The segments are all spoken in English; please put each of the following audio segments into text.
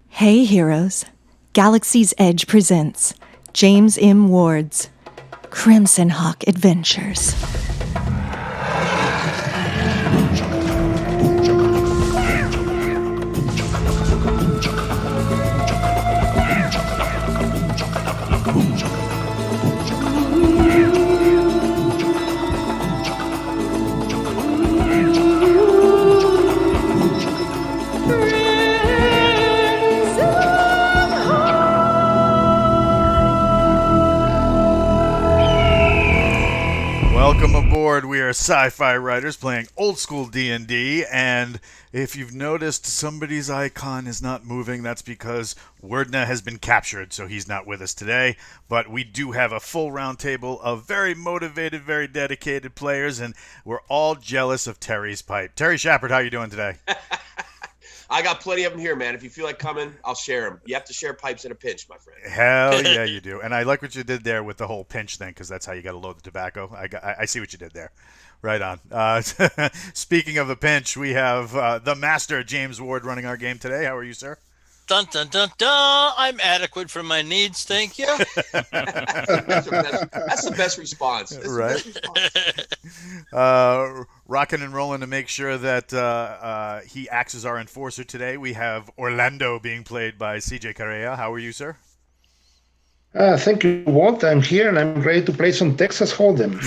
Hey heroes, Galaxy's Edge presents James M. Ward's CrimsonHawk Adventures. Welcome aboard. We are sci-fi writers playing old school D&D, and if you've noticed somebody's icon is not moving, that's because Wordna has been captured, so he's not with us today. But we do have a full round table of very motivated, very dedicated players, and we're all jealous of Terry's pipe. Terry Shepard, how you doing today? I got plenty of them here, man. If you feel like coming, I'll share them. You have to share pipes in a pinch, my friend. Hell yeah, you do. And I like what you did there with the whole pinch thing, because that's how you got to load the tobacco. I see what you did there. Right on. Speaking of a pinch, we have the master, James Ward, running our game today. How are you, sir? Dun, dun, dun, dun. I'm adequate for my needs, thank you. That's the best response. Right. Rocking and rolling to make sure that he acts as our enforcer today. We have Orlando being played by CJ Correa. How are you, sir? Thank you, Walt. I'm here and I'm ready to play some Texas Hold'em.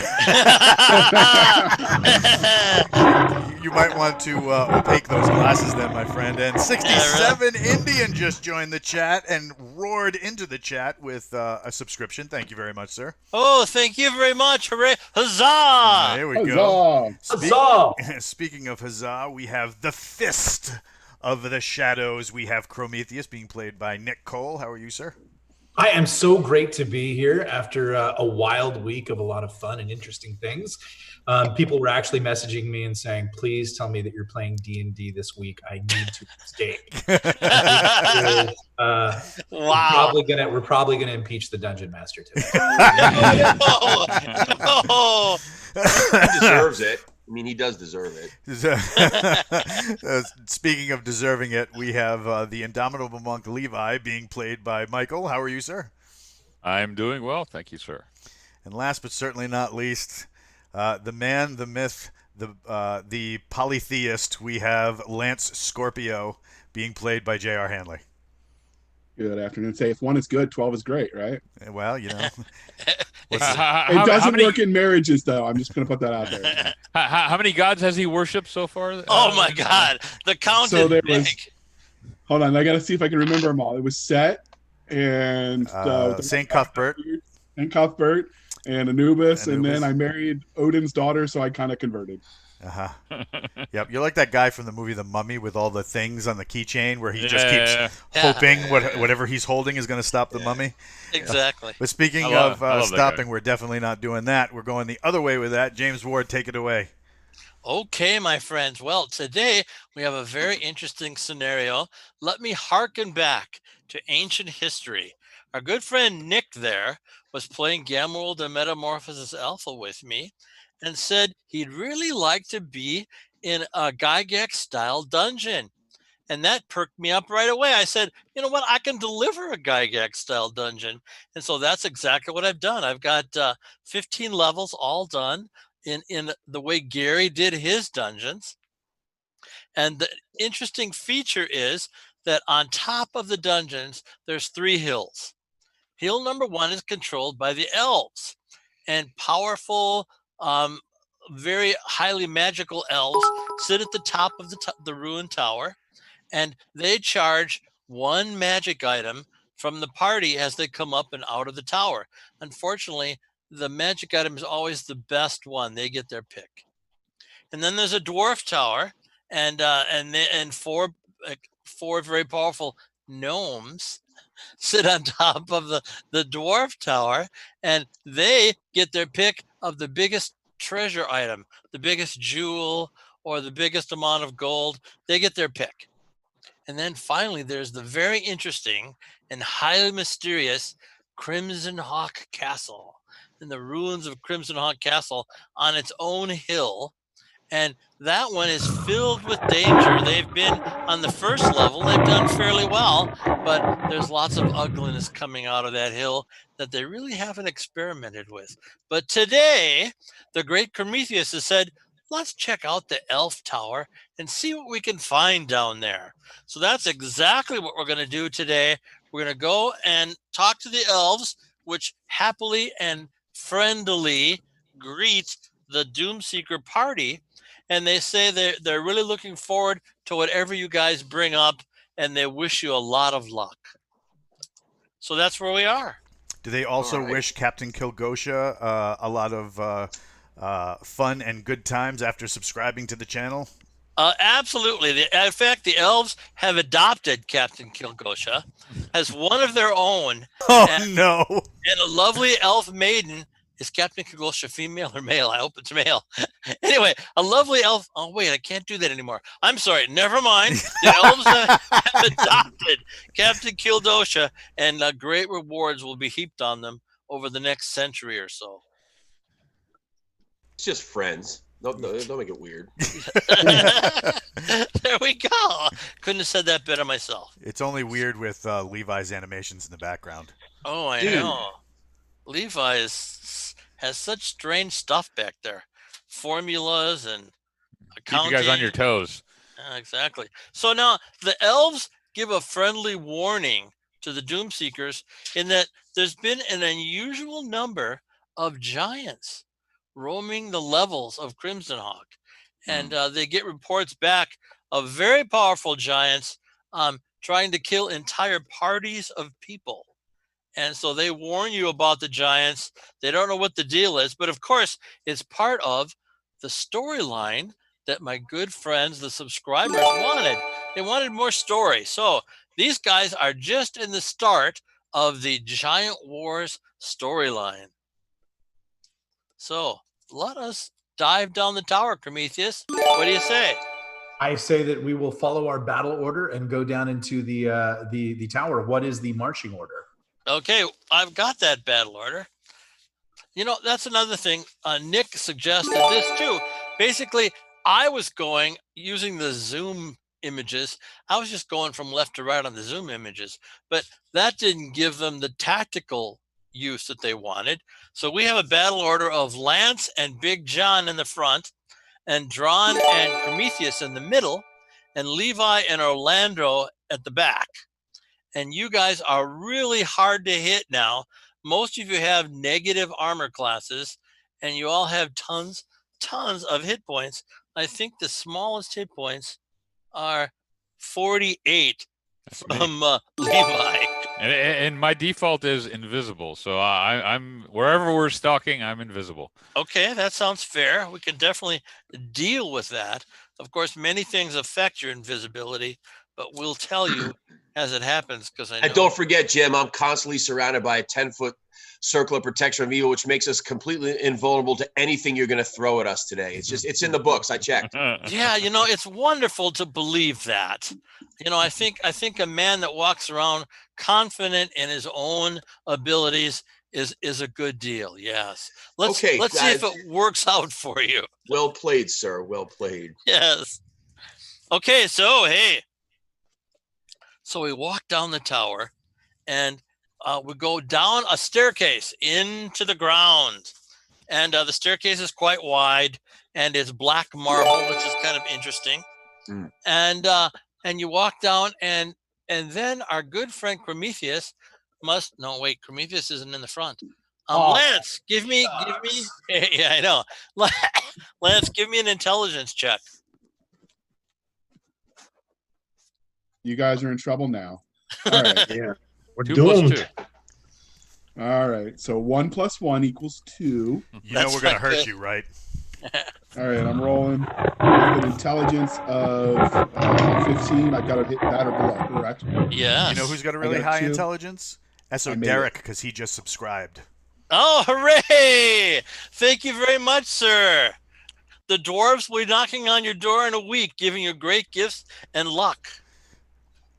You might want to opaque those glasses then, my friend. And 67 Indian just joined the chat and roared into the chat with a subscription. Thank you very much, sir. Oh, thank you very much. Hooray. Huzzah! There we go. Huzzah! Speaking of huzzah, we have the Fist of the Shadows. We have Prometheus being played by Nick Cole. How are you, sir? I am so great to be here after a wild week of a lot of fun and interesting things. People were actually messaging me and saying, please tell me that you're playing D&D this week. I need to escape. Wow. We're probably gonna impeach the Dungeon Master today. Oh. He deserves it. I mean, he does deserve it. Speaking of deserving it, we have the Indomitable Monk Levi being played by Michael. How are you, sir? I'm doing well, thank you, sir. And last but certainly not least, the man, the myth, the polytheist, we have Lance Scorpio being played by J.R. Hanley. Good afternoon. Say if one is good, 12 is great, right? Well, you know. It doesn't work in marriages, though. I'm just going to put that out there. How many gods has he worshipped so far? Oh, my God. The count is big. Hold on. I got to see if I can remember them all. It was Set and St. Cuthbert. And Cuthbert and Anubis. And then I married Odin's daughter, so I kind of converted. Yep, you're like that guy from the movie The Mummy with all the things on the keychain where he just keeps hoping whatever he's holding is going to stop the mummy. Exactly. But speaking of stopping, we're definitely not doing that. We're going the other way with that. James Ward, take it away. Okay, my friends. Well, today we have a very interesting scenario. Let me hearken back to ancient history. Our good friend Nick there was playing Gamworld and Metamorphosis Alpha with me and said he'd really like to be in a Gygax-style dungeon. And that perked me up right away. I said, you know what? I can deliver a Gygax-style dungeon. And so that's exactly what I've done. I've got 15 levels all done in the way Gary did his dungeons. And the interesting feature is that on top of the dungeons, there's 3 hills. Hill number 1 is controlled by the elves, and powerful, very highly magical elves sit at the top of the ruined tower, and they charge 1 magic item from the party as they come up and out of the tower. Unfortunately, the magic item is always the best one. They get their pick. And then there's a dwarf tower, and 4 very powerful gnomes sit on top of the dwarf tower, and they get their pick of the biggest treasure item, the biggest jewel, or the biggest amount of gold. They get their pick. And then finally, there's the very interesting and highly mysterious CrimsonHawk Castle. In the ruins of CrimsonHawk Castle on its own hill. And that one is filled with danger. They've been on the first level, they've done fairly well, but there's lots of ugliness coming out of that hill that they really haven't experimented with. But today, the great Prometheus has said, let's check out the elf tower and see what we can find down there. So that's exactly what we're going to do today. We're going to go and talk to the elves, which happily and friendly greet the Doomseeker party. And they say they're really looking forward to whatever you guys bring up, and they wish you a lot of luck. So that's where we are. Do they also wish Captain Kilgosha a lot of fun and good times after subscribing to the channel? Absolutely. In fact, the elves have adopted Captain Kilgosha as one of their own. Oh, no. And a lovely elf maiden. Is Captain Kilgosha female or male? I hope it's male. Anyway, a lovely elf. Oh, wait, I can't do that anymore. I'm sorry. Never mind. The elves have adopted Captain Kilgosha, and great rewards will be heaped on them over the next century or so. It's just friends. Don't make it weird. There we go. Couldn't have said that better myself. It's only weird with Levi's animations in the background. Oh, I know. Levi has such strange stuff back there. Formulas and accounting. Keep you guys on your toes. Exactly. So now the elves give a friendly warning to the Doomseekers in that there's been an unusual number of giants roaming the levels of CrimsonHawk. And they get reports back of very powerful giants trying to kill entire parties of people. And so they warn you about the giants. They don't know what the deal is, but of course, it's part of the storyline that my good friends, the subscribers, wanted. They wanted more story. So these guys are just in the start of the Giant Wars storyline. So let us dive down the tower, Prometheus. What do you say? I say that we will follow our battle order and go down into the tower. What is the marching order? Okay, I've got that battle order. You know, that's another thing. Nick suggested this too. Basically, I was going using the Zoom images. I was just going from left to right on the Zoom images, but that didn't give them the tactical use that they wanted. So we have a battle order of Lance and Big John in the front, and Drawn and Prometheus in the middle, and Levi and Orlando at the back. And you guys are really hard to hit now. Most of you have negative armor classes, and you all have tons of hit points. I think the smallest hit points are 48 from Levi. And my default is invisible, so I'm wherever we're stalking, I'm invisible. Okay, that sounds fair. We can definitely deal with that. Of course, many things affect your invisibility, but we'll tell you as it happens, because I know. And don't forget, Jim, I'm constantly surrounded by a 10-foot circle of protection of evil, which makes us completely invulnerable to anything you're going to throw at us today. It's in the books. I checked. Yeah, you know, it's wonderful to believe that. You know, I think a man that walks around confident in his own abilities is a good deal. Yes. Let's see if it works out for you. Well played, sir. Well played. Yes. Okay, so hey. So we walk down the tower, and we go down a staircase into the ground. And the staircase is quite wide, and it's black marble, which is kind of interesting. And you walk down, and then our good friend Prometheus Prometheus isn't in the front. Lance, give me, yeah, I know. Lance, give me an intelligence check. You guys are in trouble now. All right. Yeah. We're 2 doomed. + 2. All right. So 1 + 1 = 2. You know we're going to hurt you, right? All right. I'm rolling with an intelligence of 15. I've got to hit that or below, correct? Yeah. You know who's got a really high intelligence? Esoteric, because he just subscribed. Oh, hooray! Thank you very much, sir. The dwarves will be knocking on your door in a week, giving you great gifts and luck.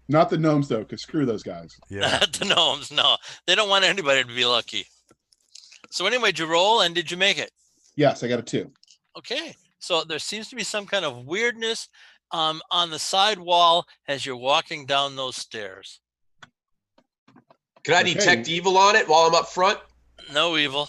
Not the gnomes, though, because screw those guys. Yeah. Not the gnomes, no. They don't want anybody to be lucky. So anyway, did you roll, and did you make it? Yes, I got a 2. Okay. So there seems to be some kind of weirdness on the side wall as you're walking down those stairs. Can I detect evil on it while I'm up front? No evil.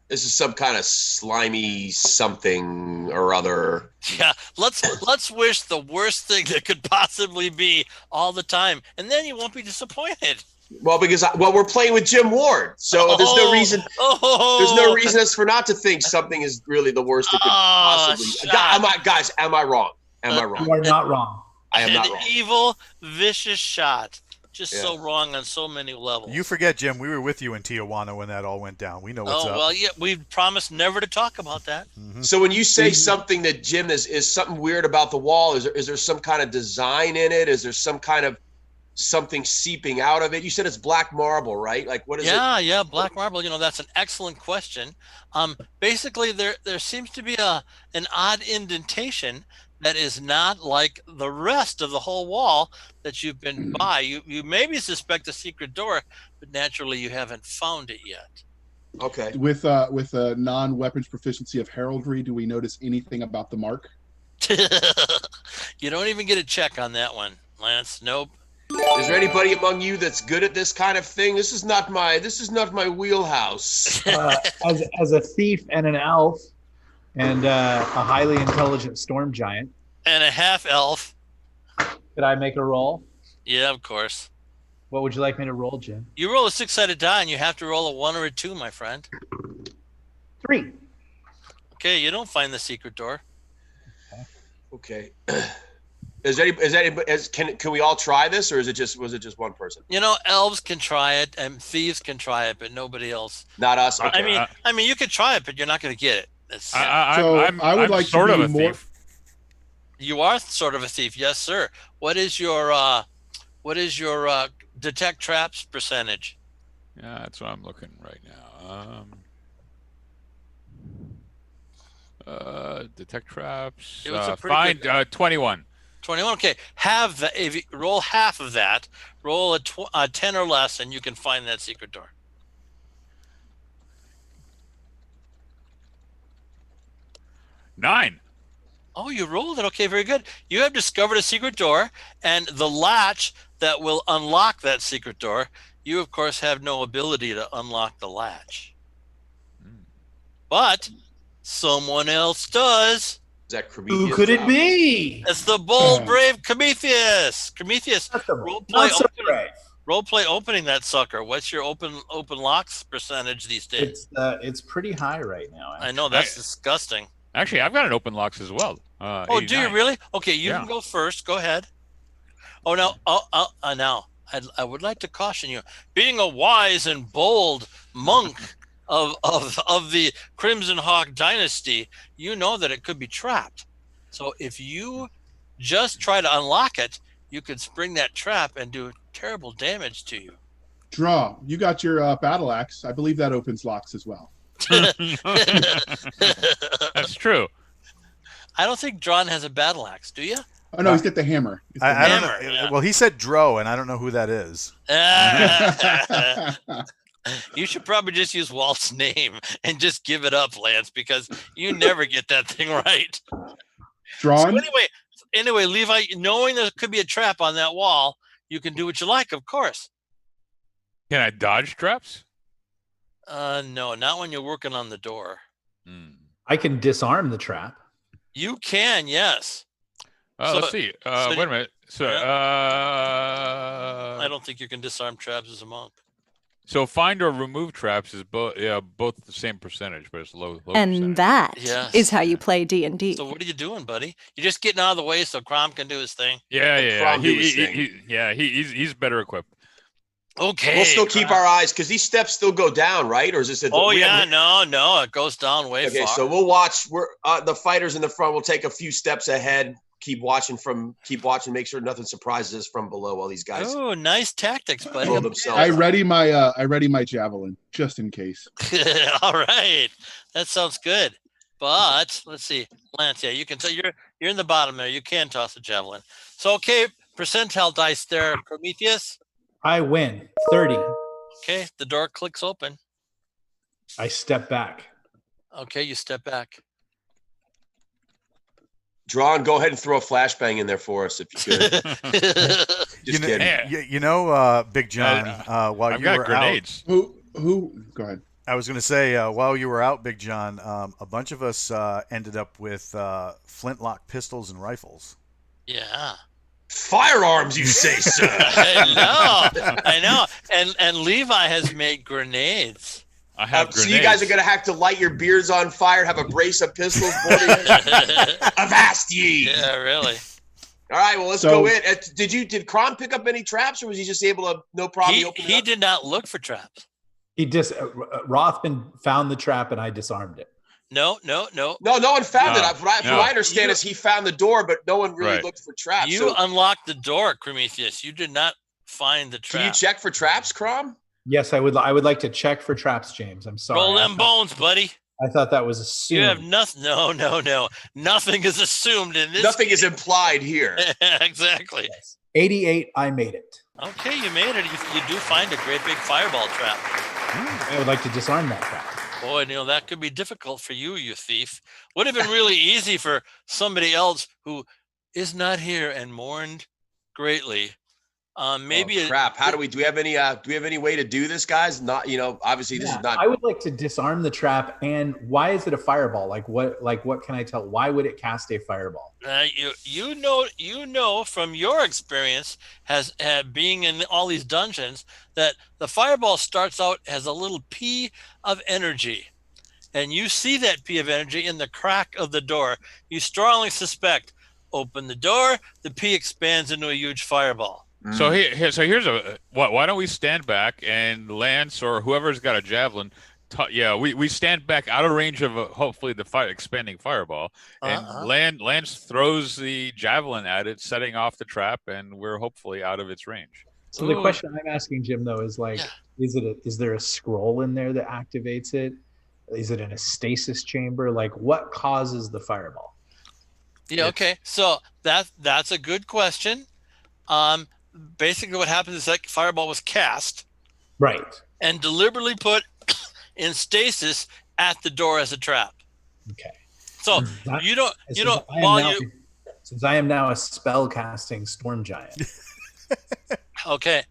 This is some kind of slimy something or other. Yeah, let's wish the worst thing that could possibly be all the time, and then you won't be disappointed. Well, because we're playing with Jim Ward, so there's no reason. There's no reason for not to think something is really the worst that could possibly. Guys, am I wrong? Am I wrong? You are not wrong. I am not wrong. Evil, vicious shot. Just so wrong on so many levels. You forget, Jim, we were with you in Tijuana when that all went down. We know what's up. Oh, well, yeah, we promised never to talk about that. Mm-hmm. So when you say something that, Jim, is something weird about the wall, is there some kind of design in it? Is there some kind of something seeping out of it? You said it's black marble, right? Like, what is it? Yeah, black marble. That's an excellent question. Basically, there seems to be an odd indentation that is not like the rest of the whole wall that you've been by. You maybe suspect a secret door, but naturally you haven't found it yet. Okay. With a non-weapons proficiency of heraldry, do we notice anything about the mark? You don't even get a check on that one, Lance. Nope. Is there anybody among you that's good at this kind of thing? This is not my wheelhouse. As a thief and an elf, and a highly intelligent storm giant, and a half elf. Could I make a roll? Yeah, of course. What would you like me to roll, Jim? You roll a 6-sided die, and you have to roll a 1 or a 2, my friend. 3. Okay, you don't find the secret door. Okay. Can we all try this, or was it just one person? Elves can try it and thieves can try it, but nobody else. Not us. Okay. I mean, you could try it, but you're not going to get it. I would like sort to of be a more. thief. You are sort of a thief, yes, sir. What is your detect traps percentage? Yeah, that's what I'm looking right now. Detect traps. Find 21. 21. Okay, if you roll half of that, roll a 10 or less, and you can find that secret door. 9. Oh, you rolled it. Okay, very good. You have discovered a secret door, and the latch that will unlock that secret door, you, of course, have no ability to unlock the latch. But someone else does. Is that Prometheus? Who could it be? It's the bold, brave Prometheus. Prometheus, role play opening that sucker. What's your open locks percentage these days? It's pretty high right now. Actually. I know, that's disgusting. Actually, I've got an open locks as well. Oh, 89. do you really? Okay, you can go first. Go ahead. Oh, no. Now, I would like to caution you. Being a wise and bold monk of the CrimsonHawk dynasty, you know that it could be trapped. So if you just try to unlock it, you could spring that trap and do terrible damage to you. Draw. You got your battle axe. I believe that opens locks as well. That's true. I don't think Drawn has a battle axe. Do you? Oh no, he's got the hammer. I don't know. Yeah. Well, he said Dro, and I don't know who that is. You should probably just use Walt's name and just give it up, Lance, because you never get that thing right. Drawn. So anyway, Levi, knowing there could be a trap on that wall, you can do what you like, of course. Can I dodge traps? No, not when you're working on the door. I can disarm the trap. You can, yes. Let's see. Wait a minute. So, I don't think you can disarm traps as a monk. So find or remove traps is both the same percentage, but it's low And percentage. that is how you play D&D. So what are you doing, buddy? You're just getting out of the way so Crom can do his thing. Yeah. He's better equipped. Okay. We'll still keep our eyes because these steps still go down, right? Or is this? No, it goes down way far. Okay, so we'll watch. We're the fighters in the front will take a few steps ahead. Keep watching. Make sure nothing surprises us from below while these guys. Oh, nice tactics, buddy. I ready my javelin just in case. All right, that sounds good. But let's see, Lance. Yeah, you can tell you're in the bottom there. You can toss a javelin. So okay, percentile dice there, Prometheus. I win 30. Okay, the door clicks open. I step back. Okay, you step back. Drawn, go ahead and throw a flashbang in there for us if you could. Just kidding. Big John, while I've you got were grenades. out, Who? Go ahead. I was going to say, while you were out, Big John, a bunch of us ended up with flintlock pistols and rifles. Yeah. Firearms, you say, sir? I know. And Levi has made grenades. I have grenades. So you guys are going to have to light your beards on fire, have a brace of pistols. Avast ye! Yeah, really. All right, well, let's go in. Did Crom pick up any traps, or was he just able to, no problem? He did not look for traps. He Rothman found the trap and I disarmed it. No. No one found it. From what I understand is he found the door, but no one really looked for traps. You unlocked the door, Prometheus. You did not find the trap. Can you check for traps, Crom? Yes, I would like to check for traps, James. I'm sorry. Roll them bones, buddy. I thought that was assumed. You have nothing. No. Nothing is assumed in this. Nothing is implied here. Exactly. Yes. 88, I made it. Okay, you made it. You do find a great big fireball trap. I would like to disarm that trap. Boy, that could be difficult for you, you thief. Would have been really easy for somebody else who is not here and mourned greatly. Maybe crap. How do we have any way to do this, guys? Not, obviously this is not. I would like to disarm the trap. And why is it a fireball? What can I tell? Why would it cast a fireball? You know from your experience being in all these dungeons that the fireball starts out as a little pea of energy, and you see that pea of energy in the crack of the door. You strongly suspect. Open the door, the pea expands into a huge fireball. So here's why don't we stand back and Lance or whoever's got a javelin, we stand back out of range of hopefully the expanding fireball, and Lance throws the javelin at it, setting off the trap, and we're hopefully out of its range. So the question I'm asking, Jim, though, is is there a scroll in there that activates it? Is it in a stasis chamber? What causes the fireball? Yeah. Okay. So that's a good question. Basically what happens is that fireball was cast and deliberately put in stasis at the door as a trap. Okay. So since I am now a spell casting storm giant. Okay.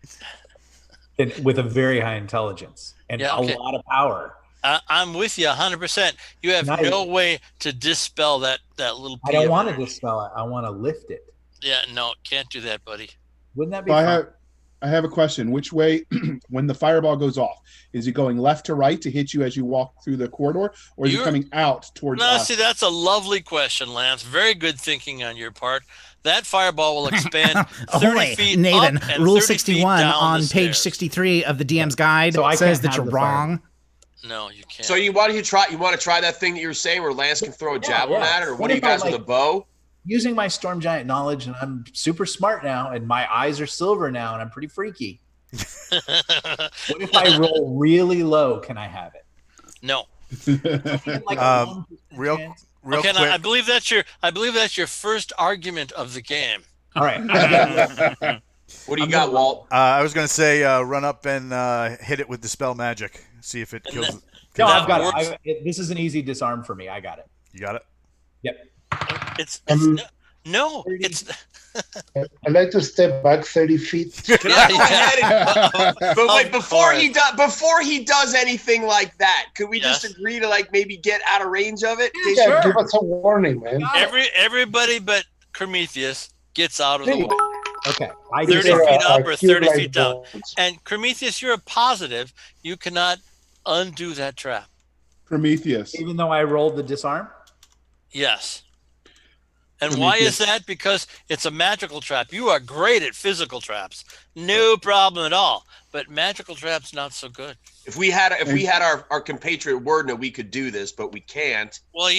With a very high intelligence and a lot of power. I'm with you 100%. You have no way to dispel that little. I don't want to dispel it. I want to lift it. Yeah, no, can't do that, buddy. Wouldn't that be fun? I have a question. Which way, when the fireball goes off, is it going left to right to hit you as you walk through the corridor, or is it coming out towards us? See, that's a lovely question, Lance. Very good thinking on your part. That fireball will expand 30 feet Nathan, up and Rule 30 61 feet down on the page stairs. 63 of the DM's guide says that you're wrong. No, you can't. So you want to try that thing that you were saying where Lance can throw a javelin at it, or what do you guys with a bow? Using my storm giant knowledge, and I'm super smart now, and my eyes are silver now, and I'm pretty freaky. What if I roll really low? Can I have it? No. Real quick. I believe that's your first argument of the game. All right. What do you got, Walt? I was going to say run up and hit it with Dispel Magic. See if it kills. No, I've got it. This is an easy disarm for me. I got it. You got it? Yep. It's I'd like to step back 30 feet. But wait, before he does anything like that, could we just agree to maybe get out of range of it? Yeah, give us a warning, man. Everybody but Prometheus gets out of the way. Okay. 30 feet up or 30 feet down. And Prometheus, you're a positive. You cannot undo that trap. Prometheus. Even though I rolled the disarm? Yes. And why is that? Because it's a magical trap. You are great at physical traps. No problem at all. But magical traps, not so good. If we had our compatriot Wordna, we could do this, but we can't. Well,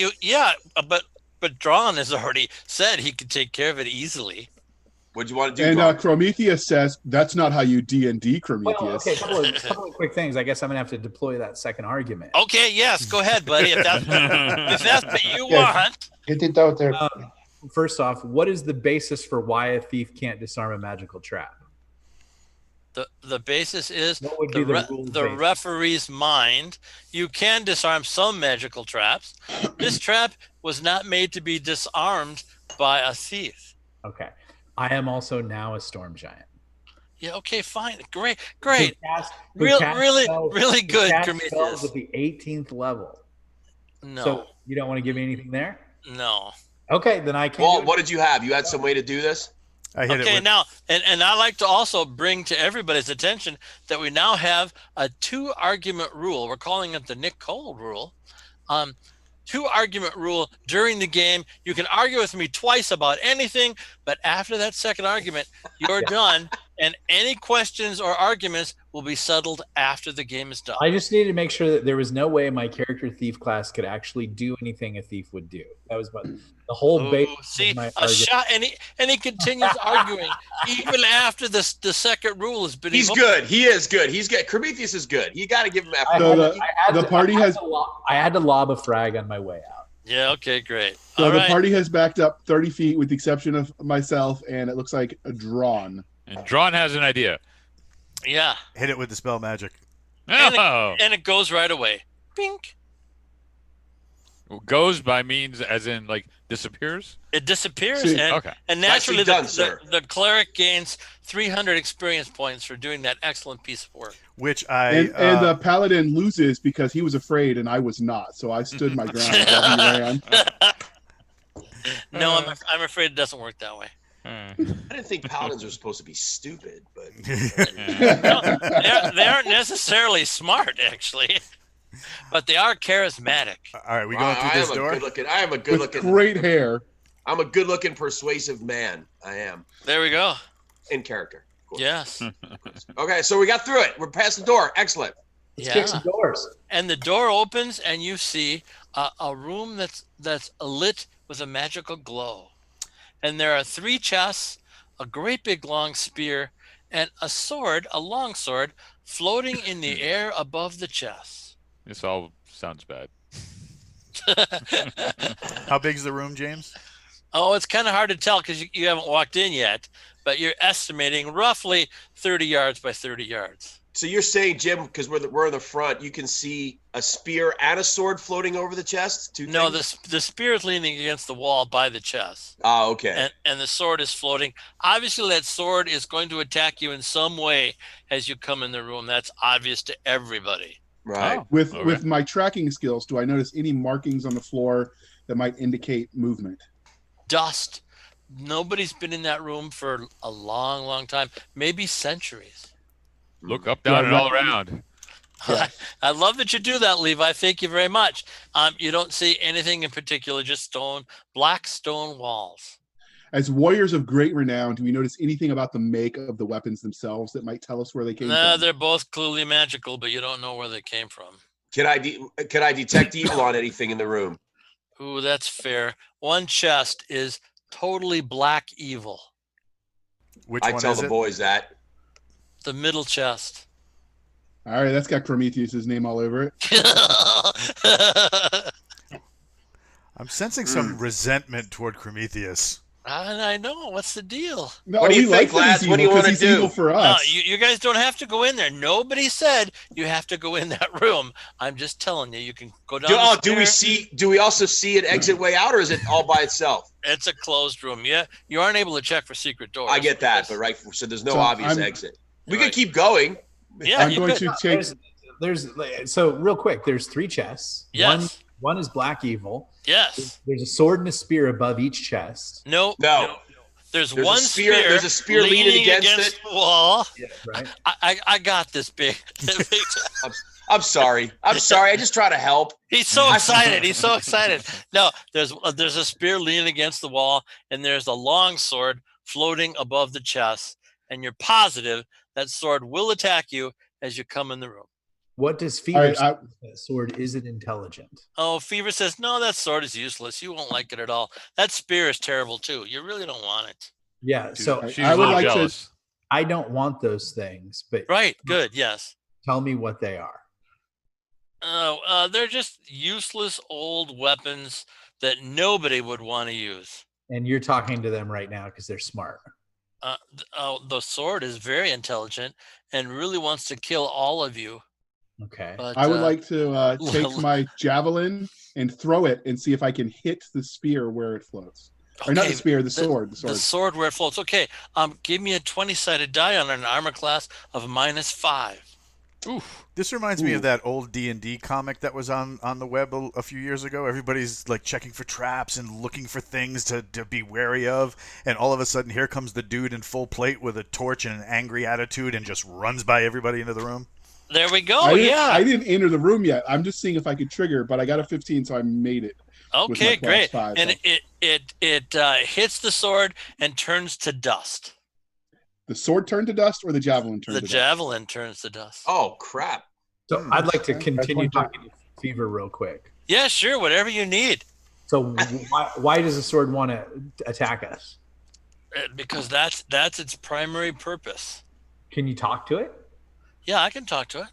but Drawn has already said he could take care of it easily. What do you want to do? And Prometheus says that's not how you D&D, Prometheus. Well, okay, couple of quick things. I guess I'm gonna have to deploy that second argument. Okay, yes, go ahead, buddy. If that's what you want. Get it out there. First off, what is the basis for why a thief can't disarm a magical trap? The basis is the referee's mind. You can disarm some magical traps. This trap was not made to be disarmed by a thief. Okay. I am also now a storm giant. Yeah. Okay. Fine. Great. Really good, Prometheus. At the 18th level. No. So you don't want to give me anything there? No. Okay, then I can't. Well, what did you have? You had some way to do this? I hit it with... now, and I like to also bring to everybody's attention that we now have a 2-argument rule. We're calling it the Nick Cole rule. 2-argument rule during the game. You can argue with me twice about anything, but after that second argument, you're done. And any questions or arguments will be settled after the game is done. I just needed to make sure that there was no way my character thief class could actually do anything a thief would do. That was the whole base. See, a shot, and he continues arguing even after the second rule has been. He's good. He is good. He's good. Prometheus is good. You got to give him effort. I had to lob a frag on my way out. Yeah. Okay. Great. So the party has backed up 30 feet, with the exception of myself, and it looks like a Drawn. And Drawn has an idea. Yeah. Hit it with the spell magic. And it goes right away. Bink. Goes by means as in like disappears? It disappears. And naturally the cleric gains 300 experience points for doing that excellent piece of work. Which and the paladin loses because he was afraid and I was not. So I stood my ground while he ran. No, I'm afraid it doesn't work that way. I didn't think paladins were supposed to be stupid, but no, they aren't necessarily smart, actually, but they are charismatic. All right, we going through this door. I am a good-looking. Great hair. I'm a good-looking, persuasive man. I am. There we go. In character. Yes. Okay, so we got through it. We're past the door. Excellent. Let's kick some doors. And the door opens, and you see a room that's lit with a magical glow. And there are 3 chests, a great big long spear, and a long sword, floating in the air above the chests. This all sounds bad. How big's the room, James? Oh, it's kind of hard to tell because you haven't walked in yet, but you're estimating roughly 30 yards by 30 yards. So you're saying, Jim, because we're in the front, you can see a spear and a sword floating over the chest? No, the spear is leaning against the wall by the chest. Oh, okay. And the sword is floating. Obviously, that sword is going to attack you in some way as you come in the room. That's obvious to everybody. Right. Oh, with my tracking skills, do I notice any markings on the floor that might indicate movement? Dust. Nobody's been in that room for a long, long time, maybe centuries. Look up, down, and all around. Yeah. I love that you do that, Levi. Thank you very much. You don't see anything in particular, just black stone walls. As warriors of great renown, do we notice anything about the make of the weapons themselves that might tell us where they came from? They're both clearly magical, but you don't know where they came from. Can I detect evil on anything in the room? Ooh, that's fair. One chest is totally black evil. Which one is it? I tell the boys that. The middle chest. All right, that's got Prometheus's name all over it. I'm sensing some resentment toward Prometheus. I know. What's the deal? No, what do you think, lads? What do you want to do? Evil for us. No, you guys don't have to go in there. Nobody said you have to go in that room. I'm just telling you, you can go down. Do we also see an exit way out, or is it all by itself? It's a closed room. Yeah, you aren't able to check for secret doors. I get that, but so there's no obvious exit. We can keep going. Yeah, I'm going to take. So real quick, there's 3 chests. Yes. One is black evil. Yes. There's a sword and a spear above each chest. No. There's one spear. There's a spear leaning against the wall. Yeah, right. I got this big. I'm sorry. I just try to help. He's so excited. No, there's a spear leaning against the wall, and there's a long sword floating above the chest, and you're positive that sword will attack you as you come in the room. What does Fever say? That sword isn't intelligent. Oh, Fever says, no, that sword is useless. You won't like it at all. That spear is terrible, too. You really don't want it. Yeah, so I would like jealous. I don't want those things, but right, good, yes. Tell me what they are. They're just useless old weapons that nobody would want to use. And you're talking to them right now because they're smart. The sword is very intelligent and really wants to kill all of you. Okay. But, I would like to take my javelin and throw it and see if I can hit the spear where it floats. Or not the spear, the sword. The sword where it floats. Okay. Give me a 20-sided die on an armor class of -5. Oof. This reminds me of that old D&D comic that was on the web a few years ago. Everybody's like checking for traps and looking for things to be wary of. And all of a sudden, here comes the dude in full plate with a torch and an angry attitude and just runs by everybody into the room. There we go. I didn't enter the room yet. I'm just seeing if I could trigger, but I got a 15, so I made it. Okay, great. 5, and so. it hits the sword and turns to dust. The sword turned to dust, or the javelin turned to dust? The javelin turns to dust. Oh, crap. So I'd like to continue talking to Fever real quick. Yeah, sure. Whatever you need. So why does the sword want to attack us? Because that's its primary purpose. Can you talk to it? Yeah, I can talk to it.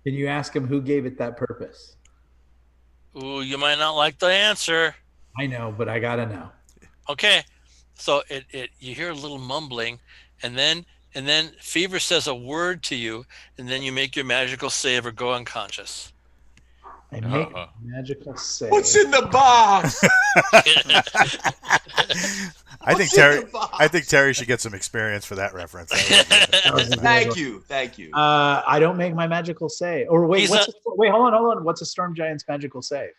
Can you ask him who gave it that purpose? Ooh, you might not like the answer. I know, but I gotta know. Okay. So you hear a little mumbling. And then Fever says a word to you, and then you make your magical save or go unconscious. I make a magical save. What's in the box? I think Terry should get some experience for that reference. Thank you. I don't make my magical save. Or wait, hold on. What's a storm giant's magical save?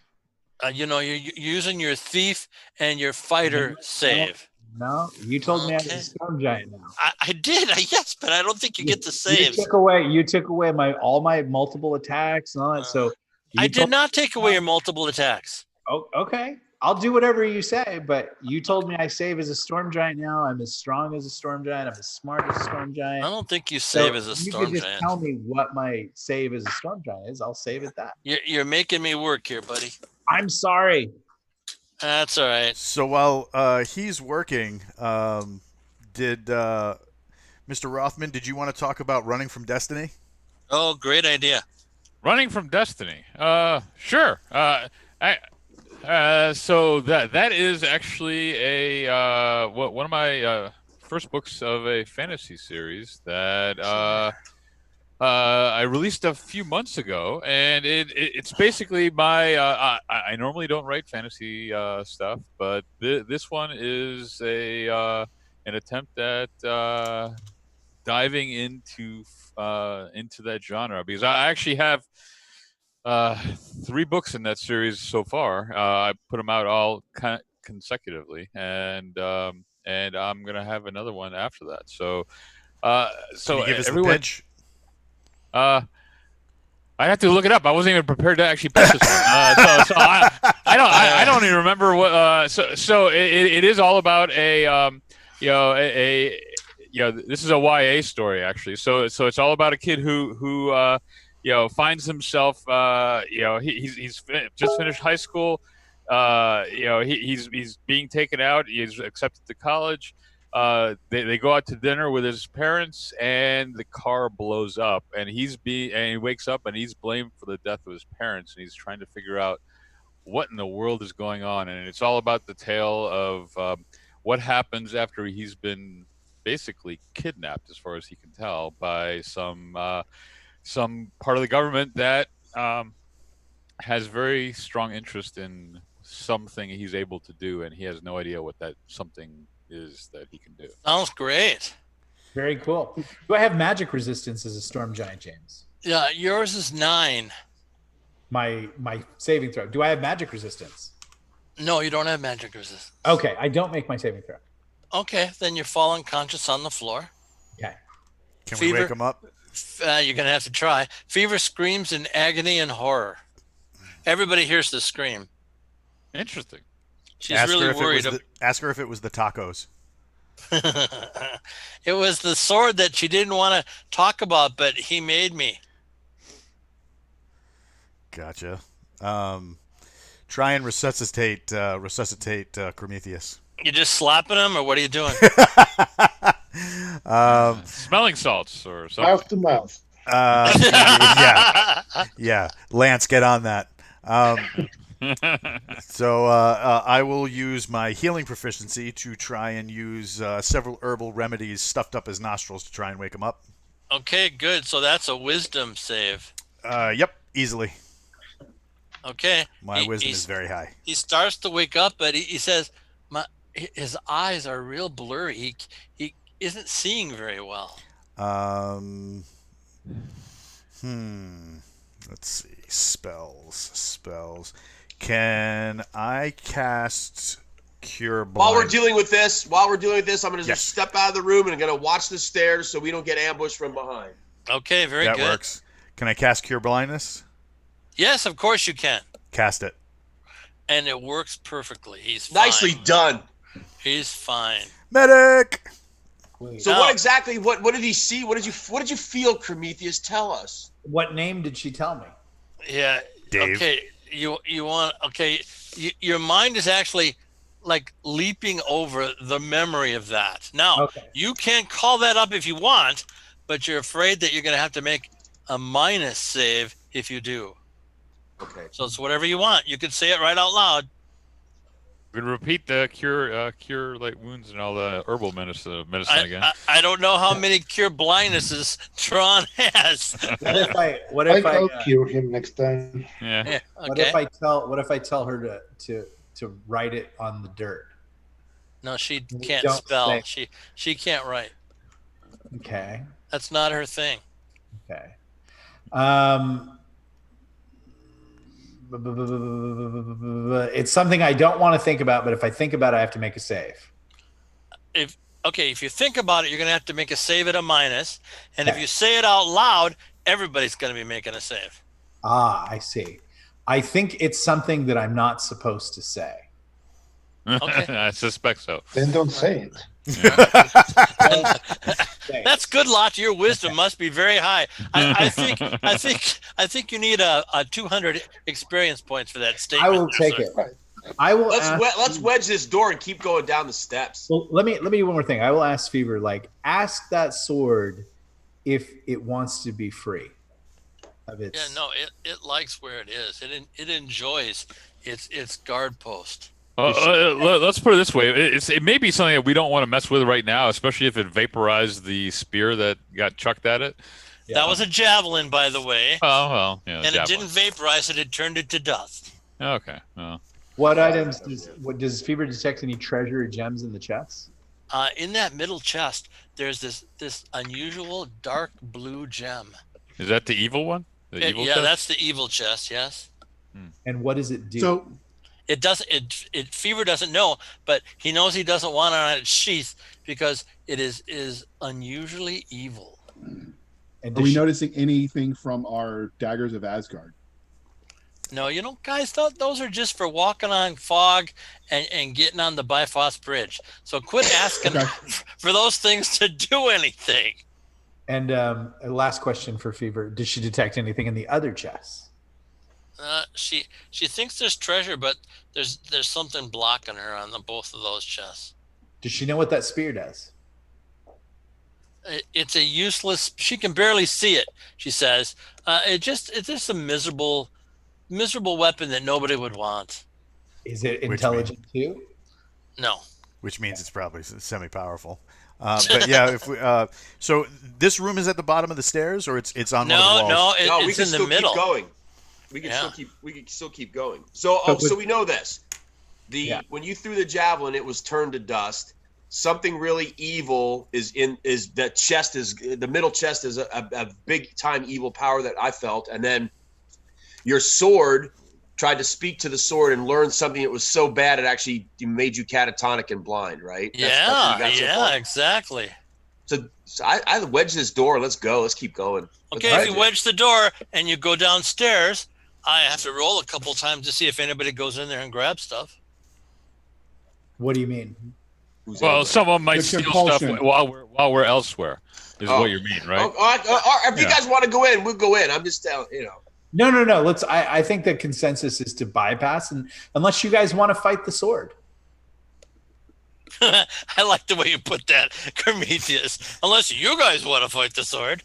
You're using your thief and your fighter save. No, you told me I was a storm giant now. I did, yes, but I don't think you get the saves. You took away all my multiple attacks and all that. So I did not take away your multiple attacks. Oh, okay. I'll do whatever you say, but you told me I save as a storm giant now. I'm as strong as a storm giant. I'm as smart as a storm giant. I don't think you save as a storm giant. You could just tell me what my save as a storm giant is. I'll save it that. You're making me work here, buddy. I'm sorry. That's all right. So while he's working, did Mr. Rothman, did you want to talk about running from destiny? Oh, great idea. Running from destiny. Sure. So that is actually one of my first books of a fantasy series that I released a few months ago, and it's basically my I normally don't write fantasy stuff, but this one is an attempt at diving into that genre, because I actually have 3 books in that series so far. I put them out all consecutively, and I'm gonna have another one after that. So Can you give us the pitch? I have to look it up. I wasn't even prepared to actually pitch this one. So I don't even remember what. So it is all about this is a YA story actually. So it's all about a kid who finds himself. He's just finished high school. He's being taken out. He's accepted to college. They go out to dinner with his parents, and the car blows up, and he wakes up and he's blamed for the death of his parents, and he's trying to figure out what in the world is going on. And it's all about the tale of what happens after he's been basically kidnapped, as far as he can tell, by some part of the government that has very strong interest in something he's able to do, and he has no idea what that something is that he can do. Sounds great. Very cool. Do I have magic resistance as a storm giant, James? Yeah, yours is 9. My saving throw. Do I have magic resistance? No, you don't have magic resistance. Okay, I don't make my saving throw. Okay, then you fall unconscious on the floor. Okay. Can we wake him up? You're gonna have to try. Fever screams in agony and horror. Everybody hears the scream. Interesting. She's really worried. Ask her if it was the tacos. It was the sword that she didn't want to talk about, but he made me. Gotcha. Try and resuscitate Prometheus. You just slapping him, or what are you doing? Smelling salts or something. Mouth to mouth. Yeah. Lance, get on that. So I will use my healing proficiency to try and use several herbal remedies stuffed up his nostrils to try and wake him up. Okay, good. So that's a wisdom save. Yep, easily. Okay. My wisdom is very high. He starts to wake up, but he says, his eyes are real blurry. He isn't seeing very well. Let's see. Spells. Can I cast Cure Blind? While we're dealing with this, I'm going to just step out of the room and I'm going to watch the stairs so we don't get ambushed from behind. Okay, very good. That works. Can I cast Cure Blindness? Yes, of course you can. Cast it. And it works perfectly. He's fine. Nicely done. He's fine. Medic. So what exactly? What did he see? What did you feel? Prometheus, tell us. What name did she tell me? Yeah. Dave. Okay. You want? Okay. Your mind is actually like leaping over the memory of that. Now you can call that up if you want, but you're afraid that you're going to have to make a minus save if you do. Okay. So it's whatever you want. You can say it right out loud. We can repeat the cure like wounds and all the herbal medicine again. I don't know how many cure blindnesses Tron has. What if I'll cure him next time? Yeah. Okay. What if I tell her to write it on the dirt? No, she can't spell. She can't write. Okay. That's not her thing. Okay. It's something I don't want to think about, but if I think about it, I have to make a save. If you think about it, you're going to have to make a save at a minus, and if you say it out loud, everybody's going to be making a save. I see. I think it's something that I'm not supposed to say. Okay. I suspect so. Then don't say it. That's good, Lot. Your wisdom must be very high. I think you need a 200 experience points for that statement. I will take it. I will. Let's wedge this door and keep going down the steps. Well, let me do one more thing. I will ask Fever. Ask that sword if it wants to be free. Yeah, no, it likes where it is. It enjoys its guard post. Let's put it this way: it may be something that we don't want to mess with right now, especially if it vaporized the spear that got chucked at it. Yeah. That was a javelin, by the way. Oh well, yeah. And it didn't vaporize it; it turned it to dust. Okay. Well. What items does Fever detect? Any treasure or gems in the chest? In that middle chest, there's this unusual dark blue gem. Is that the evil one? Yeah, that's the evil chest. Yes. And what does it do? So it doesn't. Fever doesn't know, but he knows he doesn't want it on its sheath because it is unusually evil. And are we noticing anything from our daggers of Asgard? No, guys, those are just for walking on fog and getting on the Bifrost Bridge. So quit asking for those things to do anything. And last question for Fever: did she detect anything in the other chests? She thinks there's treasure, but there's something blocking her on both of those chests. Does she know what that spear does? It's a useless. She can barely see it. She says, "It's just a miserable weapon that nobody would want." Is it intelligent too? No. Which means it's probably semi-powerful. But yeah, if we, so this room is at the bottom of the stairs, or it's on one of the walls? No, it's in the middle. Keep going. We can still keep going. So we know this. When you threw the javelin, it was turned to dust. Something really evil is that chest the middle chest is a big time evil power that I felt, and then your sword tried to speak to the sword and learn something that was so bad it actually made you catatonic and blind, right? That's exactly. So I wedge this door. Let's go. Let's keep going. Okay, if you wedge the door and you go downstairs, I have to roll a couple times to see if anybody goes in there and grabs stuff. What do you mean? Well, someone might steal stuff while we're elsewhere. Is what you mean, right? If you guys want to go in, we'll go in. I'm just telling No. I think the consensus is to bypass, and unless you guys want to fight the sword. I like the way you put that, Prometheus. Unless you guys want to fight the sword.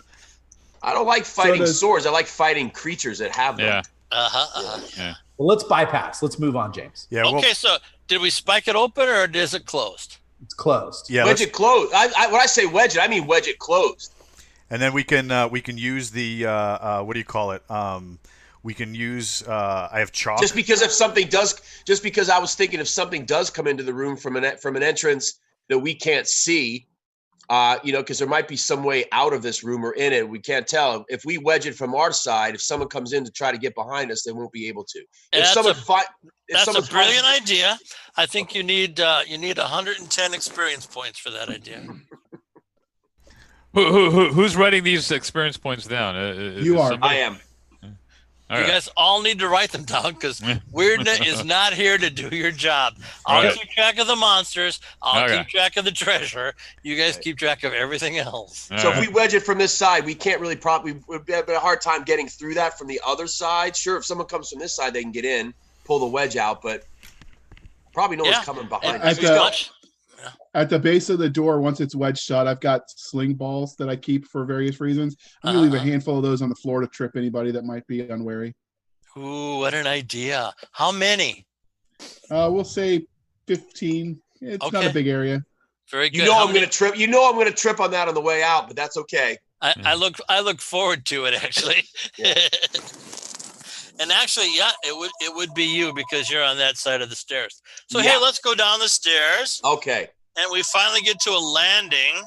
I don't like fighting swords. I like fighting creatures that have them. Yeah. Well, let's bypass. Let's move on, James. Yeah. Okay, so did we spike it open or is it closed? It's closed. Yeah. Wedge it closed. When I say wedge it, I mean wedge it closed. And then we can use the what do you call it? We can use. I have chalk. Just because I was thinking if something does come into the room from an entrance that we can't see, because there might be some way out of this room or in it. We can't tell. If we wedge it from our side, if someone comes in to try to get behind us, they won't be able to. That's a brilliant idea. I think you need 110 experience points for that idea. Who's writing these experience points down? You are. I am. You guys all need to write them down because Weirdna is not here to do your job. I'll keep track of the monsters. I'll keep track of the treasure. You guys keep track of everything else. So if we wedge it from this side, we can't really we'd have a hard time getting through that from the other side. Sure, if someone comes from this side, they can get in, pull the wedge out, but probably no one's coming behind us. At the base of the door, once it's wedged shut, I've got sling balls that I keep for various reasons. I'm going to leave a handful of those on the floor to trip anybody that might be unwary. Ooh, what an idea. How many? We'll say 15. It's not a big area. Very good. I'm going to trip. I'm going to trip on that on the way out, but that's okay. I look forward to it, actually. And actually, it would be you because you're on that side of the stairs. So hey, let's go down the stairs. Okay. And we finally get to a landing,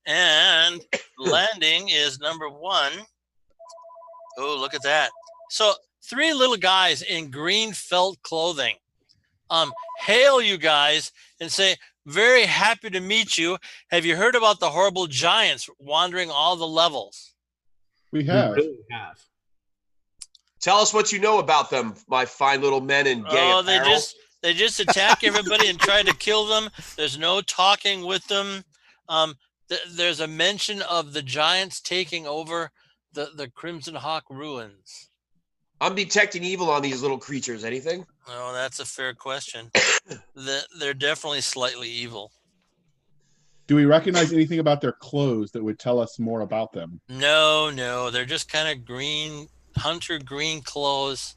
and landing is number 1. Oh, look at that! So 3 little guys in green felt clothing, hail you guys and say, "Very happy to meet you. Have you heard about the horrible giants wandering all the levels?" We have. We really have. Tell us what you know about them, my fine little men in gay apparel. They just attack everybody and try to kill them. There's no talking with them. There's a mention of the giants taking over the CrimsonHawk ruins. I'm detecting evil on these little creatures. Anything? Oh, that's a fair question. They're definitely slightly evil. Do we recognize anything about their clothes that would tell us more about them? No. They're just kind of hunter green clothes.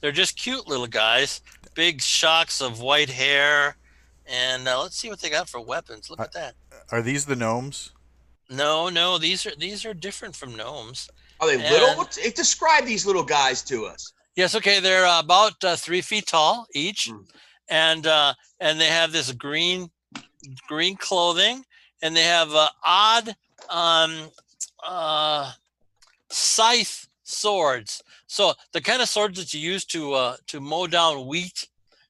They're just cute little guys. Big shocks of white hair. And let's see what they got for weapons. Look at that. Are these the gnomes? No. These are different from gnomes. Are they little? Describe these little guys to us. Yes. Okay. They're about 3 feet tall each, and they have this green clothing, and they have odd scythe swords. So the kind of swords that you use to mow down wheat,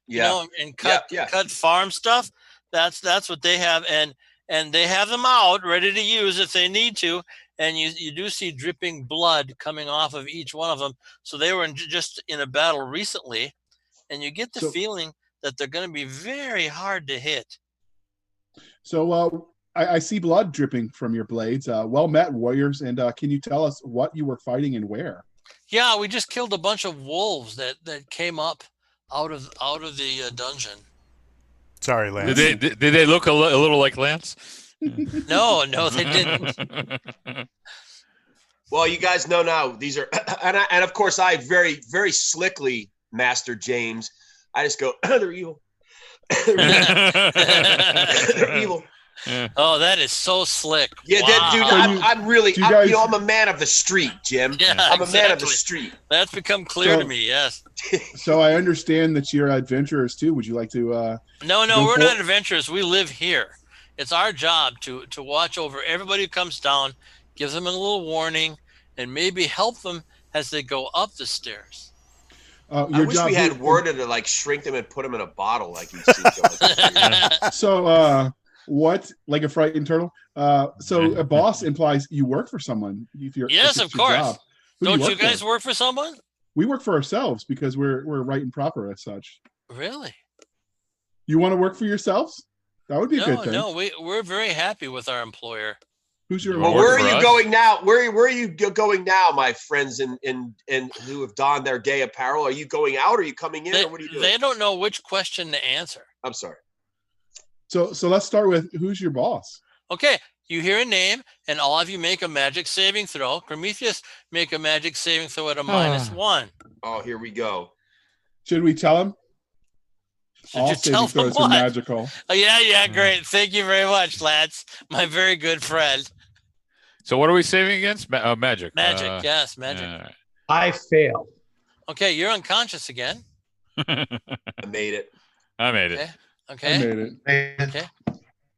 and cut farm stuff. That's what they have, and they have them out ready to use if they need to. And you do see dripping blood coming off of each one of them. So they were just in a battle recently, and you get the feeling that they're going to be very hard to hit. So I see blood dripping from your blades. Well met, warriors. And can you tell us what you were fighting and where? Yeah, we just killed a bunch of wolves that came up out of the dungeon. Sorry, Lance. Did they look a little like Lance? No, they didn't. Well, you guys know now these are, and of course I very, very slickly, Master James. I just go, they're evil. They're evil. Yeah. Oh, that is so slick. Yeah, wow. dude, I'm really, I'm a man of the street, Jim. Yeah, I'm a man of the street. That's become clear to me, yes. So I understand that you're adventurers too. Would you like to? No, we're not adventurers. We live here. It's our job to watch over everybody who comes down, give them a little warning, and maybe help them as they go up the stairs. I wish we had worded to like shrink them and put them in a bottle like you see. So, what, like a frightened turtle? So a boss implies you work for someone. Yes, of course. Don't you guys work for someone? We work for ourselves because we're right and proper as such. Really? You want to work for yourselves? That would be a good thing. No, we're very happy with our employer. Who's your? Well, where are you going now? Where are you going now, my friends, and who have donned their gay apparel? Are you going out? Or are you coming in? Or what are you doing? They don't know which question to answer. I'm sorry. So let's start with who's your boss? Okay, you hear a name, and all of you make a magic saving throw. Prometheus, make a magic saving throw at a -1. Oh, here we go. Should we tell him? All saving throws are magical. Oh, yeah, great. Thank you very much, lads. My very good friend. So what are we saving against? Magic. Magic, yes, magic. I fail. Okay, you're unconscious again. I made it. Okay. I made it. Okay.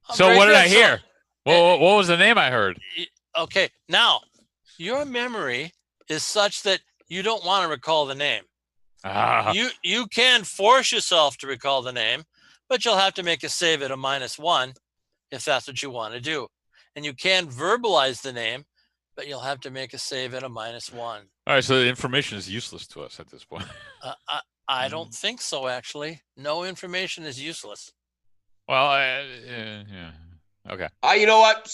Oh, So what did good. I hear? What was the name I heard? Okay, now your memory is such that you don't want to recall the name. You can force yourself to recall the name, but you'll have to make a save at a -1 if that's what you want to do. And you can verbalize the name, but you'll have to make a save at a -1. All right, so the information is useless to us at this point. I don't think so, actually. No information is useless. Well, yeah. Okay. You know what?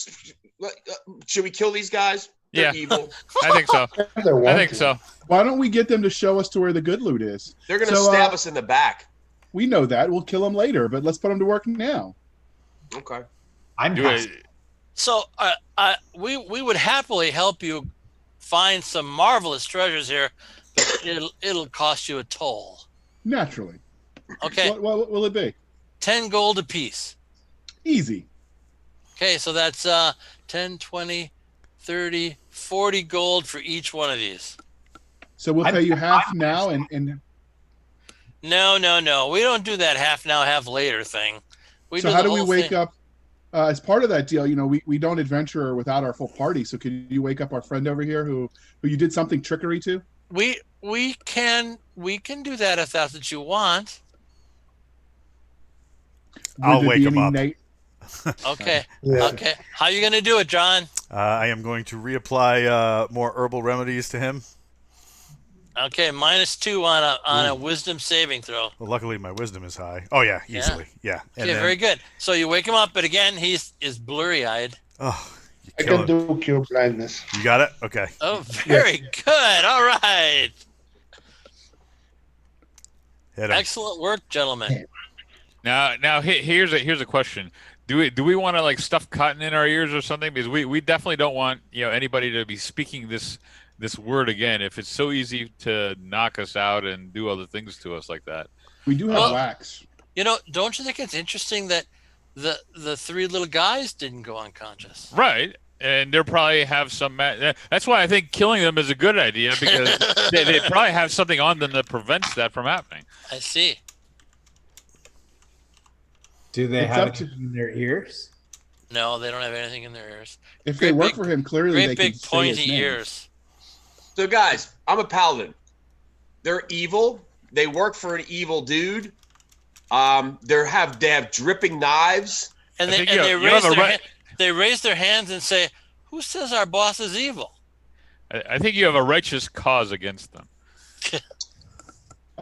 Should we kill these guys? They're evil. I think so. I think so. Why don't we get them to show us to where the good loot is? They're going to stab us in the back. We know that. We'll kill them later, but let's put them to work now. Okay. So we would happily help you find some marvelous treasures here, but it'll cost you a toll. Naturally. Okay. What will it be? 10 gold apiece. Easy. Okay, so that's 10, 20, 30, 40 gold for each one of these. So we'll pay you half now and No. We don't do that half now, half later thing. So how do we wake up as part of that deal? You know, we don't adventure without our full party. So could you wake up our friend over here who you did something trickery to? We can do that if that's what you want. I'll wake him up. Okay. Okay. How are you going to do it, John? I am going to reapply more herbal remedies to him. Okay, -2 on a wisdom saving throw. Well, luckily my wisdom is high. Oh yeah, easily. Yeah. Okay, very good. So you wake him up, but again, he is blurry-eyed. Oh, I can do cure blindness. You got it? Okay. Oh, very good. All right. Excellent work, gentlemen. Now here's a question. Do we want to like stuff cotton in our ears or something? Because we definitely don't want anybody to be speaking this word again if it's so easy to knock us out and do other things to us like that. We do have wax. Don't you think it's interesting that the three little guys didn't go unconscious? Right. And they'll probably have some. That's why I think killing them is a good idea, because they probably have something on them that prevents that from happening. I see. Do they have it in their ears? No, they don't have anything in their ears. If they work for him, clearly they can say his name. Great big pointy ears. So guys, I'm a paladin. They're evil. They work for an evil dude. They have dripping knives. And they raise their hands and say, "Who says our boss is evil?" I think you have a righteous cause against them.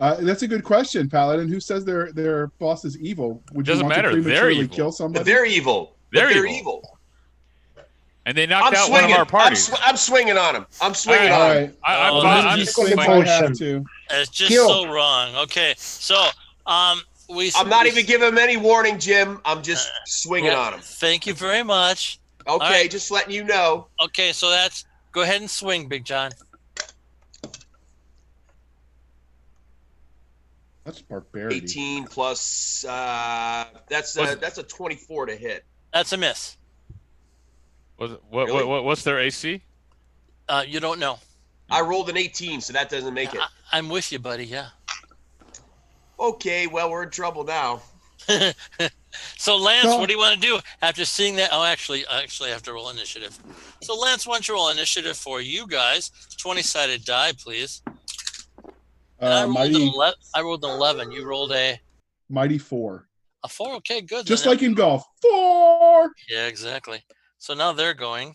That's a good question, Paladin. Who says their boss is evil? Doesn't matter. They're evil. Kill somebody? They're evil. They're evil. And they knocked out one of our parties. I'm swinging on him. I'm swinging on him. I'm It's just so wrong. Okay, so I'm not even giving him any warning, Jim. I'm just swinging on him. Thank you very much. Okay, just letting you know. Okay, so go ahead and swing, Big John. That's barbarity. 18 plus that's a 24 to hit. That's a miss. What's their AC? You don't know. I rolled an 18, so that doesn't make it. I'm with you, buddy. Yeah. Okay, well, we're in trouble now. So Lance, what do you want to do after seeing that? Oh, actually, I have to roll initiative. So Lance, why don't you roll initiative for you guys? 20-sided die, please. I rolled an 11. You rolled a mighty 4. A 4. Okay, good. Just like in golf, 4. Yeah, exactly. So now they're going.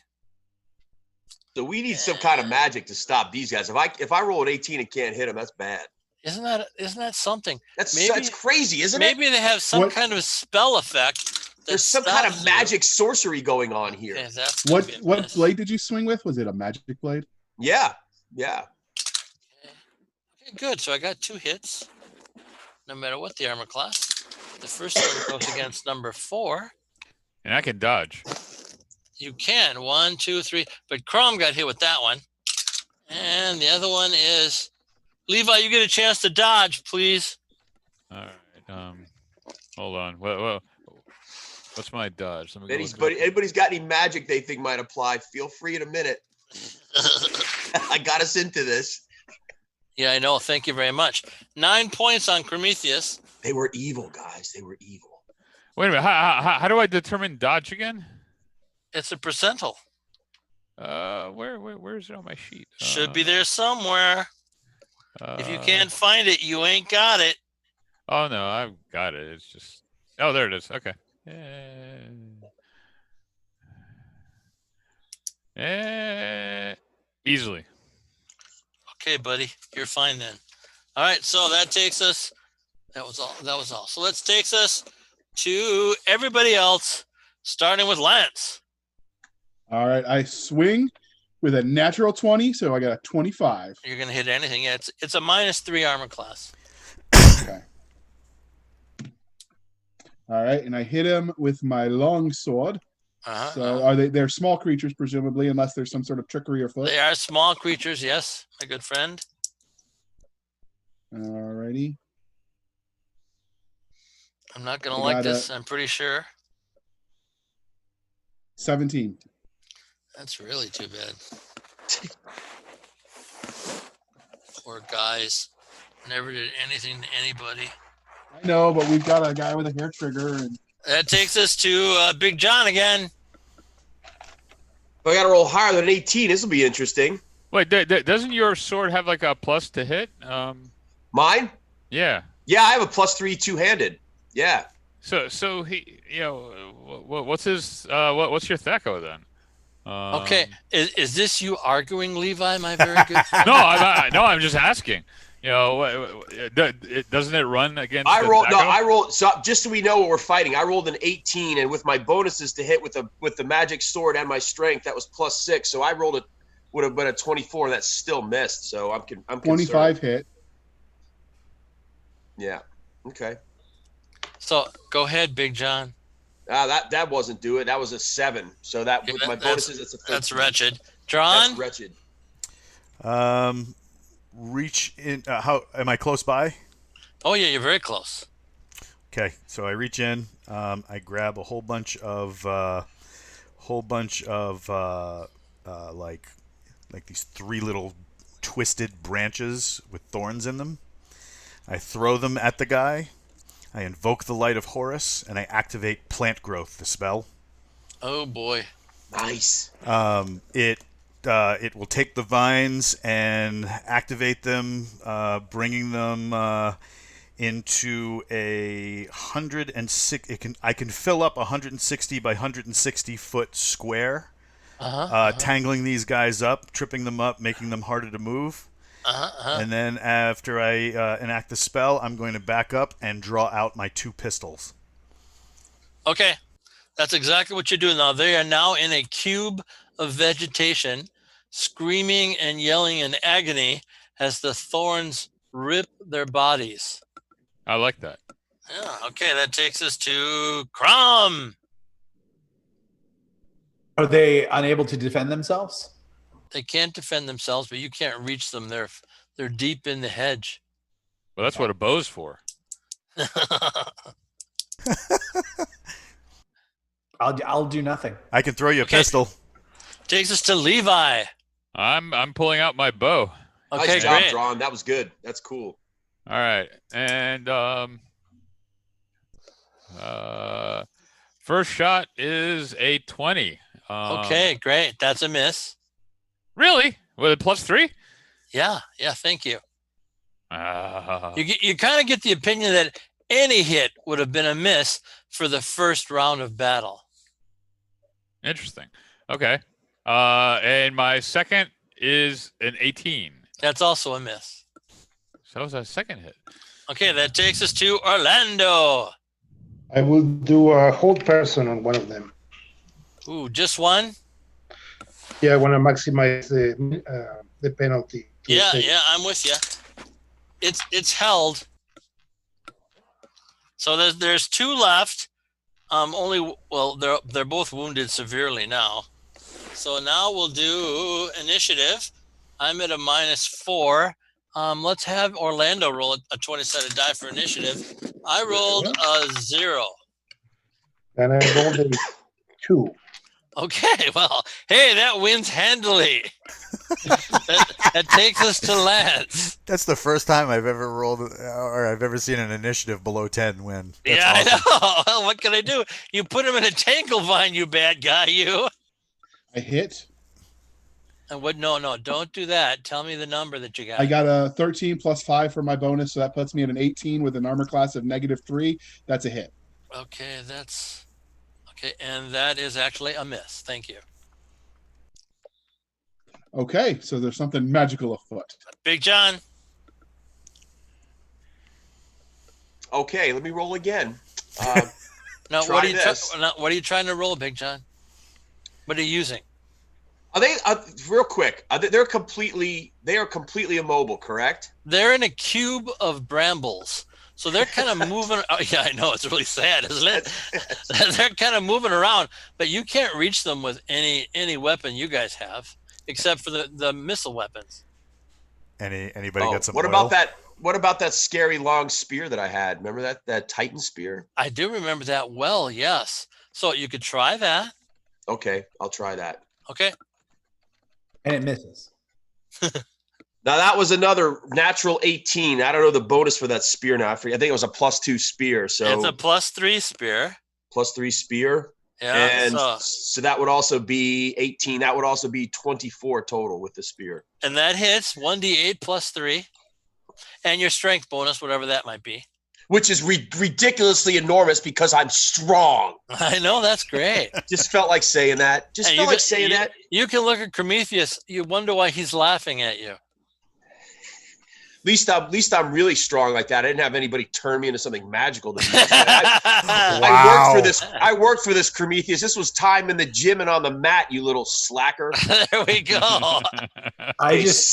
So we need some kind of magic to stop these guys. If I roll an 18 and can't hit them, that's bad. Isn't that something? That's crazy, isn't it? Maybe they have some kind of spell effect. There's some kind of magic sorcery going on here. Okay, what blade did you swing with? Was it a magic blade? Yeah. Okay, good. So I got 2 hits, no matter what the armor class. The first one goes against number 4. And I can dodge. You can. 1, 2, 3. But Crom got hit with that one. And the other one is Levi. You get a chance to dodge, please. All right. Hold on. What's my dodge? Anybody's got any magic they think might apply? Feel free in a minute. I got us into this. Yeah, I know. Thank you very much. 9 points on Prometheus. They were evil, guys. They were evil. Wait a minute. How do I determine dodge again? It's a percentile. Where's it on my sheet? Should be there somewhere. If you can't find it, you ain't got it. Oh no, I've got it. It's just there it is. Okay. Easily. Okay, buddy, you're fine then. All right, so that takes us. That was all. So let's takes us to everybody else, starting with Lance. All right, I swing with a natural 20, so I got a 25. You're gonna hit anything. Yeah, it's a -3 armor class. Okay. All right, and I hit him with my long sword. So they're small creatures, presumably, unless there's some sort of trickery or foot. They are small creatures, yes, my good friend. All righty. I'm not gonna like this. I'm pretty sure. 17. That's really too bad. Poor guys. Never did anything to anybody. I know, but we've got a guy with a hair trigger. And that takes us to Big John again. I got to roll higher than 18. This will be interesting. Wait, doesn't your sword have like a plus to hit? Mine? Yeah. Yeah, I have a +3 two-handed. Yeah. So he, what's his? What's your Thaco then? Okay, is this you arguing, Levi? My very good friend? No, I'm just asking. Doesn't it run against? I rolled. So just so we know what we're fighting, I rolled an 18, and with my bonuses to hit with the magic sword and my strength, that was +6. So I rolled it would have been a 24, and that still missed. So I'm 25 concerned. hit. Yeah. Okay. So go ahead, Big John. That wasn't do it. That was a 7. So that with my bonuses, it's a 13. That's wretched. John? That's wretched. Reach in. How am I close by? Oh yeah, you're very close. Okay, so I reach in. I grab a whole bunch of like these 3 little twisted branches with thorns in them. I throw them at the guy. I invoke the light of Horus, and I activate plant growth, the spell. Oh boy! Nice. It will take the vines and activate them, bringing them into a 106. I can fill up 160 by 160 foot square, tangling these guys up, tripping them up, making them harder to move. And then after I enact the spell, I'm going to back up and draw out my 2 pistols. Okay, that's exactly what you're doing now. They are now in a cube of vegetation, screaming and yelling in agony as the thorns rip their bodies. I like that. Yeah, okay, that takes us to Crom. Are they unable to defend themselves? They can't defend themselves, but you can't reach them. They're deep in the hedge. Well, that's what a bow's for. I'll do nothing. I can throw you a pistol. Takes us to Levi. I'm pulling out my bow. Okay, nice job, great. Drawn. That was good. That's cool. All right, and first shot is a 20. Okay, great. That's a miss. Really? With a +3? Yeah. Thank you. You kind of get the opinion that any hit would have been a miss for the first round of battle. Interesting. Okay. And my second is an 18. That's also a miss. So that was a second hit. Okay, that takes us to Orlando. I will do a hold person on one of them. Ooh, just one? Yeah, I want to maximize the penalty. Yeah, I'm with you. It's held. So there's 2 left. They're both wounded severely now. So now we'll do initiative. I'm at a -4. Let's have Orlando roll a 20-sided die for initiative. I rolled a 0. And I rolled a 2. Okay, well, hey, that wins handily. that takes us to Lance. That's the first time I've ever rolled or I've ever seen an initiative below 10 win. That's yeah, awesome. I know. What can I do? You put him in a Tanglevine, you bad guy, you. I hit. And what? No, don't do that. Tell me the number that you got. I got a 13 plus 5 for my bonus, so that puts me at an 18 with an armor class of -3. That's a hit. Okay, and that is actually a miss. Thank you. Okay, so there's something magical afoot. Big John. Okay, let me roll again. Now, what are you trying to roll, Big John? What are you using? Are they real quick? They're completely immobile, correct? They're in a cube of brambles, so they're kind of moving. Oh, yeah, I know, it's really sad, isn't it? They're kind of moving around, but you can't reach them with any weapon you guys have, except for the missile weapons. Anybody got some? What oil? about that? What about that scary long spear that I had? Remember that Titan spear? I do remember that well. Yes. So you could try that. Okay, I'll try that. Okay. And it misses. Now that was another natural 18. I don't know the bonus for that spear now. I think it was a +2 spear. So it's a +3 spear. +3 spear. Yeah. And so that would also be 18. That would also be 24 total with the spear. And that hits 1d8 +3. And your strength bonus, whatever that might be. Which is ridiculously enormous because I'm strong. I know, that's great. Just felt like saying that. You can look at Prometheus. You wonder why he's laughing at you. At least I'm really strong like that. I didn't have anybody turn me into something magical. Wow. I worked for this Prometheus. This was time in the gym and on the mat, you little slacker. There we go. I just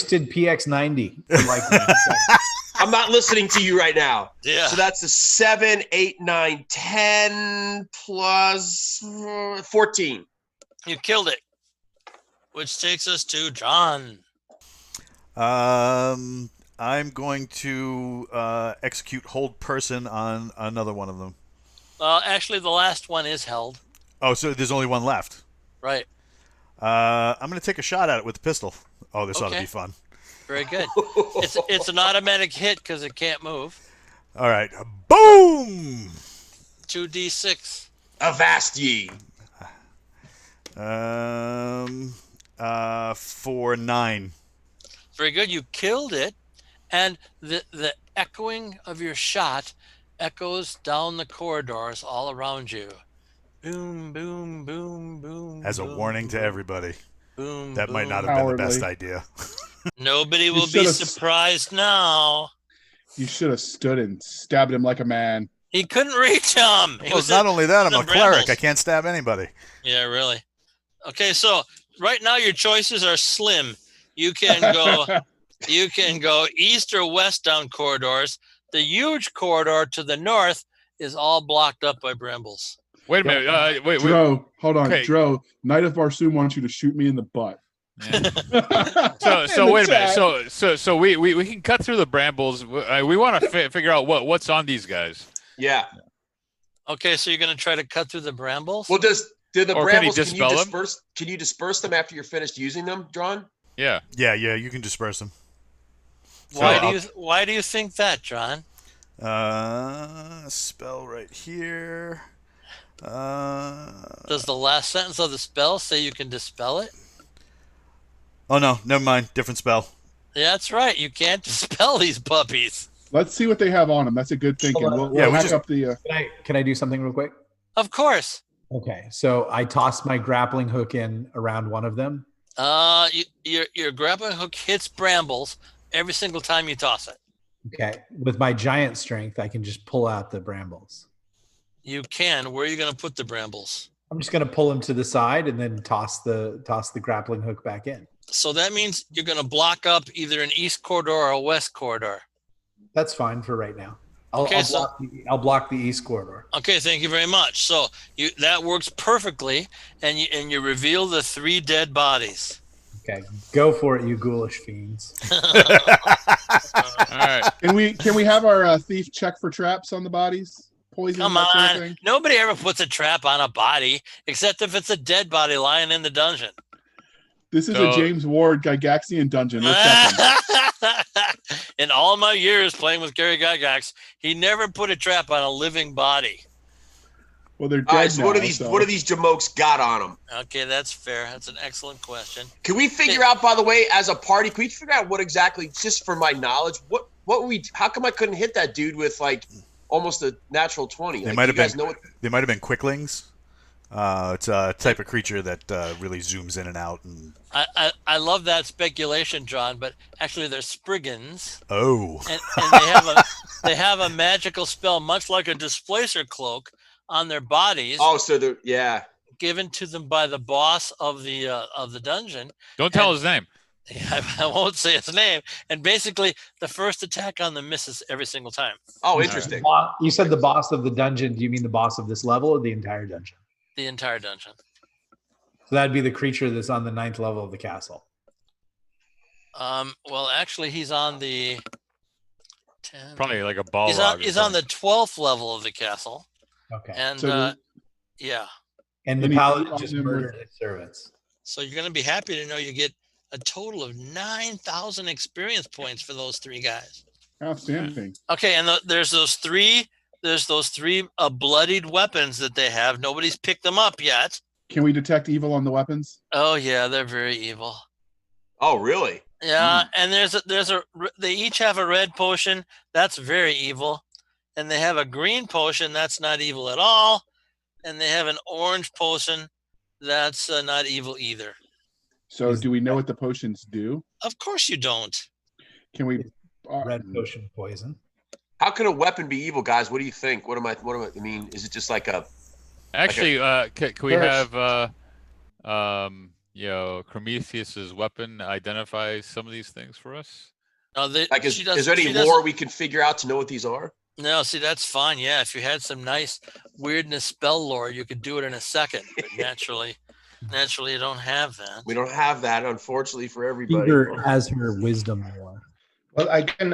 did PX90. I'm not listening to you right now. Yeah. So that's a 7, 8, 9, 10 plus 14. You killed it. Which takes us to John. I'm going to execute hold person on another one of them. Actually, the last one is held. Oh, so there's only one left. Right. I'm going to take a shot at it with the pistol. Oh, this ought to be fun. Very good. It's an automatic hit because it can't move. All right. Boom! 2d6. Avast ye. For 9. Very good. You killed it, and the echoing of your shot echoes down the corridors all around you. Boom, boom, boom, boom. As a warning to everybody. Boom. That might not have Cowardly. been the best idea. Nobody will be surprised now. You should have stood and stabbed him like a man. He couldn't reach him. Well, not only that, I'm a cleric. I can't stab anybody. Yeah, really. Okay, so right now your choices are slim. You can go east or west down corridors. The huge corridor to the north is all blocked up by brambles. Wait a minute. Wait. Dro, hold on. Okay. Dro, Knight of Barsoom wants you to shoot me in the butt. Yeah. So wait a minute. So we can cut through the brambles. We want to figure out what's on these guys. Yeah. Okay, so you're going to try to cut through the brambles? Well, did the brambles, can you disperse them after you're finished using them, John? Yeah. Yeah, you can disperse them. Why do you think that, John? Spell right here. Does the last sentence of the spell say you can dispel it? Oh no, never mind. Different spell. Yeah, that's right. You can't dispel these puppies. Let's see what they have on them. That's a good thinking. We'll hack up the. Can I do something real quick? Of course. Okay, so I tossed my grappling hook in around one of them. Your grappling hook hits brambles every single time you toss it. Okay, with my giant strength, I can just pull out the brambles. You can. Where are you going to put the brambles? I'm just going to pull them to the side and then toss the grappling hook back in. So that means you're going to block up either an east corridor or a west corridor. That's fine for right now. I'll block the east corridor. Okay, thank you very much. So that works perfectly, and you reveal the 3 dead bodies. Okay, go for it, you ghoulish fiends. All right. Can we have our thief check for traps on the bodies? Poison. Come that on, sort of thing? Nobody ever puts a trap on a body except if it's a dead body lying in the dungeon. This is a James Ward Gygaxian dungeon. What's happening? In all my years playing with Gary Gygax, he never put a trap on a living body. Well, they're dead all right, so now, what are these jamokes got on them? Okay, that's fair. That's an excellent question. Can we figure out, by the way, as a party, can we figure out what exactly, just for my knowledge, how come I couldn't hit that dude with like almost a natural 20? They might have been quicklings. It's a type of creature that really zooms in and out. And I love that speculation, John, but actually they're Spriggans. Oh. And they have a magical spell, much like a displacer cloak, on their bodies. Oh, so they're given to them by the boss of the dungeon. Don't tell his name. I won't say his name. And basically, the first attack on them misses every single time. Oh, interesting. You said the boss of the dungeon. Do you mean the boss of this level or the entire dungeon? The entire dungeon. So that'd be the creature that's on the 9th level of the castle. Well, actually, he's on the 10. Probably like a ball. He's on the 12th level of the castle. Okay. And yeah. And the paladin just murdered his servants. So you're going to be happy to know you get a total of 9,000 experience points for those 3 guys. Outstanding. Okay, and there's those three bloodied weapons that they have. Nobody's picked them up yet. Can we detect evil on the weapons? Oh yeah, they're very evil. Oh really? Yeah, and they each have a red potion. That's very evil. And they have a green potion. That's not evil at all. And they have an orange potion. That's not evil either. So do we know what the potions do? Of course you don't. Can we... Red potion poison. How can a weapon be evil, guys? What do you think? I mean, is it just like a... Actually, can we have... Prometheus's weapon identify some of these things for us? No, is there any lore we can figure out to know what these are? No, see, that's fine. Yeah, if you had some nice weirdness spell lore, you could do it in a second. But naturally, you don't have that. We don't have that, unfortunately, for everybody. Peter has her wisdom lore. Well, I can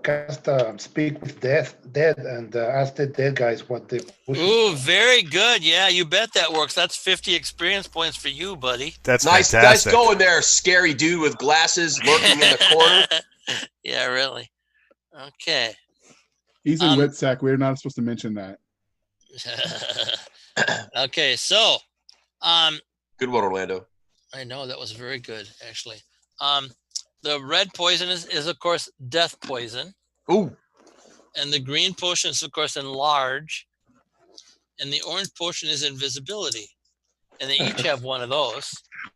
cast speak with dead and ask the dead guys what they. Ooh, very good. Yeah, you bet that works. That's 50 experience points for you, buddy. That's nice. Fantastic. Nice going there, scary dude with glasses lurking in the corner. Yeah, really. Okay. He's in Witsack. We're not supposed to mention that. Okay, so. Good one, Orlando. I know, that was very good, actually. The red poison is of course, death poison. Ooh. And the green potion is, of course, enlarge. And the orange potion is invisibility. And they each have one of those.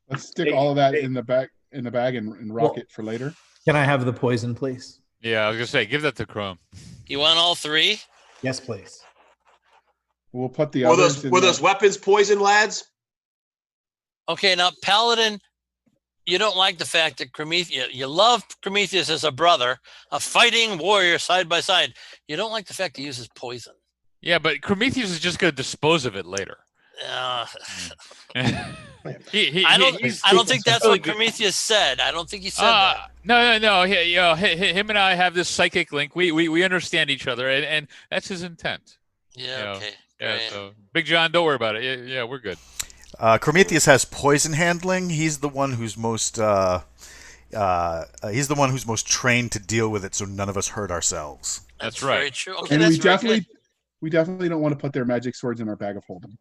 Let's stick all of that in the bag and rock it for later. Can I have the poison, please? Yeah, I was going to say, give that to Chrome. You want all 3? Yes, please. We'll put the others were those weapons poison, lads? Okay, now, Paladin, you don't like the fact that Prometheus, you love Prometheus as a brother, a fighting warrior side by side. You don't like the fact he uses poison. Yeah, but Prometheus is just going to dispose of it later. I don't think that's what Prometheus said. I don't think he said that. No. Him and I have this psychic link. We understand each other, and that's his intent. Yeah, okay. Yeah, so Big John, don't worry about it. Yeah, we're good. Prometheus has poison handling. He's the one who's most trained to deal with it, so none of us hurt ourselves. That's right. Very true. Okay, and that's we definitely don't want to put their magic swords in our bag of holding.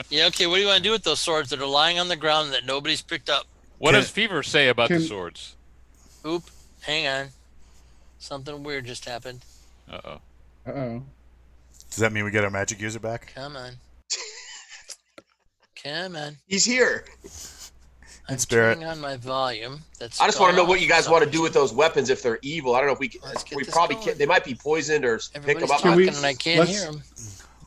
Yeah, okay. What do you want to do with those swords that are lying on the ground that nobody's picked up? What does Fever say about the swords? Oop, hang on. Something weird just happened. Uh-oh. Does that mean we get our magic user back? Come on. Come on. He's here. I'm turning on my volume. I just want to know what you guys want to do with those weapons if they're evil. I don't know if we can. We probably can't. They might be poisoned or pick them up. And I can't hear them.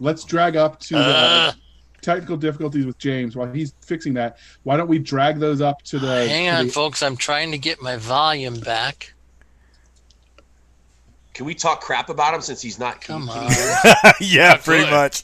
Let's drag up to the technical difficulties with James while he's fixing that. Why don't we drag those up to the? Hang on, folks. I'm trying to get my volume back. Can we talk crap about him since he's not? Come on. Yeah, pretty much.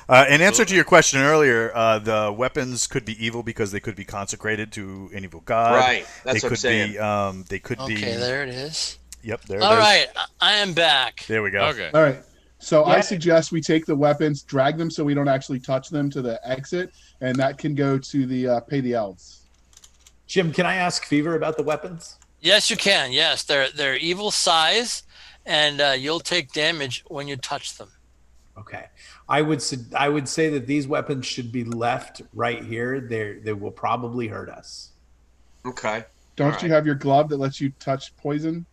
In answer to your question earlier, the weapons could be evil because they could be consecrated to an evil god. Right, that's what I'm saying. They could be. Okay, there it is. Yep, there it is. All right, I am back. There we go. Okay. All right. So I suggest we take the weapons, drag them so we don't actually touch them to the exit, and that can go to the pay the elves. Jim, can I ask Fever about the weapons? Yes, you can. Yes, they're evil size, and you'll take damage when you touch them. Okay, I would say that these weapons should be left right here. They will probably hurt us. Okay. Don't you have your glove that lets you touch poison?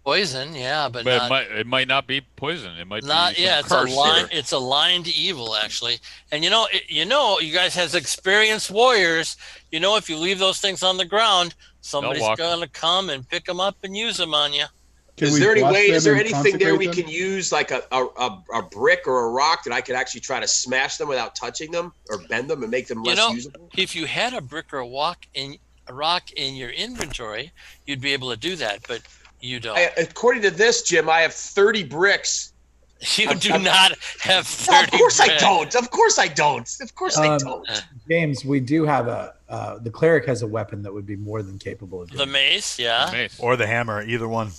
Poison, yeah, but it might not be poison. It might not. be Yeah, it's a lined evil actually. And you guys has experienced warriors. You know, if you leave those things on the ground, somebody's gonna come and pick them up and use them on you. Is there anything there we can use, like a brick or a rock that I could actually try to smash them without touching them, or bend them and make them less usable? If you had a brick or a rock in your inventory, you'd be able to do that, but you don't. According to this, Jim, I have 30 bricks. You do not have 30 Well, of course bricks. I don't. Of course I don't. Of course I don't. James, we do have the cleric has a weapon that would be more than capable of doing the mace, yeah. The mace. Or the hammer, either one.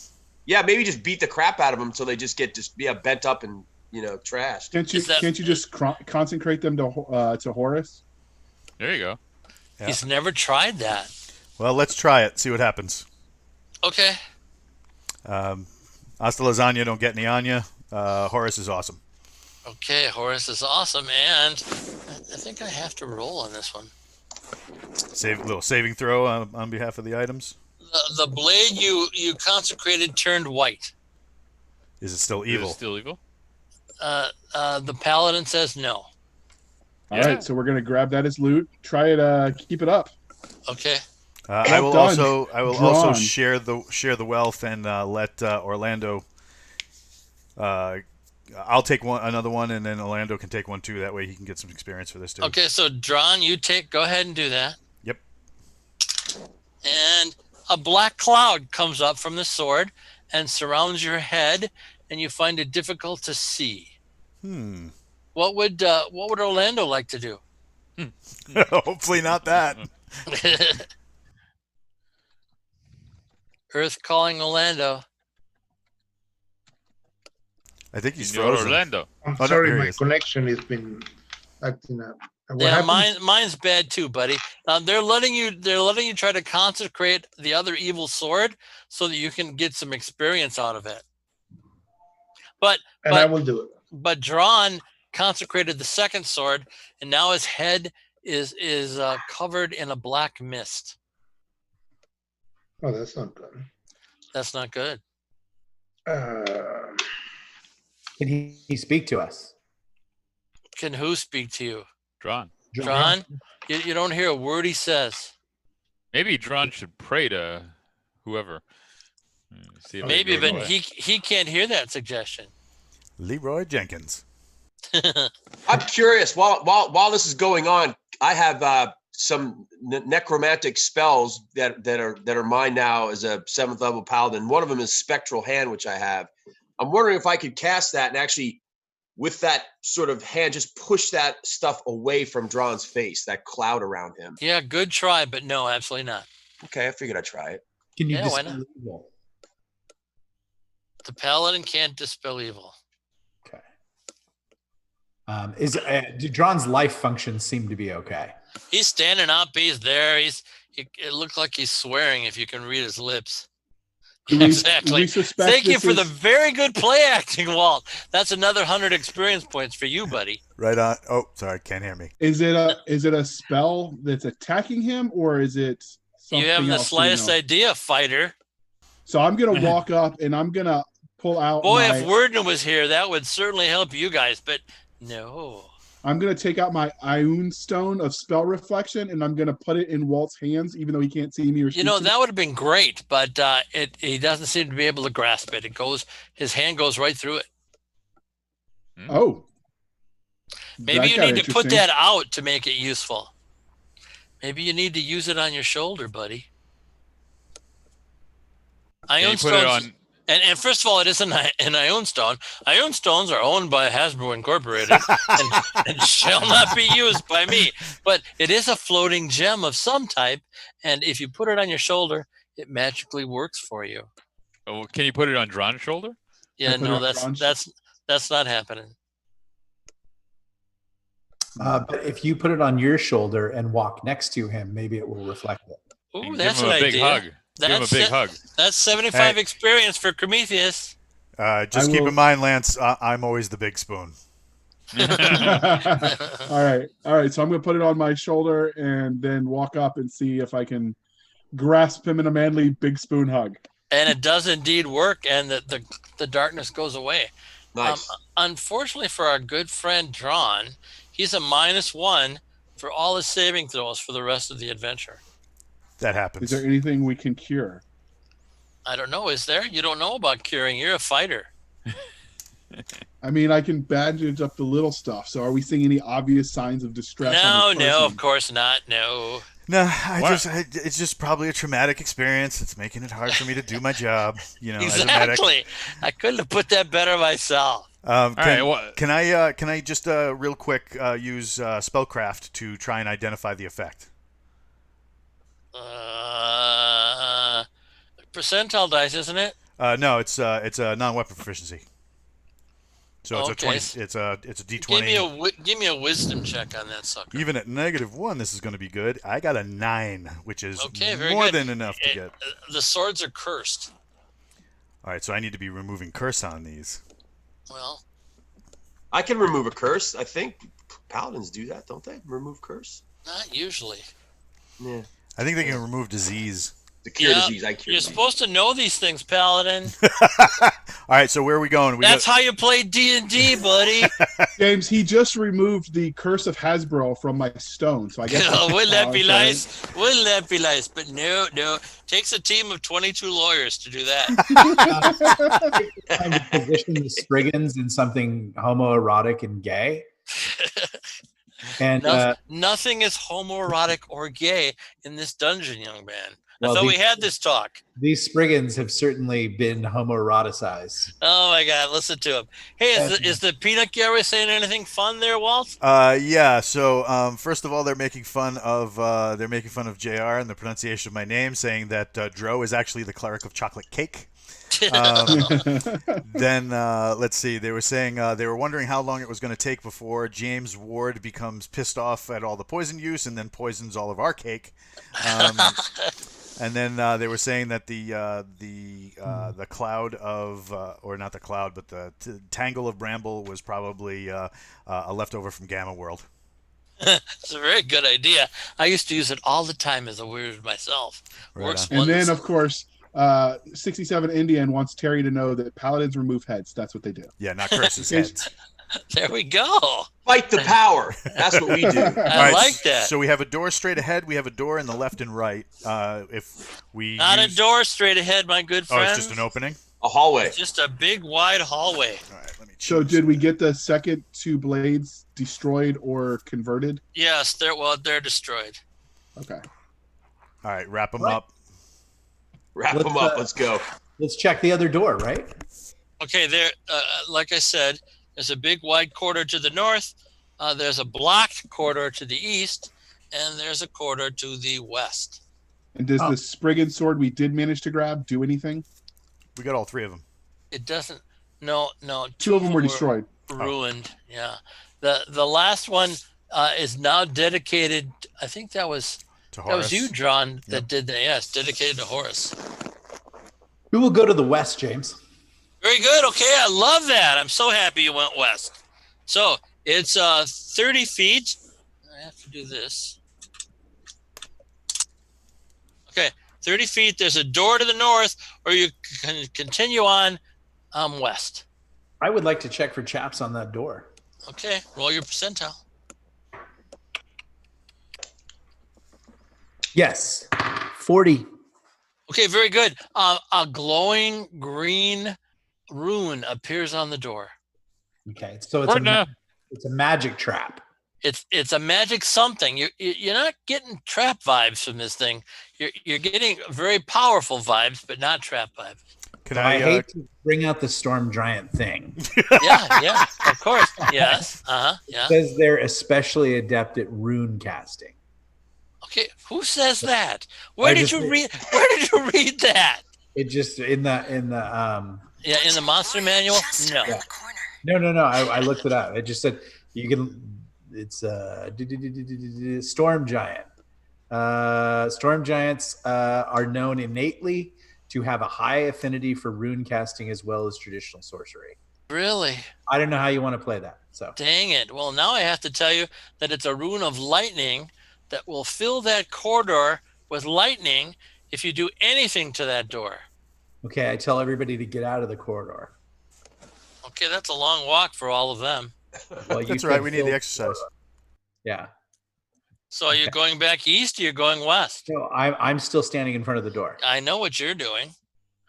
Yeah, maybe just beat the crap out of them so they just get bent up and trashed. Can't you just consecrate them to Horus? There you go. Yeah. He's never tried that. Well, let's try it. See what happens. Okay. Hasta lasagna, don't get any on you. Horus is awesome. Okay, Horus is awesome, and I think I have to roll on this one. Little saving throw on behalf of the items. The blade you consecrated turned white. Is it still evil? Is it still evil? The paladin says no. All right, so we're gonna grab that as loot. Try it. Keep it up. Okay. I will also share the wealth and let Orlando. I'll take another one, and then Orlando can take one too. That way he can get some experience for this too. Okay, so Drawn, go ahead and do that. Yep. And a black cloud comes up from the sword and surrounds your head, and you find it difficult to see. What would Orlando like to do? Hopefully not that. Earth calling Orlando. I think he's frozen. Orlando. I'm sorry, my connection has been acting up. Yeah, mine's bad too, buddy. They're letting you try to consecrate the other evil sword so that you can get some experience out of it. But I will do it. But Drawn consecrated the second sword, and now his head is covered in a black mist. Oh, that's not good. That's not good. Can he speak to us? Can who speak to you? Drawn. You don't hear a word he says. Maybe Drawn should pray to whoever. See maybe, but he can't hear that suggestion. Leroy Jenkins. I'm curious. While this is going on, I have some necromantic spells that are mine now as a 7th level paladin. One of them is Spectral Hand, which I have. I'm wondering if I could cast that and actually, with that sort of hand, just push that stuff away from Drawn's face, that cloud around him. Yeah, good try, but no, absolutely not. Okay, I figured I'd try it. Can you dispel evil? The paladin can't dispel evil. Okay. Do Drawn's life functions seem to be okay? He's standing up. He's there. It looks like he's swearing if you can read his lips. Exactly. Thank you for the very good play acting, Walt. That's another 100 experience points for you, buddy. Right on. Oh, sorry, can't hear me. Is it a spell that's attacking him, or is it something you haven't the else, slightest idea, fighter? So I'm gonna walk up and I'm gonna pull out. Boy, if Wordner was here, that would certainly help you guys. But no. I'm going to take out my Ioun Stone of Spell Reflection, and I'm going to put it in Walt's hands, even though he can't see me or speak. That would have been great, but he doesn't seem to be able to grasp it. His hand goes right through it. Oh. Maybe you need to put that out to make it useful. Maybe you need to use it on your shoulder, buddy. Ioun Stones. And first of all, it isn't an Ioun Stone. Ioun Stones are owned by Hasbro Incorporated and shall not be used by me. But it is a floating gem of some type, and if you put it on your shoulder, it magically works for you. Oh, can you put it on Drawn's shoulder? Yeah, no, that's That's not happening. But if you put it on your shoulder and walk next to him, maybe it will reflect it. Ooh, Give that's him an a big idea. hug. Give him a big hug. That's 75 Hey. experience for Prometheus. Just keep in mind, Lance, I'm always the big spoon. All right. So I'm going to put it on my shoulder and then walk up and see if I can grasp him in a manly big spoon hug. And it does indeed work, and the darkness goes away. Nice. Unfortunately for our good friend Drawn, he's a -1 for all his saving throws for the rest of the adventure. That happens. Is there anything we can cure? I don't know. Is there? You don't know about curing. You're a fighter. I mean, I can bandage up the little stuff. So are we seeing any obvious signs of distress? No, of course not. No. No, it's just probably a traumatic experience. It's making it hard for me to do my job, as a medic. Exactly. I couldn't have put that better myself. Can I just real quick use spellcraft to try and identify the effect? Percentile dice, isn't it? No, it's a non-weapon proficiency. So it's a 20. It's a D20. Give me a wisdom check on that sucker. Even at -1, this is going to be good. I got a 9, which is very more good. than enough to get. The swords are cursed. All right, so I need to be removing curse on these. Well, I can remove a curse. I think paladins do that, don't they? Remove curse? not usually. Yeah. I think they can remove disease. To cure disease, I cure You're disease. supposed to know these things, Paladin. All right, so where are we going? That's how you play D&D, buddy. James, he just removed the curse of Hasbro from my stone. So I guess wouldn't that be nice? Wouldn't that be nice? But no. Takes a team of 22 lawyers to do that. Trying to position the Spriggans in something homoerotic and gay. And nothing is homoerotic or gay in this dungeon, young man. Well, I thought we had this talk. These Spriggans have certainly been homoeroticized. Oh my God, listen to him. Hey, is the peanut gallery saying anything fun there, Walt? Yeah. So first of all, they're making fun of JR and the pronunciation of my name, saying that Dro is actually the cleric of chocolate cake. Then let's see. They were saying they were wondering how long it was going to take before James Ward becomes pissed off at all the poison use and then poisons all of our cake. And then they were saying that the cloud of, or not the cloud, but the tangle of bramble was probably a leftover from Gamma World. It's a very good idea. I used to use it all the time as a wizard myself. Right. And then, of course, 67 Indian wants Terry to know that paladins remove heads. That's what they do. Yeah, not curses, heads. There we go. Fight the power. That's what we do. I like that. So we have a door straight ahead. We have a door in the left and right. If we not a door straight ahead, my good friend. Oh, it's just an opening. A hallway. It's just a big wide hallway. All right, let me. So did we get the second 2 blades destroyed or converted? Yes, they're destroyed. Okay. All right, wrap them up. Wrap them up. Let's go. Let's check the other door, right? Okay, there. Like I said, there's a big wide corridor to the north. There's a blocked corridor to the east, and there's a corridor to the west. And does the Spriggan sword we did manage to grab do anything? We got all 3 of them. It doesn't. No. 2 of them were destroyed. Ruined. Yeah. The last one is now dedicated. I think that was you, John, that did that. Yes, dedicated to Horus. We will go to the west, James. Very good. Okay, I love that. I'm so happy you went west. So it's 30 feet. I have to do this. Okay, 30 feet. There's a door to the north, or you can continue on west. I would like to check for chaps on that door. Okay, roll your percentile. Yes, 40. Okay, very good. A glowing green rune appears on the door. Okay, so it's a magic trap. It's a magic something. You're not getting trap vibes from this thing. You're getting very powerful vibes, but not trap vibes. I hate to bring out the storm giant thing. Yeah, of course. Yes. Yeah. It says they're especially adept at rune casting. Okay, who says that? Where did you read that? It just in the in the monster manual? No. In the corner. No. I looked it up. It just said you can. It's storm giant. Storm giants are known innately to have a high affinity for rune casting as well as traditional sorcery. Really? I don't know how you want to play that. So dang it. Well, now I have to tell you that it's a rune of lightning that will fill that corridor with lightning if you do anything to that door. Okay, I tell everybody to get out of the corridor. Okay, that's a long walk for all of them. Well, that's right. We need the exercise. Yeah. So are you going back east or you're going west? No, I'm still standing in front of the door. I know what you're doing.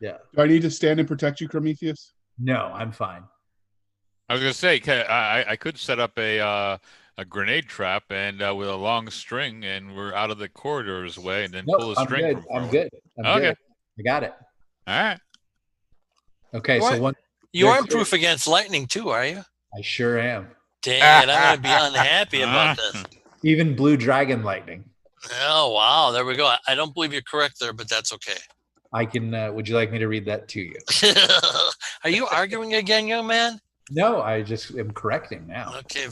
Yeah. Do I need to stand and protect you, Prometheus? No, I'm fine. I was gonna say I could set up a grenade trap and with a long string, and we're out of the corridor's way, and then pull a string. I'm good. I'm good. I got it. All right. Okay, you aren't proof against lightning too, are you? I sure am. Dang it, I'm going to be unhappy about this. Even blue dragon lightning. Oh, wow. There we go. I don't believe you're correct there, but that's okay. I can, would you like me to read that to you? Are you arguing again, young man? No, I just am correcting now. Okay.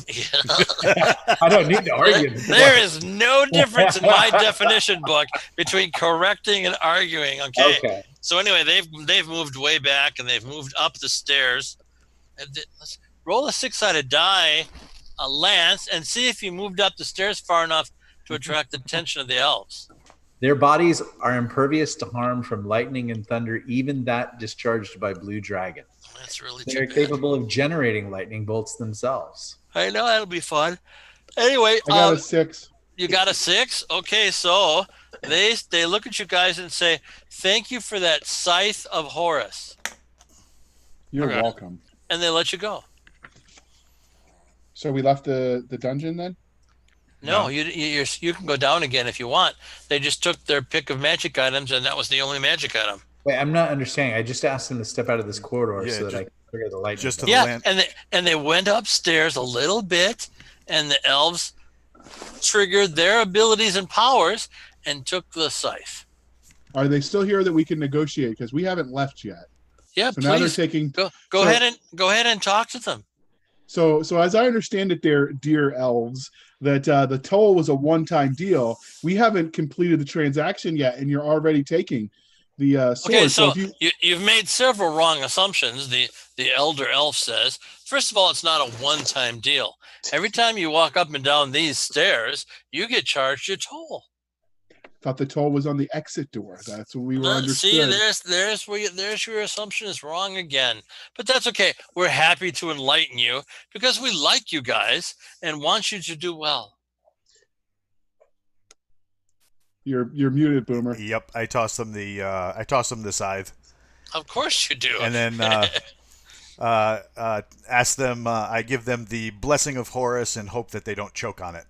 I don't need to argue. There is no difference in my definition book between correcting and arguing. Okay. So anyway, they've moved way back and they've moved up the stairs. Let's roll a 6-sided die, Lance, and see if you moved up the stairs far enough to attract the attention of the elves. Their bodies are impervious to harm from lightning and thunder, even that discharged by blue dragon. That's really They're capable of generating lightning bolts themselves. I know, that'll be fun. Anyway, I got a 6. You got a 6? Okay, so they look at you guys and say, "Thank you for that scythe of Horus." You're welcome. And they let you go. So we left the dungeon then? No, you can go down again if you want. They just took their pick of magic items, and that was the only magic item. Wait, I'm not understanding. I just asked them to step out of this corridor so that I can trigger the lightning. Just to the land. and they went upstairs a little bit, and the elves triggered their abilities and powers and took the scythe. Are they still here that we can negotiate? Because we haven't left yet. Yeah, so please. Now they're taking. Go ahead and talk to them. So as I understand it, there, dear elves, that the toll was a one-time deal. We haven't completed the transaction yet, and you're already taking the sword. Okay, so you've made several wrong assumptions. The elder elf says, first of all, it's not a one-time deal. Every time you walk up and down these stairs, you get charged your toll. Thought the toll was on the exit door. That's what we were understood. See, there's your assumption is wrong again. But that's okay. We're happy to enlighten you because we like you guys and want you to do well. You're muted, Boomer. Yep, I tossed them the scythe. Of course you do. And then ask them. I give them the blessing of Horus and hope that they don't choke on it.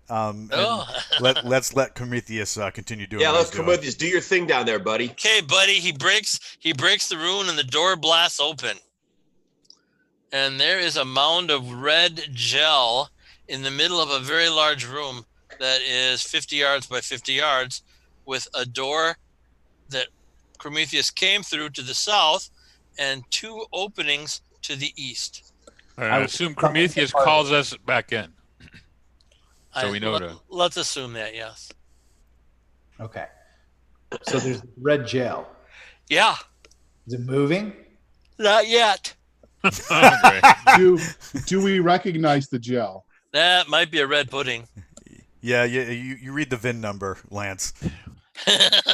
Let's let Prometheus continue doing. Yeah, let's Prometheus do your thing down there, buddy. Okay, buddy. He breaks the rune and the door blasts open. And there is a mound of red gel in the middle of a very large room that is 50 yards by 50 yards, with a door that Prometheus came through to the south and 2 openings to the east. I assume Prometheus calls us back in. So we know to. Let's assume that, yes. Okay. So there's red gel. Yeah. Is it moving? Not yet. Do we recognize the gel? That might be a red pudding. Yeah, you read the VIN number, Lance.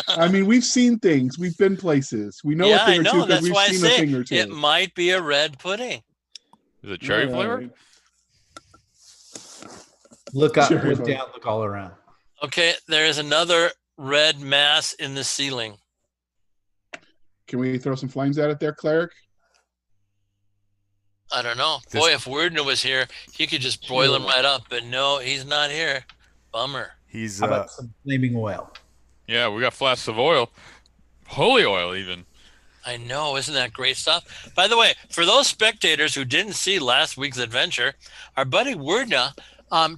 I mean, we've seen things. We've been places. We know a thing or two because we've seen a thing or two. It might be a red pudding. Is it cherry flavor? Look up, look down, look all around. Okay, there is another red mass in the ceiling. Can we throw some flames at it there, cleric? I don't know. Boy, if Weirdner was here, he could just boil him right up. But no, he's not here. Bummer. He's How about some flaming oil? Yeah, we got flasks of oil. Holy oil, even. I know. Isn't that great stuff? By the way, for those spectators who didn't see last week's adventure, our buddy Weirdner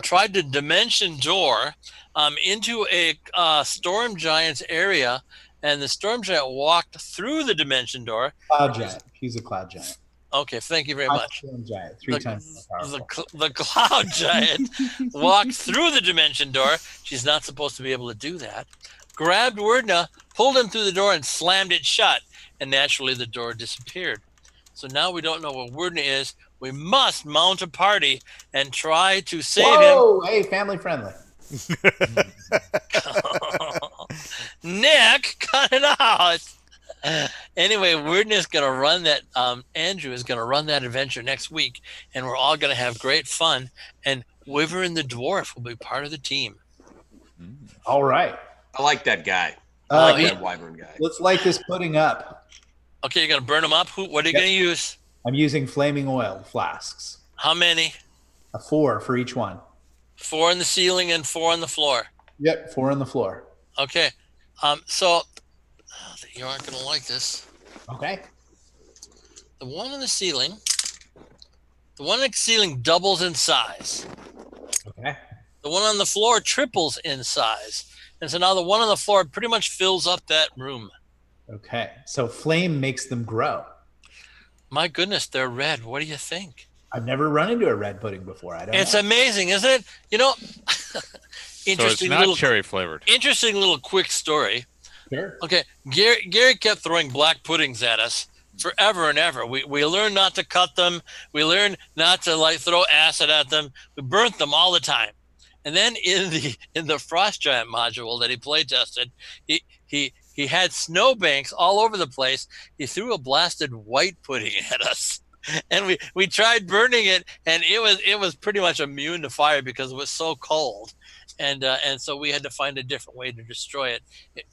tried to dimension door into a storm giant's area, and the storm giant walked through the dimension door. Cloud giant. He's a cloud giant. Okay, thank you very much. Giant, three times more powerful. The cloud giant walked through the dimension door. She's not supposed to be able to do that. Grabbed Werdna, pulled him through the door, and slammed it shut. And naturally, the door disappeared. So now we don't know what Werdna is. We must mount a party and try to save him. Whoa! Hey, family friendly. Nick, cut it out. Anyway, Werdna is going to run that. Andrew is going to run that adventure next week, and we're all going to have great fun. And Wyvern the dwarf will be part of the team. All right. I like that guy. I like that Wyvern guy. Let's light this pudding up. Okay, you're going to burn them up? What are you going to use? I'm using flaming oil flasks. How many? 4 for each one. 4 on the ceiling and 4 on the floor. Yep, 4 on the floor. Okay. So you aren't going to like this. Okay. The one on the ceiling doubles in size. Okay. The one on the floor triples in size. And so now the one on the floor pretty much fills up that room. Okay. So flame makes them grow. My goodness, they're red. What do you think? I've never run into a red pudding before. It's amazing, isn't it? You know, interesting. So it's not cherry flavored. Interesting little quick story. Sure. Okay, Gary kept throwing black puddings at us forever and ever. We learned not to cut them. We learned not to throw acid at them. We burnt them all the time. And then in the Frost Giant module that he play tested, he had snowbanks all over the place. He threw a blasted white pudding at us. And we tried burning it, and it was pretty much immune to fire because it was so cold. And so we had to find a different way to destroy it.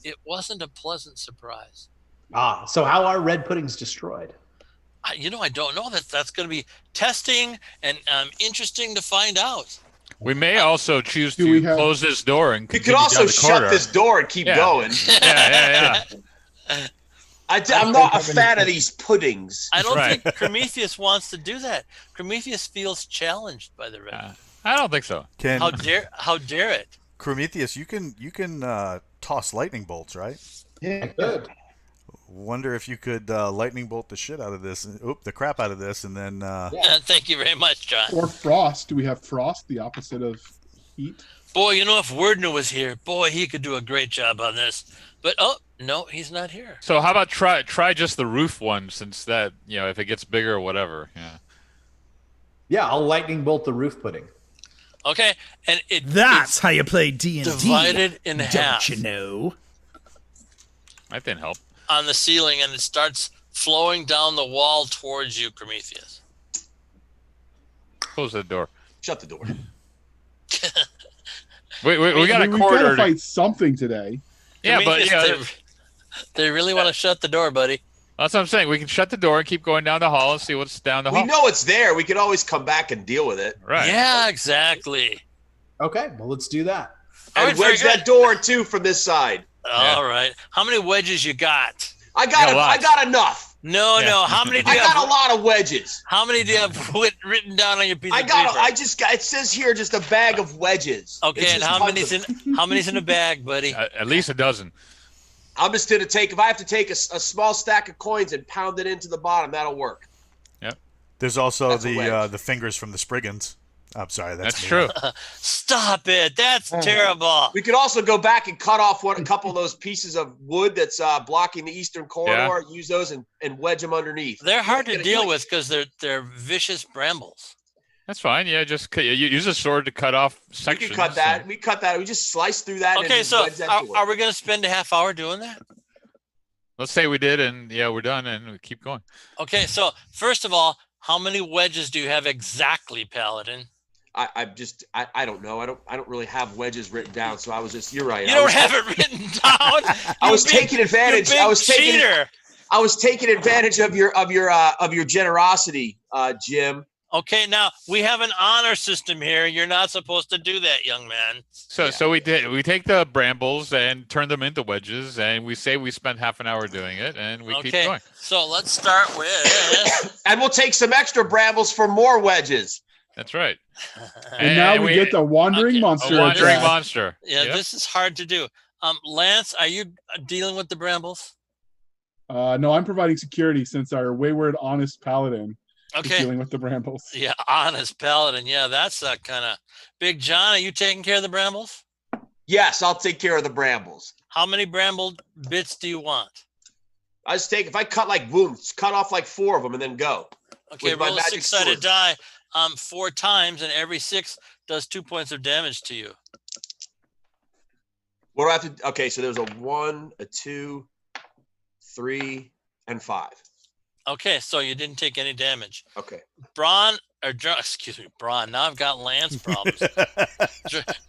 It wasn't a pleasant surprise. So how are red puddings destroyed? I don't know. That's going to be testing and interesting to find out. We may also choose to close this door and you could also shut this door and keep going. Yeah. I'm not a fan of these puddings. I don't think Prometheus wants to do that. Prometheus feels challenged by the red. I don't think so. How dare it? Prometheus, you can toss lightning bolts, right? Yeah, good. Wonder if you could lightning bolt the shit out of this, the crap out of this, and then. Thank you very much, John. Or frost. Do we have frost, the opposite of heat? Boy, if Werdna was here, boy, he could do a great job on this. But no, he's not here. So how about try just the roof one, since that if it gets bigger or whatever. Yeah, I'll lightning bolt the roof pudding. Okay, and that's how you play D&D. Divided in half. Don't you know? That didn't help. On the ceiling, and it starts flowing down the wall towards you, Prometheus. Close the door. Shut the door. we got a we corridor. Gotta fight something today. Yeah, Prometheus, they really want to shut the door, buddy. That's what I'm saying. We can shut the door and keep going down the hall and see what's down the hall. We know it's there. We could always come back and deal with it. Right. Yeah, exactly. Okay, well, let's do that. And wedge that door, too, from this side. All right. How many wedges you got? I got enough. No. How many do you have? I got a lot of wedges. How many do you have written down on your piece of paper? It says here just a bag of wedges. Okay, and how many's in a bag, buddy? At least a dozen. I'm just going to if I have to take a small stack of coins and pound it into the bottom, that'll work. Yep. There's also the fingers from the Spriggans. I'm sorry, that's true. Stop it. That's terrible. We could also go back and cut off a couple of those pieces of wood that's blocking the eastern corridor, use those and wedge them underneath. They're hard to deal with because they're vicious brambles. That's fine. Yeah, just use a sword to cut off sections. We cut that. We cut that. We just slice through that. Okay, and so wedge that are we going to spend a half hour doing that? Let's say we did, and we're done, and we keep going. Okay, so first of all, how many wedges do you have exactly, Paladin? I don't know. I don't really have wedges written down, so I was just. You're right. You don't have it written down. I was taking advantage. I was taking advantage of your generosity, Jim. Okay, now we have an honor system here. You're not supposed to do that, young man. So we did. We take the brambles and turn them into wedges, and we say we spent half an hour doing it, and we keep going. So let's start with. And we'll take some extra brambles for more wedges. That's right. And now we get the wandering monster. A wandering monster. Yeah, this is hard to do. Lance, are you dealing with the brambles? No, I'm providing security since our wayward, honest paladin Okay. Dealing with the brambles. Yeah, honest paladin. Yeah, that's kind of Big John. Are you taking care of the brambles? Yes, I'll take care of the brambles. How many bramble bits do you want? I just take, if I cut like boom, cut off like 4 of them and then go. Okay, roll a 6-sided die 4 times, and every 6 does 2 points of damage to you. What do I have to? Okay, so there's a 1, a 2, 3, and 5. Okay, so you didn't take any damage. Okay. Braun. Now I've got Lance problems.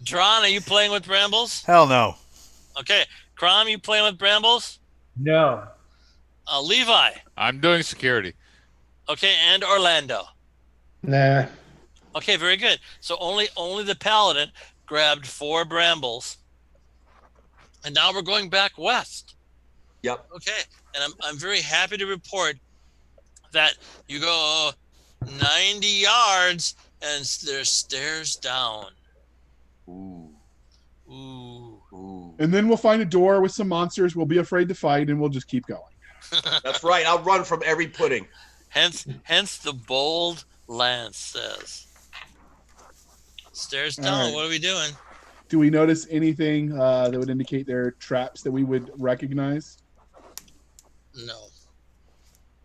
Dron, are you playing with brambles? Hell no. Okay. Crom, you playing with brambles? No. Levi. I'm doing security. Okay, and Orlando. Nah. Okay, very good. So only the paladin grabbed 4 brambles, and now we're going back west. Yep. Okay, and I'm very happy to report that you go 90 yards and there's stairs down. Ooh. Ooh. Ooh. And then we'll find a door with some monsters. We'll be afraid to fight, and we'll just keep going. That's right. I'll run from every pudding. Hence the bold Lance says. Stairs down. right. What are we doing? Do we notice anything that would indicate they're traps that we would recognize? No.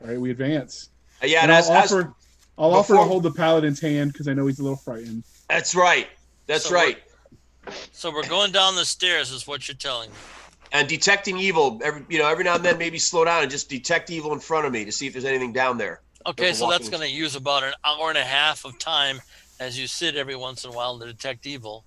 All right, we advance. Yeah, and I'll offer to before- hold the paladin's hand because I know he's a little frightened. That's right. That's right. So we're going down the stairs, is what you're telling me. And detecting evil. Every now and then, maybe slow down and just detect evil in front of me to see if there's anything down there. Okay, so that's going to use about an hour and a half of time as you sit every once in a while to detect evil.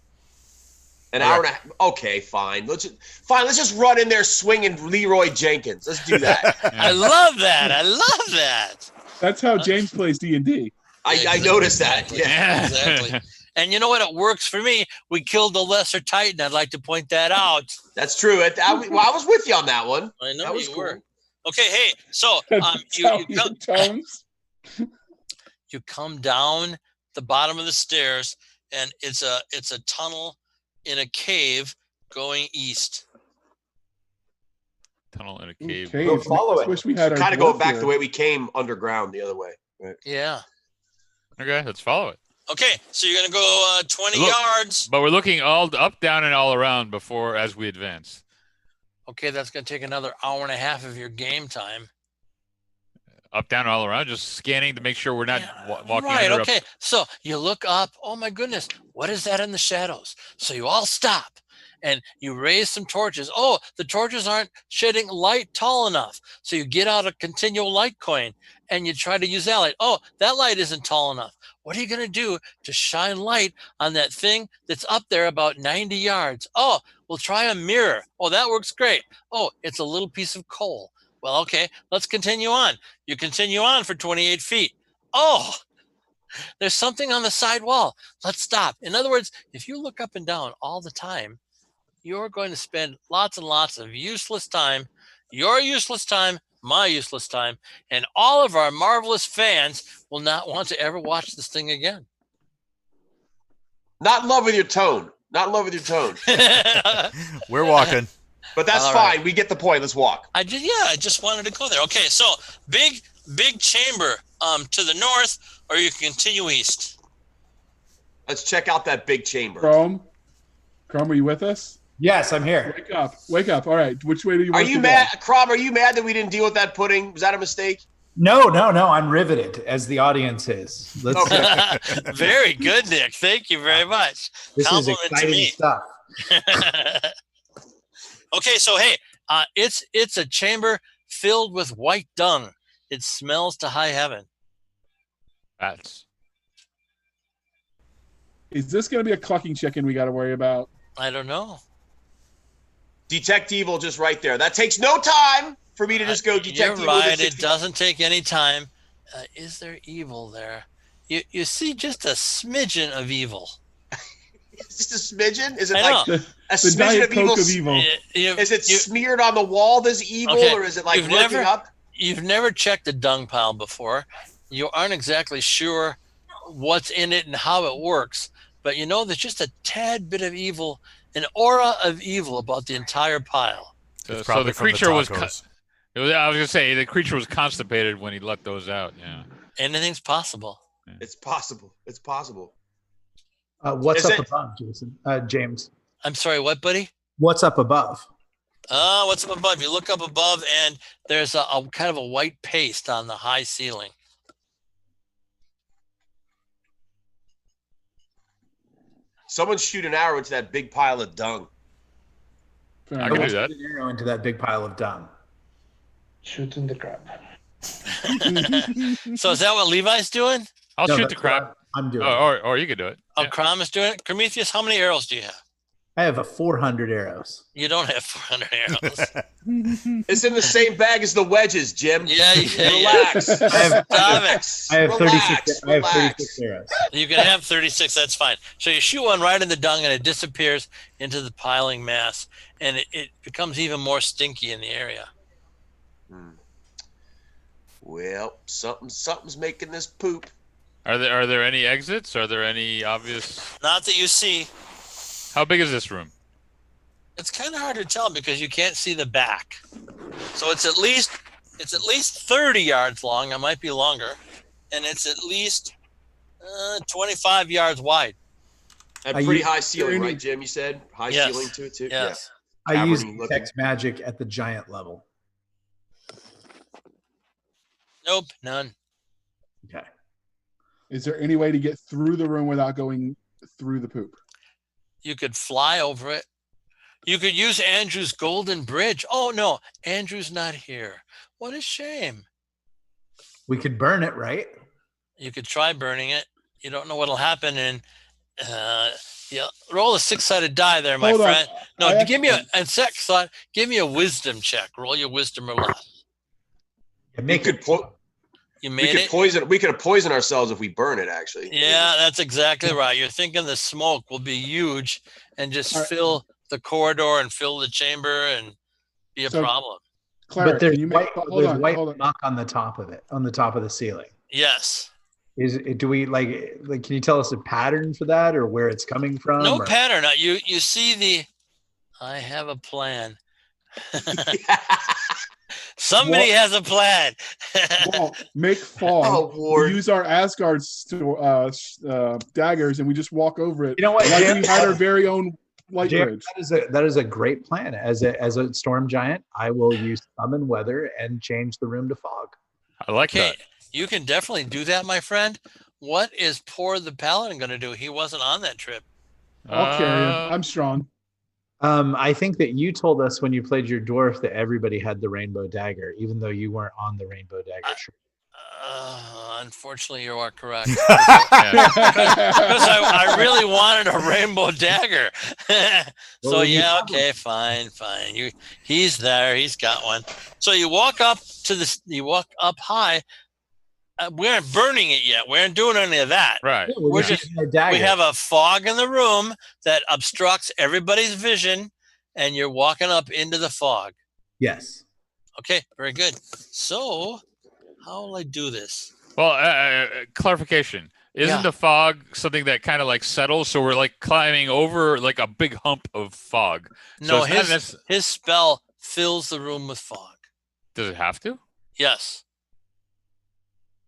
An hour and a half. Okay, fine. Let's just run in there swinging Leroy Jenkins. Let's do that. I love that. I love that. That's how James plays D&D. I noticed that. Yeah, exactly. And you know what? It works for me. We killed the lesser titan. I'd like to point that out. That's true. I was with you on that one. I know that was you cool. were. Okay, hey, so you come down the bottom of the stairs, and it's a tunnel in a cave going east. Tunnel in a cave. We'll follow it. Wish we had Kind of going back the way we came underground the other way. Right? Yeah. Okay, let's follow it. Okay, so you're gonna go 20 yards. But we're looking all up, down, and all around as we advance. Okay, that's gonna take another hour and a half of your game time. Up, down, all around, just scanning to make sure we're not walking. Right. Okay. So you look up. Oh my goodness, what is that in the shadows? So you all stop, and you raise some torches. Oh, the torches aren't shedding light tall enough. So you get out a continual light coin, and you try to use that light. Oh, that light isn't tall enough. What are you going to do to shine light on that thing that's up there about 90 yards? Oh, we'll try a mirror. Oh, that works great. Oh, it's a little piece of coal. Well, okay, let's continue on. You continue on for 28 feet. Oh, there's something on the side wall. Let's stop. In other words, if you look up and down all the time, you're going to spend lots and lots of useless time, your useless time, my useless time, and all of our marvelous fans will not want to ever watch this thing again. Not in love with your tone. Not in love with your tone. We're walking. But that's All fine. right. We get the point. Let's walk. I just wanted to go there. Okay, so big chamber to the north, or you can continue east. Let's check out that big chamber. Chrome, are you with us? Yes, I'm here. Wake up. All right. Which way do you want to go? Crom, are you mad that we didn't deal with that pudding? Was that a mistake? No. I'm riveted, as the audience is. Let's Very good, Nick. Thank you very much. This Compliment is exciting stuff. Okay, so hey, it's a chamber filled with white dung. It smells to high heaven. Is this going to be a clucking chicken we got to worry about? I don't know. Detect evil just right there. That takes no time for me to just go detect evil. You're right. It doesn't take any time. Is there evil there? You see just a smidgen of evil. Just a smidgen? Is it I like know. a smidgen of evil? Is it smeared on the wall, this evil, or is it like lurking up? You've never checked a dung pile before. You aren't exactly sure what's in it and how it works. But you know there's just a tad bit of evil, an aura of evil about the entire pile. So the creature was... I was going to say, the creature was constipated when he let those out, yeah. Anything's possible. It's possible. It's possible. What's up above, Jason? James. I'm sorry, what, buddy? What's up above? What's up above? You look up above, and there's a kind of a white paste on the high ceiling. Someone shoot an arrow into that big pile of dung. I can do that. Shoot an arrow into that big pile of dung. Shooting the crap. So is that what Levi's doing? I'll shoot the crap. I'm doing. Or you can do it. Oh, Crom is doing it. Prometheus, how many arrows do you have? I have 400 arrows. You don't have 400 arrows. It's in the same bag as the wedges, Jim. Yeah. Relax. I have 36. I have 36 arrows. You can have 36. That's fine. So you shoot one right in the dung, and it disappears into the piling mass, and it becomes even more stinky in the area. Well, something's making this poop. Are there any exits? Are there any obvious? Not that you see. How big is this room? It's kind of hard to tell because you can't see the back. So it's at least 30 yards long. It might be longer, and it's at least 25 yards wide. And pretty high ceiling, right, Jim? You said high ceiling to it too. Yes. I use text magic at the giant level. Nope, none. Okay. Is there any way to get through the room without going through the poop? You could fly over it. You could use Andrew's golden bridge. Oh, no, Andrew's not here. What a shame. We could burn it, right? You could try burning it. You don't know what'll happen. And roll a 6-sided die there, my friend. No, give me a wisdom check. Roll your wisdom or less. We could poison ourselves if we burn it, actually. Yeah, that's exactly right. You're thinking the smoke will be huge and just fill the corridor and fill the chamber and be a problem. Clara, but there's white muck on the top of it, on the top of the ceiling. Yes. Do we like can you tell us a pattern for that or where it's coming from? No pattern. You see I have a plan. Somebody has a plan. Well, make fog. We use our Asgard daggers, and we just walk over it. You know what? Like we had our very own light bridge. That is a great plan. As a storm giant, I will use summon weather and change the room to fog. I like that. You can definitely do that, my friend. What is poor the paladin going to do? He wasn't on that trip. I'll carry him. I'm strong. I think that you told us when you played your dwarf that everybody had the rainbow dagger, even though you weren't on the rainbow dagger trip. Unfortunately, you are correct. Because I really wanted a rainbow dagger. Okay, fine. He's there. He's got one. So you walk up high. We aren't burning it yet. We aren't doing any of that. Right. We have a fog in the room that obstructs everybody's vision, and you're walking up into the fog. Yes. Okay, very good. So, how will I do this? Well, clarification. Isn't the fog something that kind of like settles? So we're like climbing over like a big hump of fog. No, his spell fills the room with fog. Does it have to? Yes.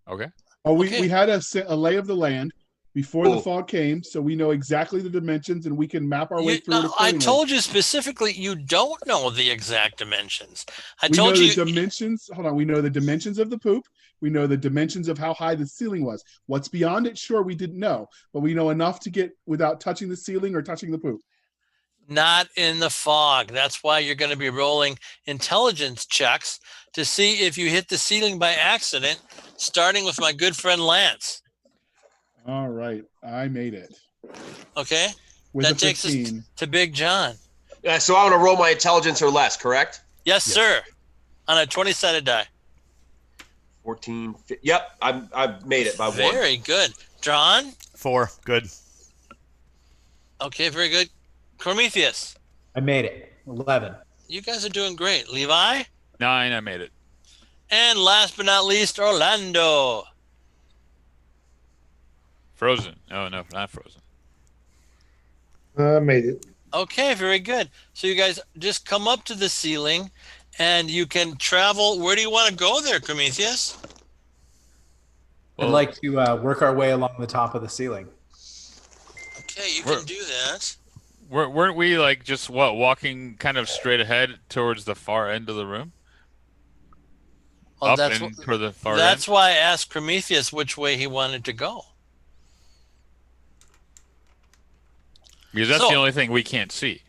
Okay. We had a lay of the land before the fog came, so we know exactly the dimensions and we can map our way through it. I told you specifically you don't know the exact dimensions. We know the dimensions. Hold on. We know the dimensions of the poop. We know the dimensions of how high the ceiling was. What's beyond it, sure, we didn't know, but we know enough to get without touching the ceiling or touching the poop. Not in the fog. That's why you're going to be rolling intelligence checks to see if you hit the ceiling by accident, starting with my good friend Lance. All right. I made it. Okay. With that takes us to Big John. Yeah, so I want to roll my intelligence or less, correct? Yes, sir. On a 20-sided die. 14. Yep, I made it by 1. Very good. John? 4. Good. Okay, very good. Prometheus? I made it. 11. You guys are doing great. Levi? 9. I made it. And last but not least, Orlando. Frozen. Oh, no, not frozen. I made it. Okay, very good. So you guys just come up to the ceiling and you can travel. Where do you want to go there, Prometheus? I'd like to work our way along the top of the ceiling. Okay, you can do that. Weren't we like just walking kind of straight ahead towards the far end of the room? Well, toward the far that's end? why I asked Prometheus which way he wanted to go. Because that's the only thing we can't see.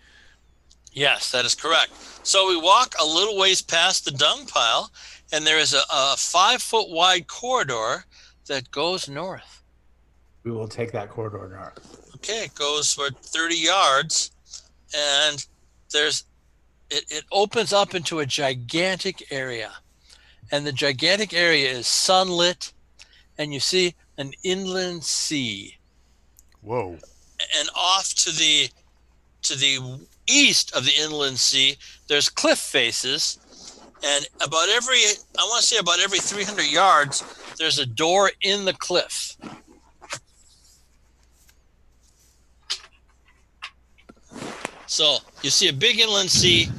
Yes, that is correct. So we walk a little ways past the dung pile, and there is a 5-foot wide corridor that goes north. We will take that corridor north. Okay, it goes for 30 yards, and it opens up into a gigantic area. And the gigantic area is sunlit, and you see an inland sea. Whoa. And off to the east of the inland sea, there's cliff faces, and about every 300 yards, there's a door in the cliff. So you see a big inland sea.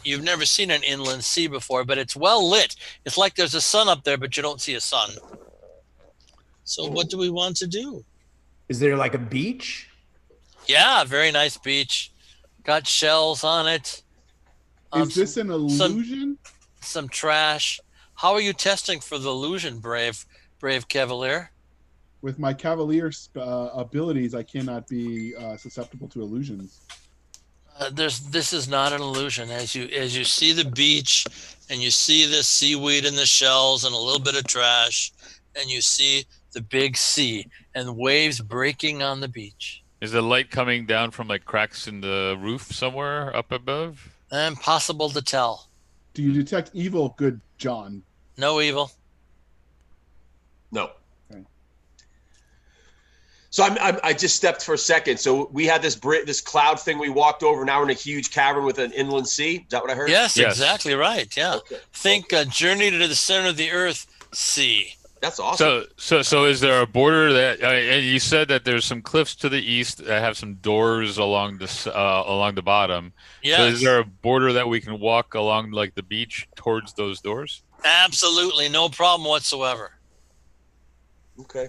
You've never seen an inland sea before, but it's well lit. It's like there's a sun up there, but you don't see a sun. So what do we want to do? Is there like a beach? Yeah, very nice beach. Got shells on it. Is this an illusion? Some trash. How are you testing for the illusion, brave Cavalier? With my Cavalier abilities, I cannot be susceptible to illusions. This is not an illusion. As you see the beach, and you see the seaweed and the shells and a little bit of trash, and you see the big sea and waves breaking on the beach. Is the light coming down from like cracks in the roof somewhere up above? Impossible to tell. Do you detect evil, good John? No evil. No. Okay. So I just stepped for a second. So we had this cloud thing we walked over. Now we're in a huge cavern with an inland sea. Is that what I heard? Yes. Exactly right. Yeah. Okay. Think Journey to the Center of the Earth sea. That's awesome. So is there a border that and you said that there's some cliffs to the east that have some doors along the bottom. Yes. So is there a border that we can walk along like the beach towards those doors? Absolutely, no problem whatsoever. Okay.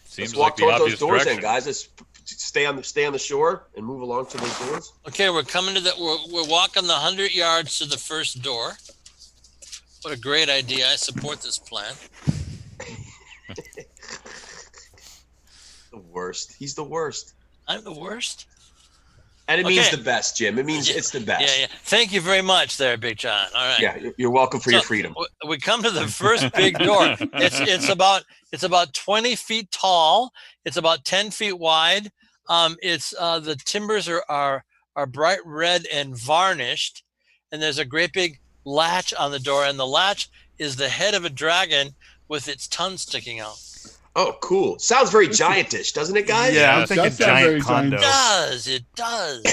Seems Let's walk like the towards obvious those doors, direction. then, guys. Let's stay on the shore and move along to those doors. Okay, we're coming to that. We're walking the 100 yards to the first door. What a great idea. I support this plan. The worst. He's the worst. I'm the worst? And it means the best, Jim. It means it's the best. Yeah. Thank you very much there, Big John. All right. Yeah, you're welcome for your freedom. We come to the first big door. It's about 20 feet tall. It's about 10 feet wide. The timbers are bright red and varnished. And there's a great big latch on the door, and the latch is the head of a dragon with its tongue sticking out. Oh, cool. Sounds very giantish, doesn't it, guys? Yeah, I'm thinking giant condo. It does.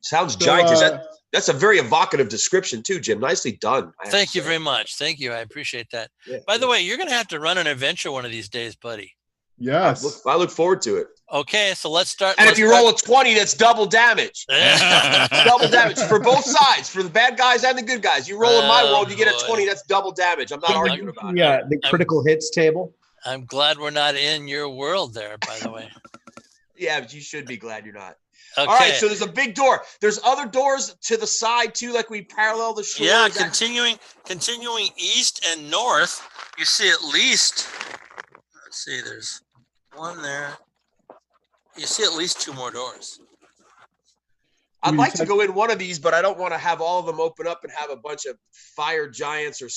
Sounds giantish. That's a very evocative description too, Jim. Nicely done. Thank you very much. Thank you. I appreciate that. Yeah, By the way, you're going to have to run an adventure one of these days, buddy. Yes. I look forward to it. Okay, so let's start. And if you roll a 20, that's double damage. Double damage for both sides, for the bad guys and the good guys. You roll in my world, you get a 20, that's double damage. I'm not arguing about it. Yeah, the critical hits table. I'm glad we're not in your world there, by the way. Yeah, but you should be glad you're not. Okay. All right, so there's a big door. There's other doors to the side too, like we parallel the shore. Yeah, continuing east and north, you see at least, let's see, there's one there. You see at least 2 more doors. I'd like to go in one of these, but I don't want to have all of them open up and have a bunch of fire giants or,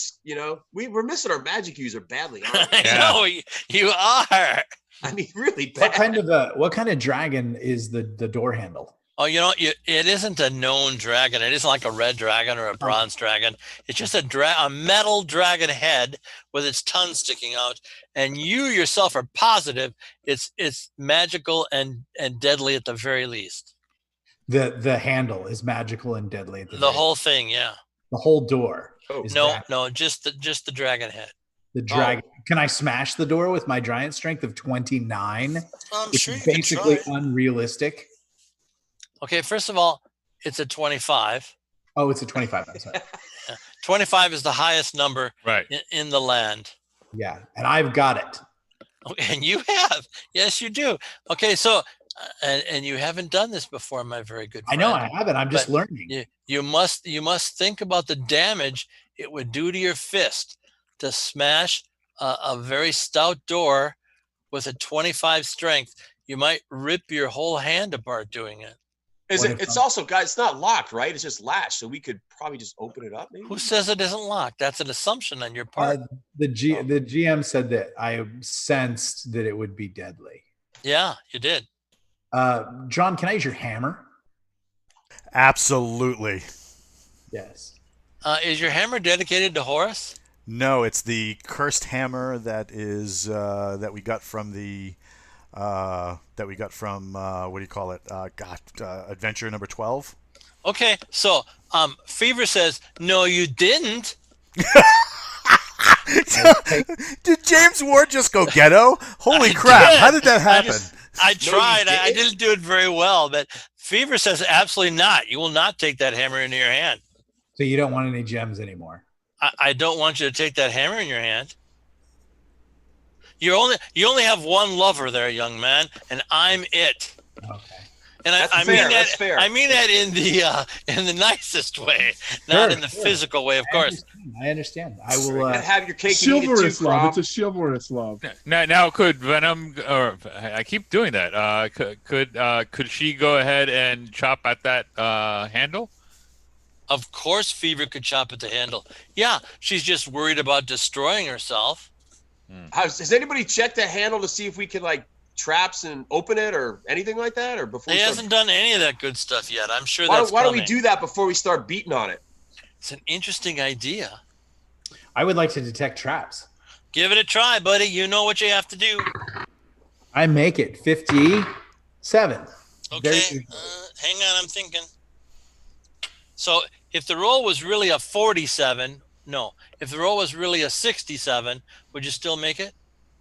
we're missing our magic user badly. I know, you are. I mean, really bad. What kind of dragon is the door handle? Oh, it isn't a known dragon. It isn't like a red dragon or a bronze dragon. It's just a metal dragon head with its tongue sticking out. And you yourself are positive it's magical and deadly at the very least. The handle is magical and deadly at the whole thing, yeah. The whole door. No, just the dragon head. The dragon. Oh. Can I smash the door with my giant strength of 29? I'm it's sure you basically can try. Unrealistic. Okay, first of all, it's a 25. Oh, it's a 25. I'm sorry. 25 is the highest number in the land. Yeah, and I've got it. And you have. Yes, you do. Okay, so and you haven't done this before, my very good friend. I know I haven't. I'm just learning. You must think about the damage it would do to your fist to smash a very stout door with a 25 strength. You might rip your whole hand apart doing it. It's also, guys, it's not locked, right? It's just latched, so we could probably just open it up. Maybe. Who says it isn't locked? That's an assumption on your part. The GM said that I sensed that it would be deadly. Yeah, you did. John, can I use your hammer? Absolutely. Yes. Is your hammer dedicated to Horus? No, it's the cursed hammer that is that we got from the what do you call it? Adventure number 12. Okay, so Fever says, no, you didn't. Did James Ward just go ghetto? Holy crap! How did that happen? I tried. I didn't do it very well, but Fever says absolutely not. You will not take that hammer into your hand. So you don't want any gems anymore. I don't want you to take that hammer in your hand. You only have one lover there, young man, and I'm it. Okay. And I mean that in the nicest way, not in the physical way, of course. I understand. I will have your cake. Chivalrous love. It's a chivalrous love. Now, could Venom, or I keep doing that? Could she go ahead and chop at that handle? Of course, Fever could chop at the handle. Yeah, she's just worried about destroying herself. Has anybody checked the handle to see if we can traps and open it or anything like that? Or before he hasn't done any of that good stuff yet. I'm sure why don't we do that before we start beating on it? It's an interesting idea. I would like to detect traps. Give it a try, buddy. You know what you have to do. I make it 57. Okay, hang on, I'm thinking. So if the roll was really a 47, no. If the roll was really a 67, would you still make it?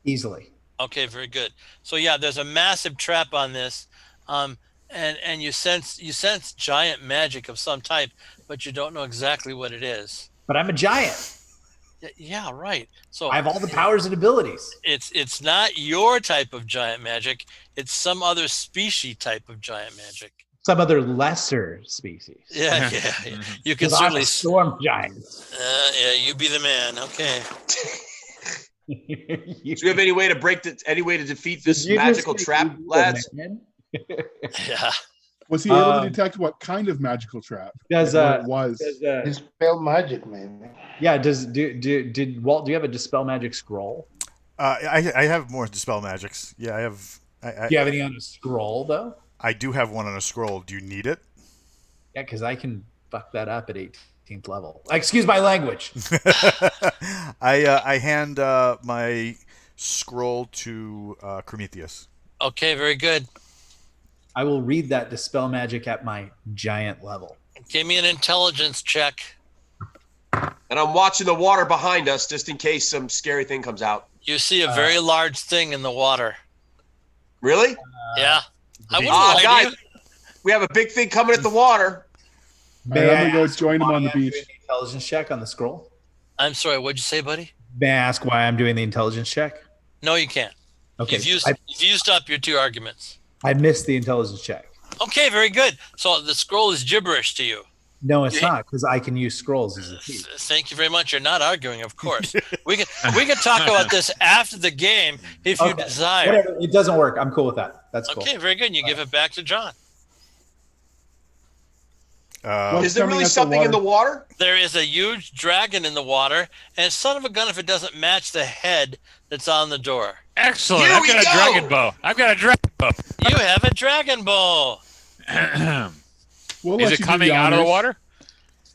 Easily. Okay, very good. So yeah, there's a massive trap on this, and you sense giant magic of some type, but you don't know exactly what it is. But I'm a giant. Yeah, right. So I have all the powers and abilities. It's not your type of giant magic. It's some other species type of giant magic. Some other lesser species. Yeah. You can certainly storm giants. Yeah, you be the man. Okay. Do you have any way to defeat this magical trap, lads? Yeah. Was he able to detect what kind of magical trap? Dispel magic, man. Yeah. Did Walt? Do you have a dispel magic scroll? I have more dispel magics. Yeah, I have. Do you have any on a scroll though? I do have one on a scroll. Do you need it? Yeah, because I can fuck that up at 18th level. Excuse my language. I hand my scroll to Prometheus. Okay, very good. I will read that dispel magic at my giant level. Give me an intelligence check. And I'm watching the water behind us just in case some scary thing comes out. You see a very large thing in the water. Really? Yeah. I wouldn't lie to you. We have a big thing coming at the water. I'm gonna go join him on the beach. Intelligence check on the scroll. I'm sorry. What'd you say, buddy? May I ask why I'm doing the intelligence check? No, you can't. Okay. You've used up your two arguments. I missed the intelligence check. Okay, very good. So the scroll is gibberish to you. No, it's not, because I can use scrolls as a thief. Thank you very much. You're not arguing, of course. we can talk about this after the game if you desire. Whatever. It doesn't work. I'm cool with that. That's cool. Okay, very good. You give it back to John. Is there really something in the water? There is a huge dragon in the water, and son of a gun if it doesn't match the head that's on the door. Excellent. I've got a dragon bow. You have a dragon bow. Is it coming out of the water?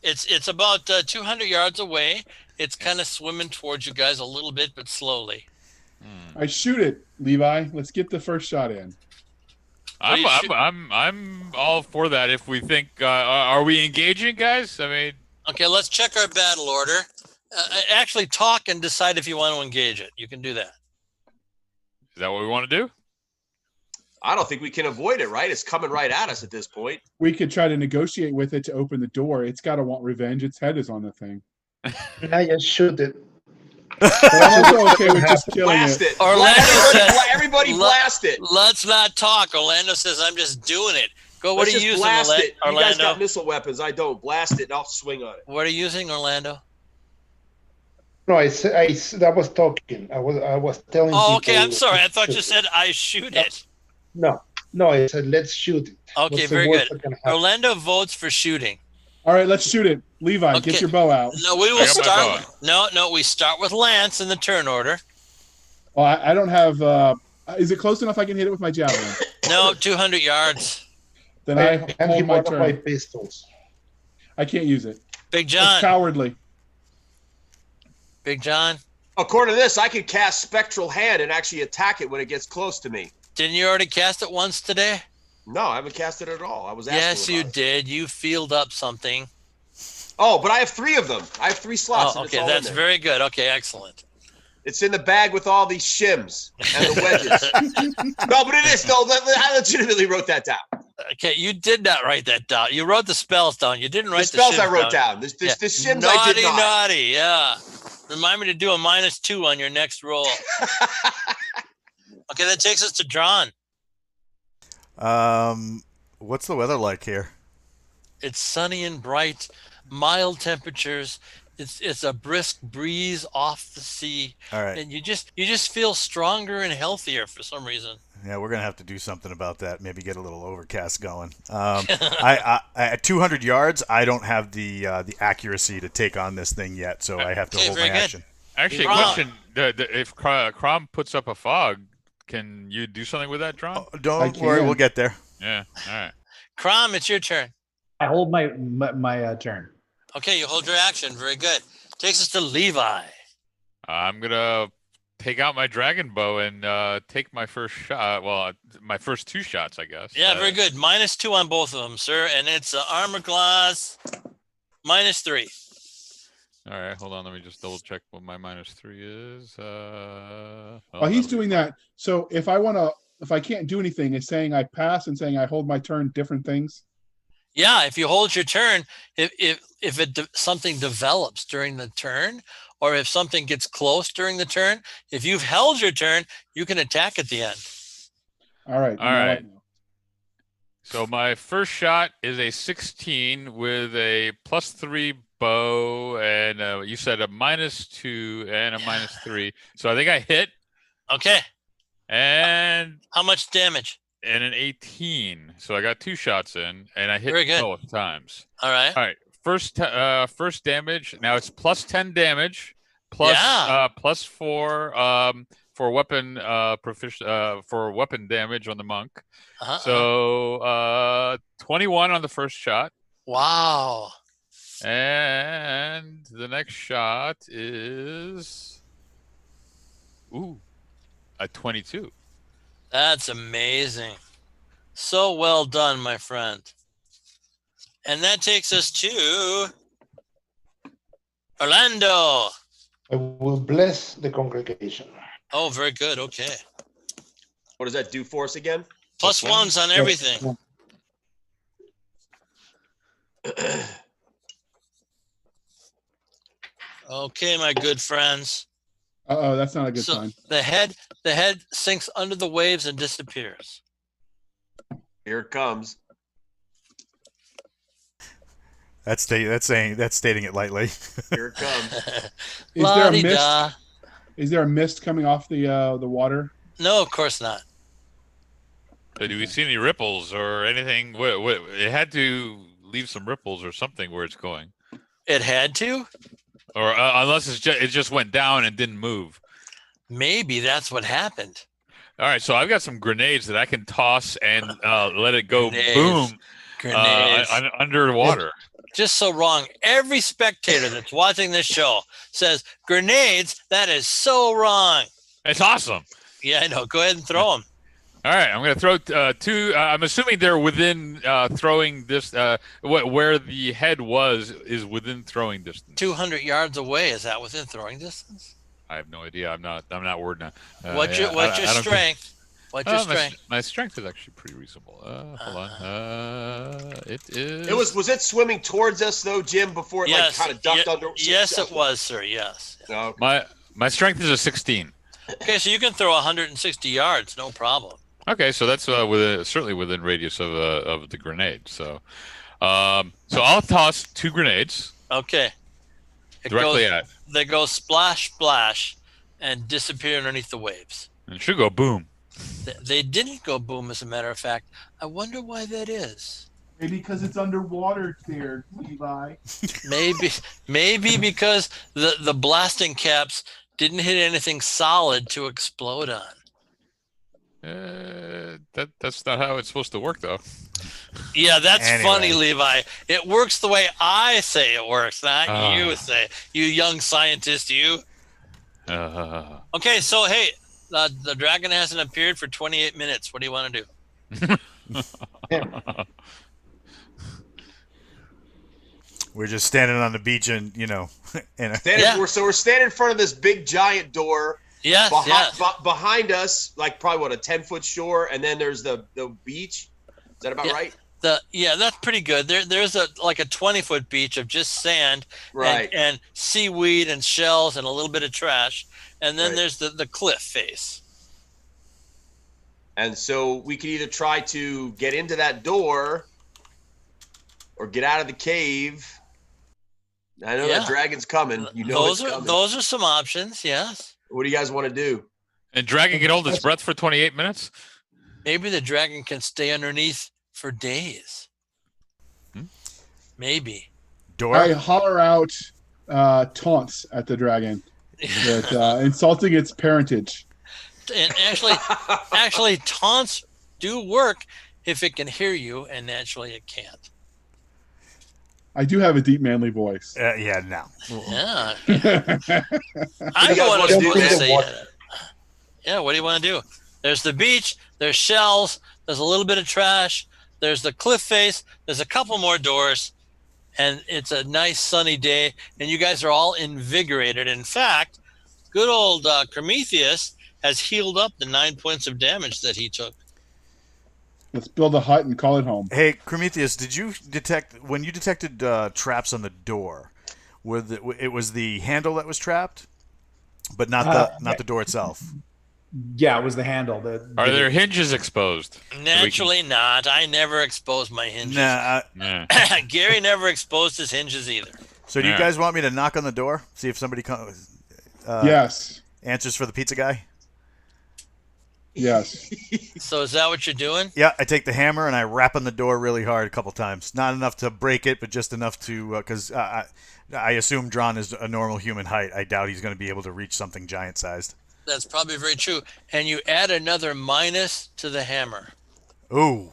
It's about 200 yards away. It's kind of swimming towards you guys a little bit, but slowly. I shoot it, Levi. Let's get the first shot in. I'm all for that. If we think, are we engaging, guys? I mean, okay, let's check our battle order. Actually, talk and decide if you want to engage it. You can do that. Is that what we want to do? I don't think we can avoid it, right? It's coming right at us at this point. We could try to negotiate with it to open the door. It's got to want revenge. Its head is on the thing. I just shoot it. I'm also okay with just killing Blast it. it. Orlando says, everybody blast it. Let's not talk. Orlando says, I'm just doing it. Go, what Let's are you just using, blast it. Orlando? You guys got missile weapons. I don't. Blast it, and I'll swing on it. What are you using, Orlando? No, I was talking. I was telling. Oh, okay. people I'm sorry. I thought to you said I shoot it. No, I said let's shoot it. Okay, What's the very worst good. that can happen? Orlando votes for shooting. All right, let's shoot it. Levi, Okay. get your bow out. No, we will I got my start. bow. No, we start with Lance in the turn order. Oh, I don't have. Is it close enough I can hit it with my javelin? No, 200 yards. Then I and hold my one of my turn. pistols. I can't use it. Big It's John. cowardly. Big John. According to this, I could cast Spectral Hand and actually attack it when it gets close to me. Didn't you already cast it once today? No, I haven't cast it at all. I was asking Yes, you about it. did. You filled up something. Oh, but I have 3 of them. I have 3 slots. Oh, and it's okay. all That's in there. very good. Okay, excellent. It's in the bag with all these shims and the wedges. No, but it is. No, I legitimately wrote that down. Okay, you did not write that down. You wrote the spells down. You didn't The write spells I shims wrote down. The shims naughty, I did not. naughty. Yeah. Remind me to do a -2 on your next roll. Okay, that takes us to John. What's the weather like here? It's sunny and bright, mild temperatures. It's a brisk breeze off the sea, All right. and you just feel stronger and healthier for some reason. Yeah, we're gonna have to do something about that. Maybe get a little overcast going. I at 200 yards, I don't have the accuracy to take on this thing yet, so I have to hold my action. Actually, a question: if Crom puts up a fog, can you do something with that, Dron? Oh, don't worry, we'll get there. Yeah. All right. Crom, it's your turn. I hold my turn. Okay, you hold your action. Very good. Takes us to Levi. I'm gonna take out my dragon bow and take my first shot. Well, my first 2 shots, I guess. Yeah, very good. -2 on both of them, sir, and it's armor class -3. All right, hold on. Let me just double check what my -3 is. Oh, he's doing that. So if I can't do anything, is saying I pass and saying I hold my turn different things? Yeah, if you hold your turn, if something develops during the turn, or if something gets close during the turn, if you've held your turn, you can attack at the end. All right. All right. So my first shot is a 16 with a +3 bow, and you said a -2 and a -3. So I think I hit. Okay. And how much damage? And an 18. So I got 2 shots in, and I hit Very good. both times. All right. All right. First damage. Now it's +10 damage, plus +4 for weapon for weapon damage on the monk. So 21 on the first shot. Wow. And the next shot is a 22. That's amazing. So well done, my friend. And that takes us to Orlando. I will bless the congregation. Oh, very good. Okay. What does that do for us again? +1s on everything. Okay, my good friends. Uh-oh, that's not a good sign. The head sinks under the waves and disappears. Here it comes. That's stating it lightly. Here it comes. Is there a mist? Is there a mist coming off the water? No, of course not. So do we see any ripples or anything? It had to leave some ripples or something where it's going. It had to? Or unless it just went down and didn't move. Maybe that's what happened. All right, so I've got some grenades that I can toss and let it go Grenades. boom underwater. Just so wrong. Every spectator that's watching this show says, grenades, that is so wrong. It's awesome. Yeah, I know. Go ahead and throw them. All right, I'm going to throw 2. I'm assuming they're within throwing this. Where the head is within throwing distance. 200 yards away. Is that within throwing distance? I have no idea. I'm not wording it. What's your strength? What's your strength? My strength is actually pretty reasonable. Hold on. It is. Was it swimming towards us though, Jim? Before it kind of ducked under? Yes, it was, sir. Yes. Okay. My strength is a 16. Okay, so you can throw 160 yards, no problem. Okay, so that's certainly within radius of the grenade. So I'll toss 2 grenades. Okay. Directly at. They go splash, splash, and disappear underneath the waves. And it should go boom. They didn't go boom, as a matter of fact. I wonder why that is. Maybe because it's underwater there, Levi. Maybe because the blasting caps didn't hit anything solid to explode on. That's not how it's supposed to work, though. Yeah, that's funny, Levi. It works the way I say it works, not you say. You young scientist, you. Okay, so hey, the dragon hasn't appeared for 28 minutes. What do you want to do? We're just standing on the beach and, so we're standing in front of this big giant door. Yes, behind us, like probably a 10-foot shore, and then there's the beach. Is that about right? That's pretty good. There's a 20-foot beach of just sand, right, and seaweed and shells and a little bit of trash, and then there's the cliff face. And so we can either try to get into that door or get out of the cave. I know that dragon's coming. Those are some options. Yes. What do you guys want to do? And dragon can hold its breath for 28 minutes? Maybe the dragon can stay underneath for days. Maybe. Door. I holler out taunts at the dragon, that insulting its parentage. And actually, taunts do work if it can hear you, and naturally it can't. I do have a deep, manly voice. No. Yeah. I don't want to do that. Yeah, what do you want to do? There's the beach, there's shells, there's a little bit of trash, there's the cliff face, there's a couple more doors, and it's a nice sunny day, and you guys are all invigorated. In fact, good old Prometheus has healed up the 9 points of damage that he took. Let's build a hut and call it home. Hey, Prometheus, did you when you detected traps on the door? It was the handle that was trapped, but not the door itself. Yeah, it was the handle. Are there hinges exposed? Naturally not. I never exposed my hinges. Nah. Gary never exposed his hinges either. So do you guys want me to knock on the door? See if somebody comes. Yes. Answers for the pizza guy? Yes. So is that what you're doing? Yeah, I take the hammer and I rap on the door really hard a couple times. Not enough to break it, but just enough to, because I assume Dron is a normal human height. I doubt he's going to be able to reach something giant-sized. That's probably very true. And you add another minus to the hammer. Ooh.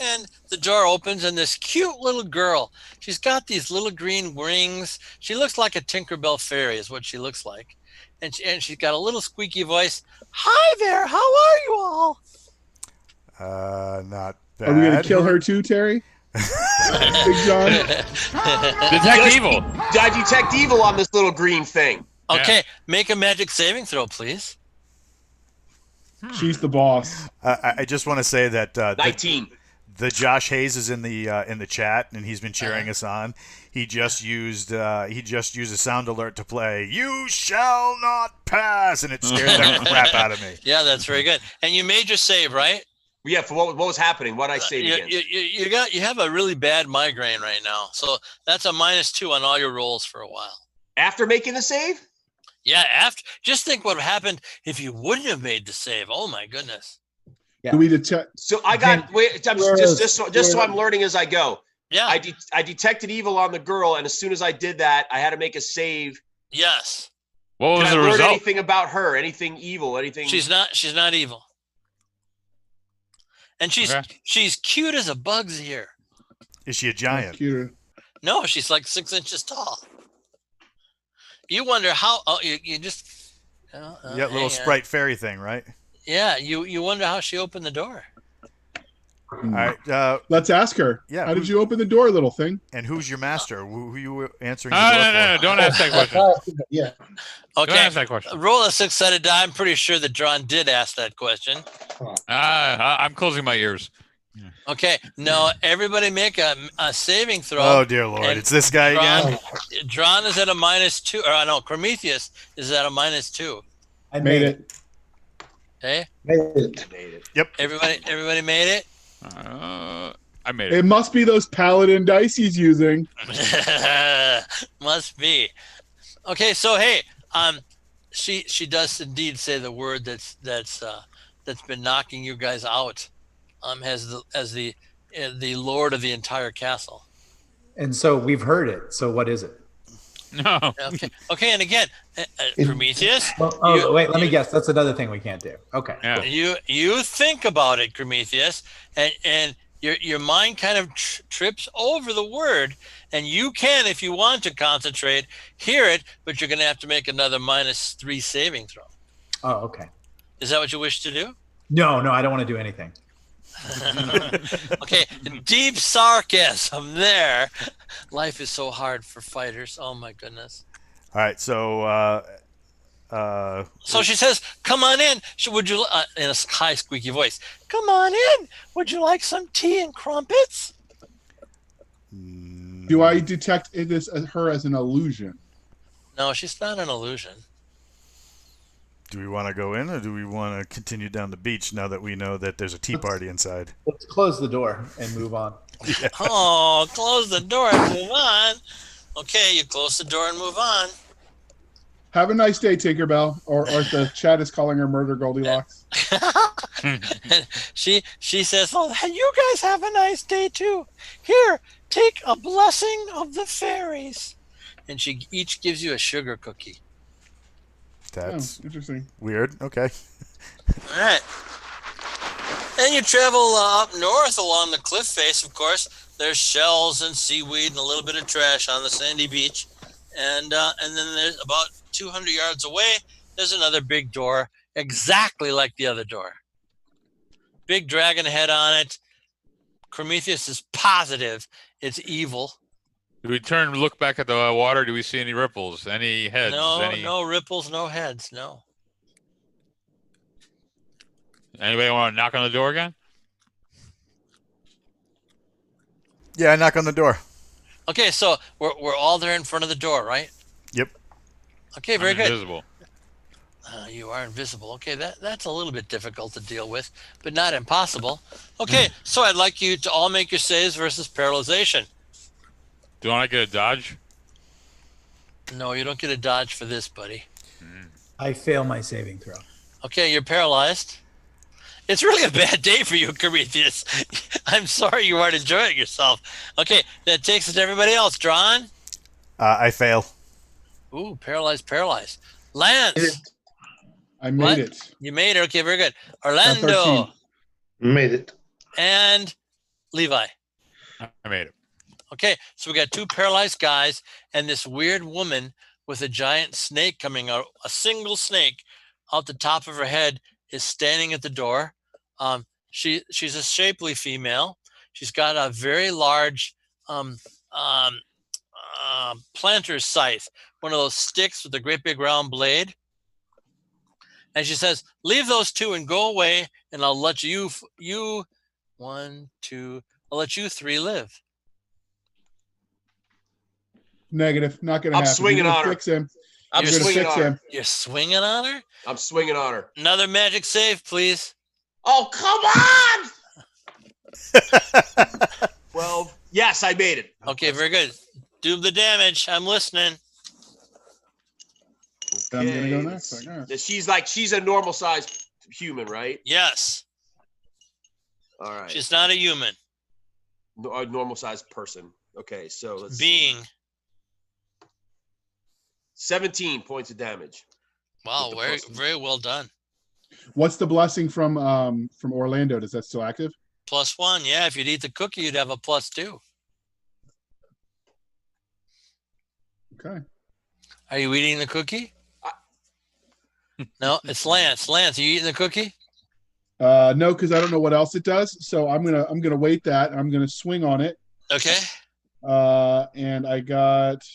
And the door opens, and this cute little girl, she's got these little green wings. She looks like a Tinkerbell fairy is what she looks like. And she's got a little squeaky voice. Hi there, how are you all? Not bad. Are we going to kill her too, Terry? Big John? Detect evil. I detect evil on this little green thing. Okay, make a magic saving throw, please. She's the boss. I just want to say that 19. The Josh Hayes is in the chat, and he's been cheering us on. He just used a sound alert to play "You shall not pass," and it scared the crap out of me. Yeah, that's very good. And you made your save, right? Yeah. For what was happening? What I saved against? You have a really bad migraine right now, so that's a -2 on all your rolls for a while. After making the save? Yeah. Just think what happened if you wouldn't have made the save. Oh my goodness. Yeah. Do we detect? So I got just so I'm learning as I go. Yeah. I detected evil on the girl, and as soon as I did that, I had to make a save. Yes. What was the result? Anything about her? Anything evil? Anything? She's not evil. And she's cute as a bug's ear. Is she a giant? Cuter. No, she's like 6 inches tall. You wonder how? Oh, you just. Little sprite fairy thing, right? Yeah, you wonder how she opened the door. All right, let's ask her. Yeah, how did you open the door, little thing? And who's your master? Who you were answering? No, don't ask that question. Yeah. Okay. Don't ask that question. Roll a 6-sided die. I'm pretty sure that Dron did ask that question. I'm closing my ears. Okay, no, everybody make a saving throw. Oh dear Lord, it's this guy again. Dron is at a -2, or no, Prometheus is at a -2. I made it. Okay, made it. Yep. Everybody made it. I made It it. must be those paladin dice he's using. Must be. Okay, so hey, she does indeed say the word that's been knocking you guys out, as the lord of the entire castle. And so we've heard it. So what is it? No. Okay, and again, Prometheus. Well, wait, let me guess. That's another thing we can't do. Okay. Yeah. Cool. You think about it, Prometheus, and your mind kind of trips over the word, and you can, if you want to concentrate, hear it, but you're going to have to make another -3 saving throw. Oh, okay. Is that what you wish to do? No, I don't want to do anything. Okay, deep sarcasm there. Life is so hard for fighters. Oh my goodness. All right, so So she says, "Come on in. Would you?" In a high, squeaky voice, "Come on in. Would you like some tea and crumpets?" Do I detect her as an illusion? No, she's not an illusion. do we want to go in, or do we want to continue down the beach now that we know that there's a tea party inside? Let's close the door and move on. Yeah. Oh, close the door and move on. Okay, you close the door and move on. Have a nice day, Tinkerbell, or the chat is calling her Murder Goldilocks. she says, "Oh, you guys have a nice day too. Here, take a blessing of the fairies," and she each gives you a sugar cookie. That's interesting. Weird. Okay. All right. And you travel up north along the cliff face. Of course, there's shells and seaweed and a little bit of trash on the sandy beach, and then there's about 200 yards away. There's another big door, exactly like the other door. Big dragon head on it. Prometheus is positive it's evil. Do we turn and look back at the water? Do we see any ripples? Any heads? No ripples, no heads, no. Anybody want to knock on the door again? Yeah, I knock on the door. Okay, so we're all there in front of the door, right? Yep. Okay, very good. Invisible. You are invisible. Okay, that's a little bit difficult to deal with, but not impossible. Okay, so I'd like you to all make your saves versus paralyzation. Do I get a dodge? No, you don't get a dodge for this, buddy. I fail my saving throw. Okay, you're paralyzed. It's really a bad day for you, Prometheus. I'm sorry you aren't enjoying yourself. Okay, that takes us to everybody else. Dron? I fail. Ooh, paralyzed. Lance? I made it. You made it. Okay, very good. Orlando? 13. Made it. And Levi? I made it. Okay, so we got two paralyzed guys and this weird woman with a giant snake coming out. A single snake out the top of her head is standing at the door. She's a shapely female. She's got a very large planter's scythe, one of those sticks with a great big round blade. And she says, "Leave those two and go away, and I'll let you I'll let you three live." Negative. Not going to happen. I'm swinging on her. Fix him. I'm You're gonna swinging fix on her. him. You're swinging on her? I'm swinging on her. Another magic save, please. Oh, come on! 12. Yes, I made it. Okay, very good. Do the damage. I'm listening. I'm going to go Okay. next, I guess. She's a normal sized human, right? Yes. All right. She's not a human. A normal sized person. Okay, so let's Being. see. 17 points of damage. Wow, With the very, plus- very well done. What's the blessing from Orlando? Is that still active? +1. Yeah, if you'd eat the cookie, you'd have a +2. Okay. Are you eating the cookie? No, it's Lance. Lance, are you eating the cookie? No, because I don't know what else it does. So I'm gonna wait that. I'm gonna swing on it. Okay. And I got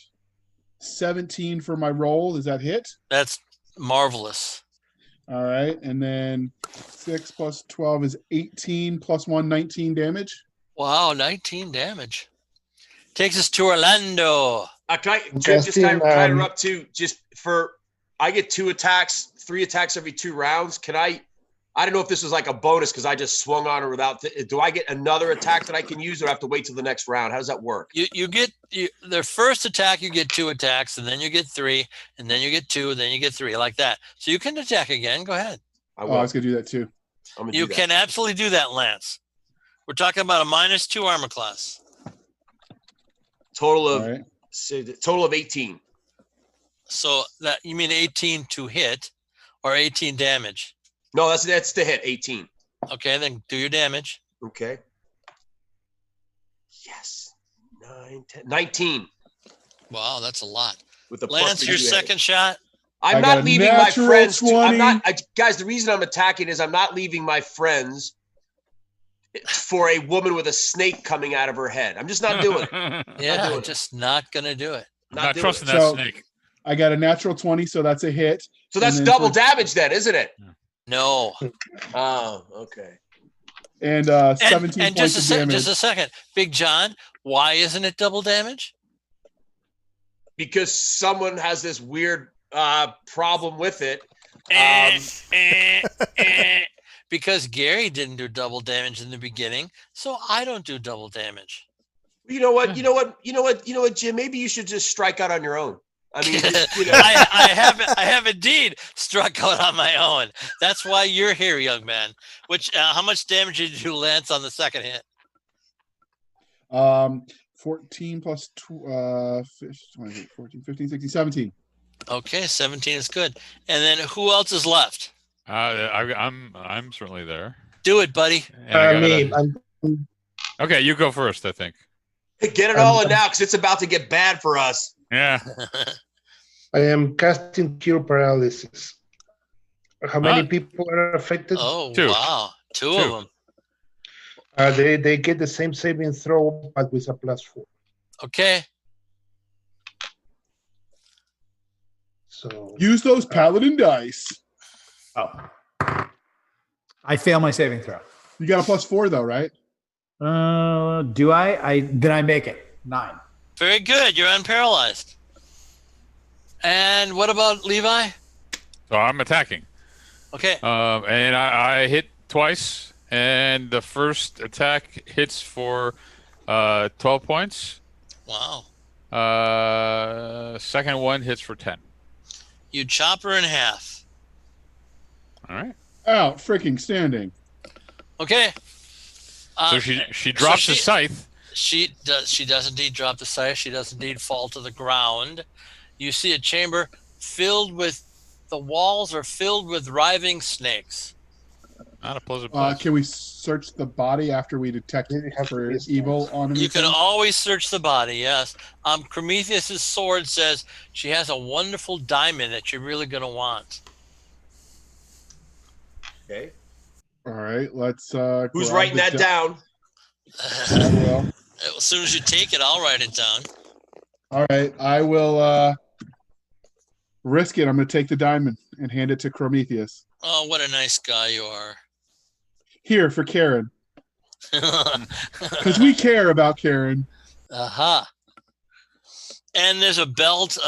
17 for my roll. Does that hit? That's marvelous. All right, and then 6 plus 12 is 18 plus 1, 19 damage. Wow, 19 damage. Takes us to Orlando. Can I interrupt too? I get 2 attacks, 3 attacks every 2 rounds. I don't know if this was like a bonus because I just swung on her without. Do I get another attack that I can use, or I have to wait till the next round? How does that work? You get the first attack. You get 2 attacks, and then you get 3, and then you get 2, and then you get 3, like that. So you can attack again. Go ahead. I was gonna do that too. You can absolutely do that, Lance. We're talking about a -2 armor class. Total of 18. So that you mean 18 to hit, or 18 damage? No, that's the hit. 18. Okay, then do your damage. Okay. Yes. 9, 10, 19. Wow, that's a lot. With the Lance, your second shot. I'm not leaving my friends. Guys, the reason I'm attacking is I'm not leaving my friends for a woman with a snake coming out of her head. I'm just not doing it. Yeah, just not gonna do it. Not trusting that snake. I got a natural 20, so that's a hit. So that's double damage then, isn't it? No. Oh, okay. And 17 points of damage. Just a second. Big John, why isn't it double damage? Because someone has this weird problem with it. Because Gary didn't do double damage in the beginning, so I don't do double damage. You know what, Jim? Maybe you should just strike out on your own. I mean, I have indeed struck out on my own. That's why you're here, young man. Which, how much damage did you do, Lance, on the second hit? 14 plus 14, 15, 16, 17. Okay, 17 is good. And then who else is left? I'm certainly there. Do it, buddy. Okay, you go first, I think. Get it all in now, because it's about to get bad for us. Yeah. I am casting Cure Paralysis. How many people are affected? Oh, 2. wow. 2 of them. They get the same saving throw, but with a +4. Okay. So use those paladin dice. Oh. I fail my saving throw. You got a +4 though, right? Do I? Then I make it 9. Very good. You're unparalyzed. And what about Levi? So I'm attacking. Okay. And I hit twice, and the first attack hits for 12 points. Wow. Second one hits for 10. You chop her in half. All right. Out, freaking standing. Okay. So she drops the scythe. She does indeed drop the scythe. She does indeed fall to the ground. You see a chamber filled with, the walls are filled with writhing snakes. Not a pleasant place. Can we search the body after we detect for evil on him? You can always search the body, yes. Prometheus's sword says she has a wonderful diamond that you're really going to want. Okay. All right, let's. Who's writing that down? Well, as soon as you take it, I'll write it down. All right, I will risk it. I'm going to take the diamond and hand it to Prometheus. Oh, what a nice guy you are. Here for Karen. Because we care about Karen. Aha. And there's a belt.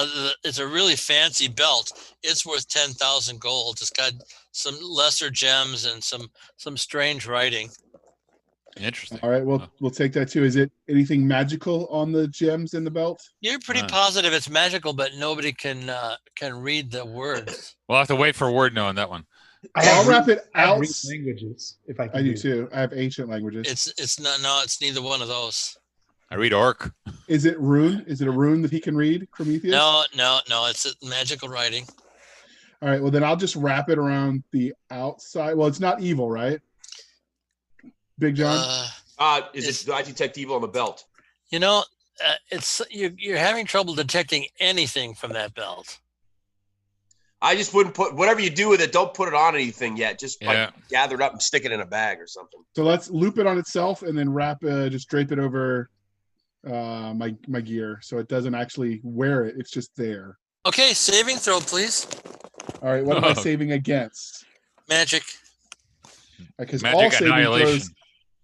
It's a really fancy belt. It's worth 10,000 gold. It's got some lesser gems and some strange writing. Interesting. All right, we'll take that too. Is it anything magical on the gems in the belt? You're pretty positive it's magical, but nobody can read the words. We'll have to wait for word no on that one. I'll wrap it out. Languages, if I can. I do too. I have ancient languages. It's not. No, it's neither one of those. I read orc. Is it rune? Is it a rune that he can read, Prometheus? No. It's a magical writing. All right. Well, then I'll just wrap it around the outside. Well, it's not evil, right? Big John. Do I detect evil on the belt? You know, it's you're having trouble detecting anything from that belt. I just wouldn't put whatever you do with it. Don't put it on anything yet. Just like gather it up and stick it in a bag or something. So let's loop it on itself and then just drape it over my gear so it doesn't actually wear it. It's just there. Okay, saving throw, please. All right, what am I saving against? Magic. Because Magic all saving annihilation. throws,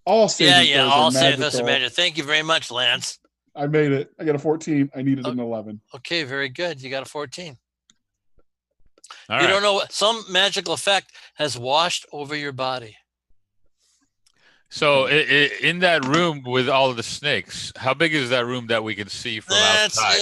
all saving throws all are saving throws are magical. magic. Thank you very much, Lance. I made it. I got a 14. I needed an 11. Okay, very good. You got a 14. All you right. don't know what some magical effect has washed over your body. So in that room with all of the snakes, how big is that room that we can see from outside?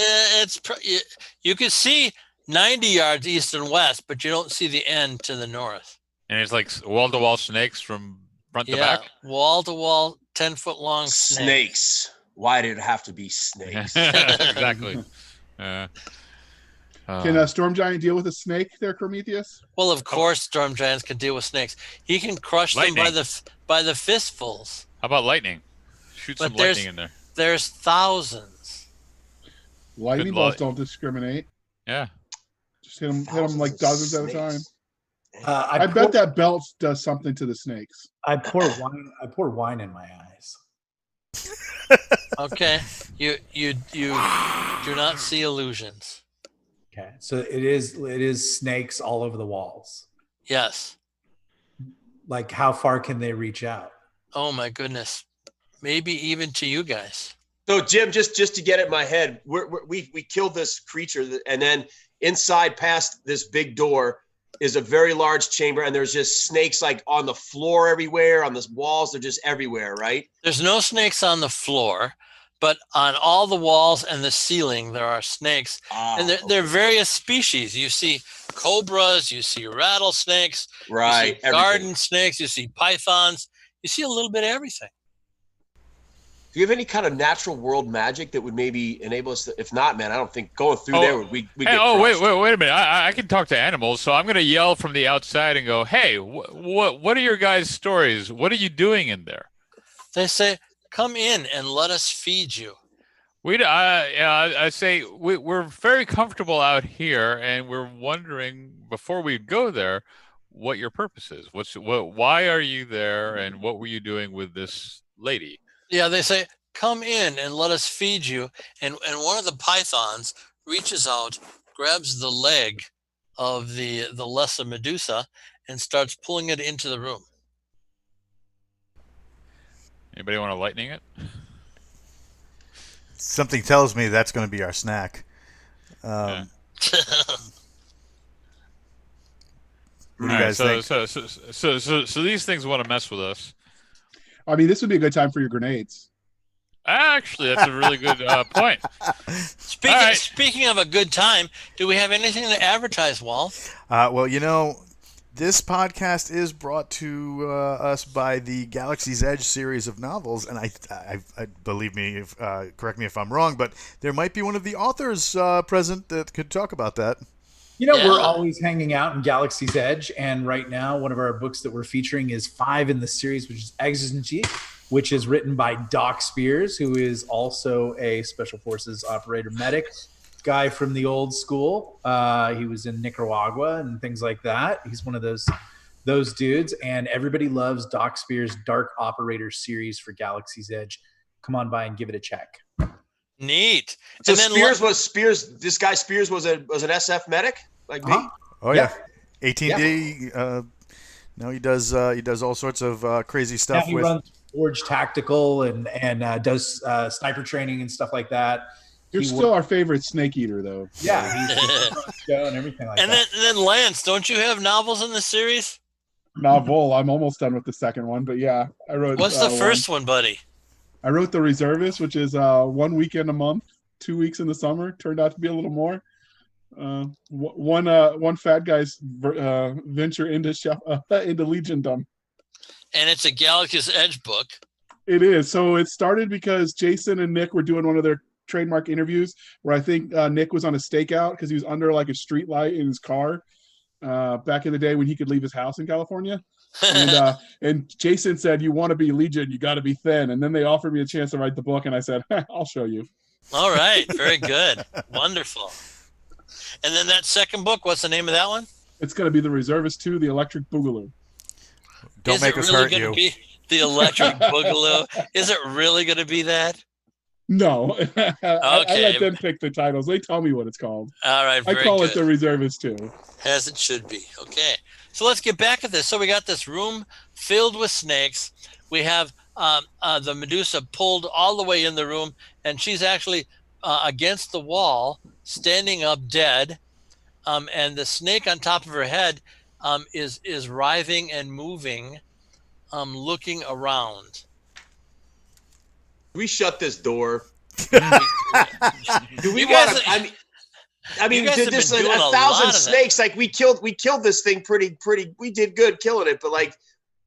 You can see 90 yards east and west, but you don't see the end to the north. And it's like wall-to-wall snakes from front to back? Wall-to-wall, 10-foot long snakes. Why did it have to be snakes? Exactly. Can a storm giant deal with a snake there, Prometheus? Well, of course, storm giants can deal with snakes. He can crush them by the fistfuls. How about lightning? Shoot some lightning in there. There's thousands. Lightning bolts don't discriminate. Yeah. Just hit them like dozens at a time. I bet that belt does something to the snakes. I pour wine in my eyes. Okay. You do not see illusions. Okay. So it is snakes all over the walls. Yes. Like how far can they reach out? Oh my goodness. Maybe even to you guys. So Jim, just to get it in my head, we killed this creature, and then inside past this big door is a very large chamber, and there's just snakes like on the floor everywhere, on the walls. They're just everywhere, right? There's no snakes on the floor, but on all the walls and the ceiling, there are snakes. And they're various species. You see cobras, you see rattlesnakes, right? You see garden snakes, you see pythons, you see a little bit of everything. Do you have any kind of natural world magic that would maybe enable us to, if not, man, I don't think going through there we get wait a minute. I can talk to animals, so I'm going to yell from the outside and go, hey, what are your guys' stories? What are you doing in there? They say, come in and let us feed you. I say we're very comfortable out here, and we're wondering before we go there what your purpose is. Why are you there, and what were you doing with this lady? Yeah, they say, come in and let us feed you. And one of the pythons reaches out, grabs the leg of the Lessa Medusa, and starts pulling it into the room. Anybody want to lightning it? Something tells me that's going to be our snack. What do you guys think? So these things want to mess with us. I mean, this would be a good time for your grenades. Actually, that's a really good point. Speaking of a good time, do we have anything to advertise, Wal? Well, this podcast is brought to us by the Galaxy's Edge series of novels, and I believe me, correct me if I'm wrong, but there might be one of the authors present that could talk about that. We're always hanging out in Galaxy's Edge, and right now one of our books that we're featuring is 5 in the series, which is Exigency, which is written by Doc Spears, who is also a Special Forces operator medic guy from the old school. He was in Nicaragua and things like that. He's one of those dudes, and everybody loves Doc Spears' Dark Operator series for Galaxy's Edge. Come on by and give it a check. Neat. So this guy Spears was an SF medic like me? Oh yeah. 18D. No, he does all sorts of crazy stuff. He runs Forge Tactical and does sniper training and stuff like that. You're still our favorite snake eater, though. Yeah, he's and everything like that. And then Lance, don't you have novels in the series? Novel. I'm almost done with the second one, but yeah, I wrote. What's the first one, buddy? I wrote The Reservist, which is 1 weekend a month, 2 weeks in the summer. Turned out to be a little more. One fat guy's venture into Legiondom. And it's a Galaxy's Edge book. It is. So it started because Jason and Nick were doing one of their trademark interviews where I think Nick was on a stakeout because he was under like a street light in his car back in the day when he could leave his house in California. And Jason said, you want to be Legion, you got to be thin. And then they offered me a chance to write the book, and I said, I'll show you. All right. Very good. Wonderful. And then that second book, what's the name of that one? It's going to be The Reservist 2, The Electric Boogaloo. Don't make us hurt you. Be the Electric Boogaloo? Is it really going to be that? No. Okay. I let them pick the titles. They tell me what it's called. All right. I call it The Reservist 2. As it should be. Okay. So let's get back at this. So we got this room filled with snakes. We have the Medusa pulled all the way in the room, and she's actually against the wall, standing up dead. And the snake on top of her head is writhing and moving, looking around. We shut this door. Do we want to? I mean, just a thousand snakes. Like we killed this thing pretty. We did good killing it, but like,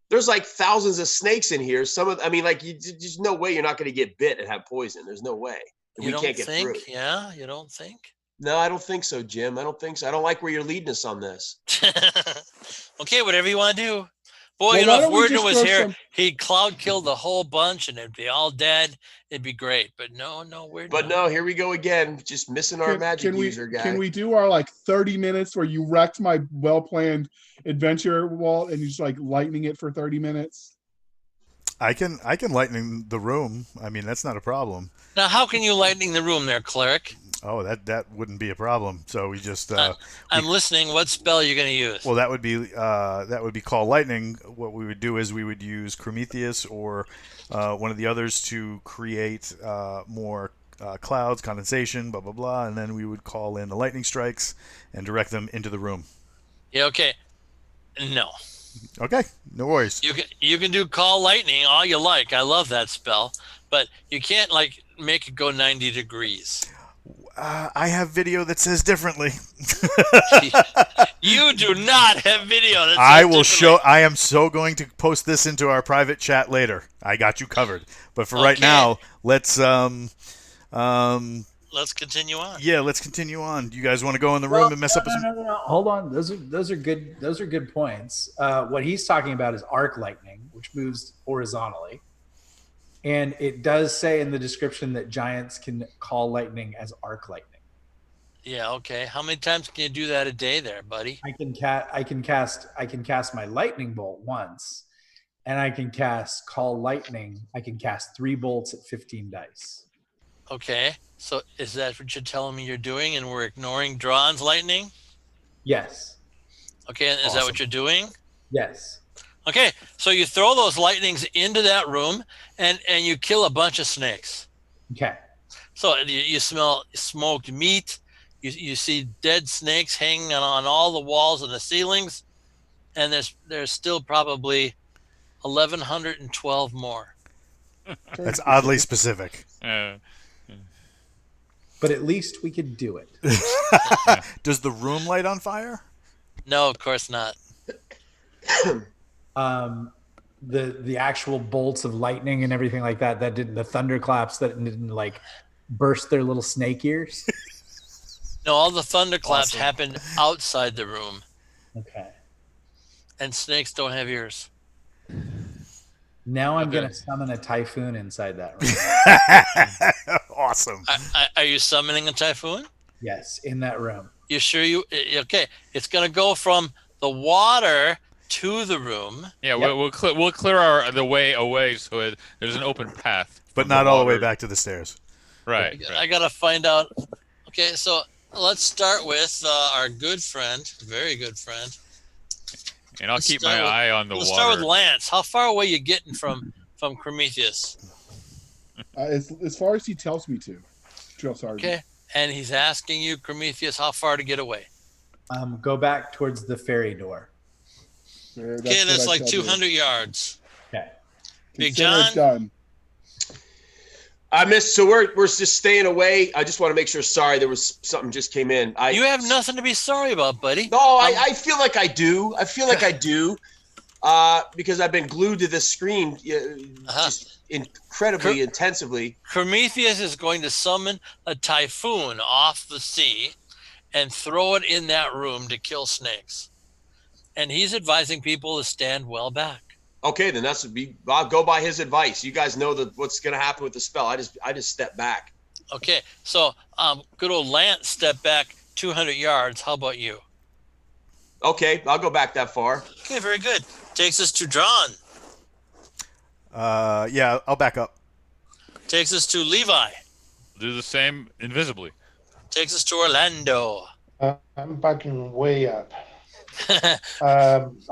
there's like thousands of snakes in here. There's no way you're not going to get bit and have poison. There's no way. You don't think? Yeah, you don't think? No, I don't think so, Jim. I don't think so. I don't like where you're leading us on this. Okay, whatever you want to do. Boy, if Wordner was here, he'd cloud kill the whole bunch and it'd be all dead. It'd be great. But no, Wordner. But no, here we go again. Just missing our magic user guy. Can we do our like 30 minutes where you wrecked my well-planned adventure, Walt, and you just like lightning it for 30 minutes? I can lightning the room. I mean, that's not a problem. Now, how can you lightning the room there, cleric? Oh, that wouldn't be a problem. So we just. I'm listening. What spell are you going to use? Well, that would be call lightning. What we would do is we would use Prometheus or one of the others to create more clouds, condensation, blah blah blah, and then we would call in the lightning strikes and direct them into the room. Yeah. Okay. No. Okay. No worries. You can do call lightning all you like. I love that spell, but you can't like make it go 90 degrees. I have video that says differently. You do not have video that says I will show. I am so going to post this into our private chat later. I got you covered. But for right now, let's continue on. Yeah, let's continue on. Do you guys want to go in the room and mess up? No. Hold on. Those are good points. What he's talking about is arc lightning, which moves horizontally. And it does say in the description that giants can call lightning as arc lightning. Yeah, okay. How many times can you do that a day there, buddy? I can cast my lightning bolt once, and I can cast call lightning. I can cast 3 bolts at 15 dice. Okay. So is that what you're telling me you're doing, and we're ignoring Drawn's lightning? Yes. Okay, and is that what you're doing? Yes. Okay, so you throw those lightnings into that room, and you kill a bunch of snakes. Okay. So you smell smoked meat. You see dead snakes hanging on all the walls and the ceilings, and there's still probably 1,112 more. That's oddly specific. But at least we could do it. Does the room light on fire? No, of course not. The actual bolts of lightning and everything like that didn't, the thunderclaps that didn't like burst their little snake ears. No, all the thunderclaps happened outside the room. Okay. And snakes don't have ears. Now I'm going to summon a typhoon inside that room. Awesome. Are you summoning a typhoon? Yes, in that room. You sure okay. It's going to go from the water to the room. Yeah, yep. we'll clear the way away so there's an open path. But not all the way back to the stairs. Right. I got to find out. Okay, so let's start with our good friend, very good friend. And I'll keep my eye on the water. Let's start with Lance. How far away are you getting from Prometheus? As far as he tells me to, Drill Sergeant. Okay, and he's asking you, Prometheus, how far to get away? Go back towards the ferry door. Okay, that's like 200 yards. Okay. Big John? Done. I missed. So we're just staying away. I just want to make sure. Sorry, there was something just came in. You have nothing to be sorry about, buddy. No, I feel like I do. I feel like I do, because I've been glued to this screen just incredibly intensively. Prometheus is going to summon a typhoon off the sea and throw it in that room to kill snakes. And he's advising people to stand well back. Okay, then I'll go by his advice. You guys know what's going to happen with the spell. I just step back. Okay, so good old Lance stepped back 200 yards. How about you? Okay, I'll go back that far. Okay, very good. Takes us to Drawn. Yeah, I'll back up. Takes us to Levi. Do the same invisibly. Takes us to Orlando. I'm backing way up.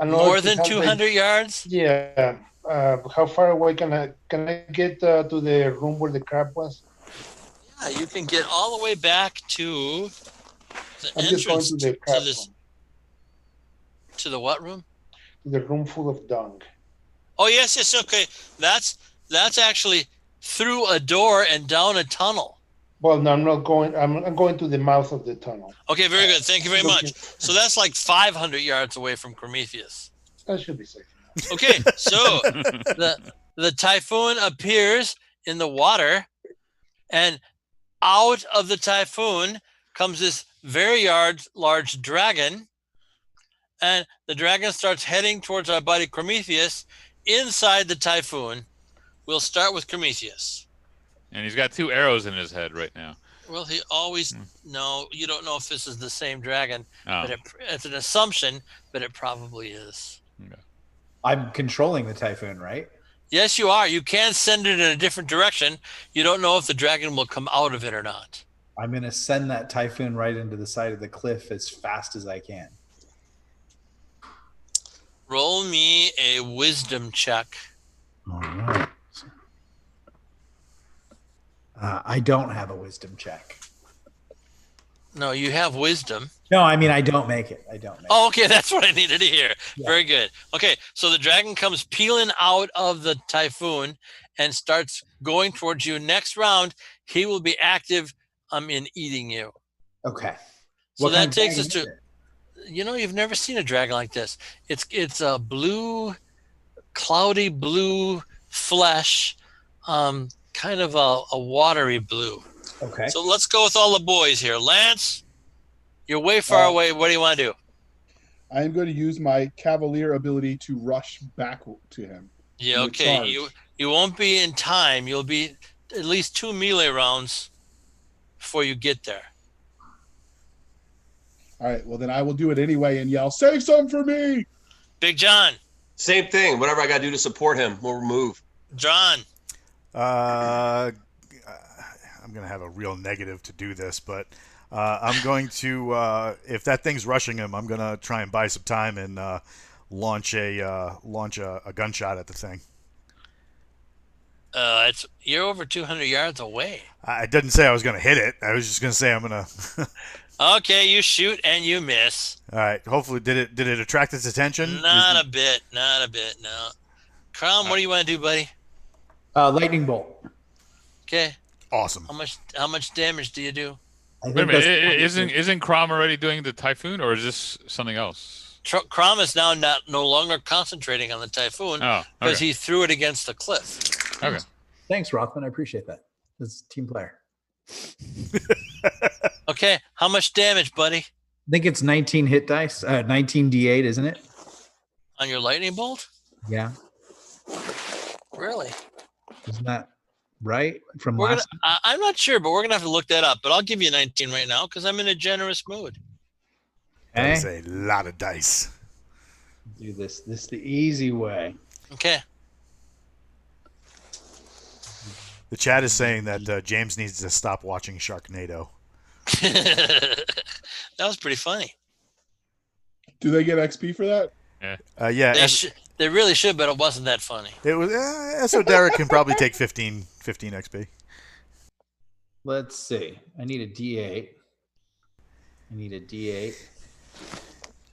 More than 200 yards? Yeah. How far away can I get to the room where the crab was? Yeah, you can get all the way back to the I'm just going entrance to the crab room. To the what room? The room full of dung. Oh, yes, okay. That's actually through a door and down a tunnel. Well, no, I'm not going. I'm going to the mouth of the tunnel. Okay, very good. Thank you very much. So that's like 500 yards away from Prometheus. That should be safe. Okay, so the typhoon appears in the water, and out of the typhoon comes this very large dragon, and the dragon starts heading towards our buddy Prometheus inside the typhoon. We'll start with Prometheus. And he's got 2 arrows in his head right now. Well, he always no. You don't know if this is the same dragon, but it's an assumption, but it probably is. Okay. I'm controlling the typhoon, right? Yes, you are. You can send it in a different direction. You don't know if the dragon will come out of it or not. I'm going to send that typhoon right into the side of the cliff as fast as I can. Roll me a wisdom check. All right. I don't have a wisdom check. No, you have wisdom. No, I mean, I don't make it. Oh, okay. That's what I needed to hear. Yeah. Very good. Okay. So the dragon comes peeling out of the typhoon and starts going towards you. Next round, he will be active in eating you. Okay. So that takes us to, you've never seen a dragon like this. It's a blue, cloudy blue flesh, kind of a watery blue. Okay. So let's go with all the boys here. Lance, you're way far away. What do you want to do? I am going to use my Cavalier ability to rush back to him. Yeah, okay. You won't be in time. You'll be at least 2 melee rounds before you get there. All right. Well, then I will do it anyway and yell, "Save some for me!" Big John. Same thing. Whatever I got to do to support him, we'll move. John. I'm going to have a real negative to do this, but I'm going to, if that thing's rushing him, I'm going to try and buy some time and launch a gunshot at the thing. You're over 200 yards away. I didn't say I was going to hit it. I was just going to say I'm going to. Okay, you shoot and you miss. All right. Hopefully, did it attract its attention? Not a bit. No. Crom, what do you want to do, buddy? Lightning bolt. Okay. Awesome. How much damage do you do? Wait a minute, isn't Crom already doing the typhoon, or is this something else? Crom is now no longer concentrating on the typhoon because he threw it against the cliff. Okay. Thanks, Rothman. I appreciate that. This is a team player. Okay, how much damage, buddy? I think it's 19 hit dice, 19 D8, isn't it? On your lightning bolt? Yeah. Really? Isn't that right from We're last gonna, I'm not sure, but we're going to have to look that up. But I'll give you 19 right now because I'm in a generous mood. That's a lot of dice. Do this the easy way. Okay. The chat is saying that James needs to stop watching Sharknado. That was pretty funny. Do they get XP for that? Yeah. They really should, but it wasn't that funny. It was. So Derek can probably take 15 XP. Let's see. I need a D8.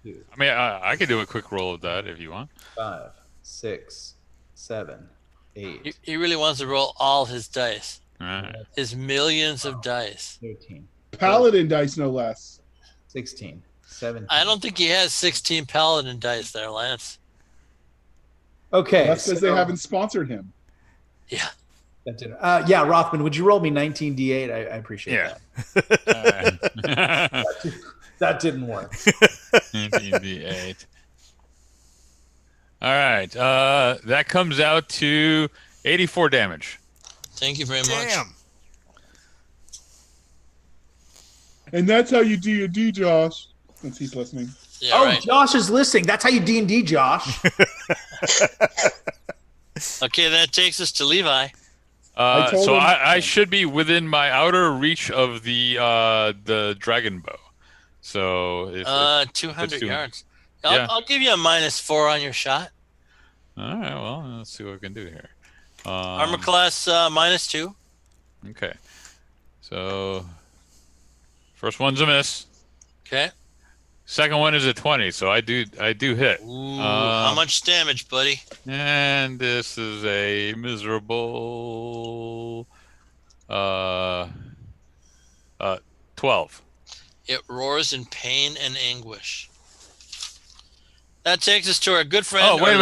Two. I mean, I could do a quick roll of that if you want. 5, 6, 7, 8. He really wants to roll all his dice. All right. His millions of dice. 13. Paladin dice, no less. 16. 17. I don't think he has 16 paladin dice there, Lance. Okay. That's because they haven't sponsored him. Yeah. That didn't. Yeah, Rothman, would you roll me 19 D8? I appreciate that. That didn't work. 19 D8. All right. That comes out to 84 damage. Thank you very much. Damn. And that's how you do your D, Josh. Since he's listening. Yeah, right. Josh is listening. That's how you D&D, Josh. Okay, that takes us to Levi. I should be within my outer reach of the dragon bow. So 200 yards. I'll give you a -4 on your shot. All right. Well, let's see what we can do here. Armor class -2. Okay. So first one's a miss. Okay. Second one is a 20, so I do hit. Ooh, how much damage, buddy? And this is a miserable 12. It roars in pain and anguish. That takes us to our good friend. Oh, wait.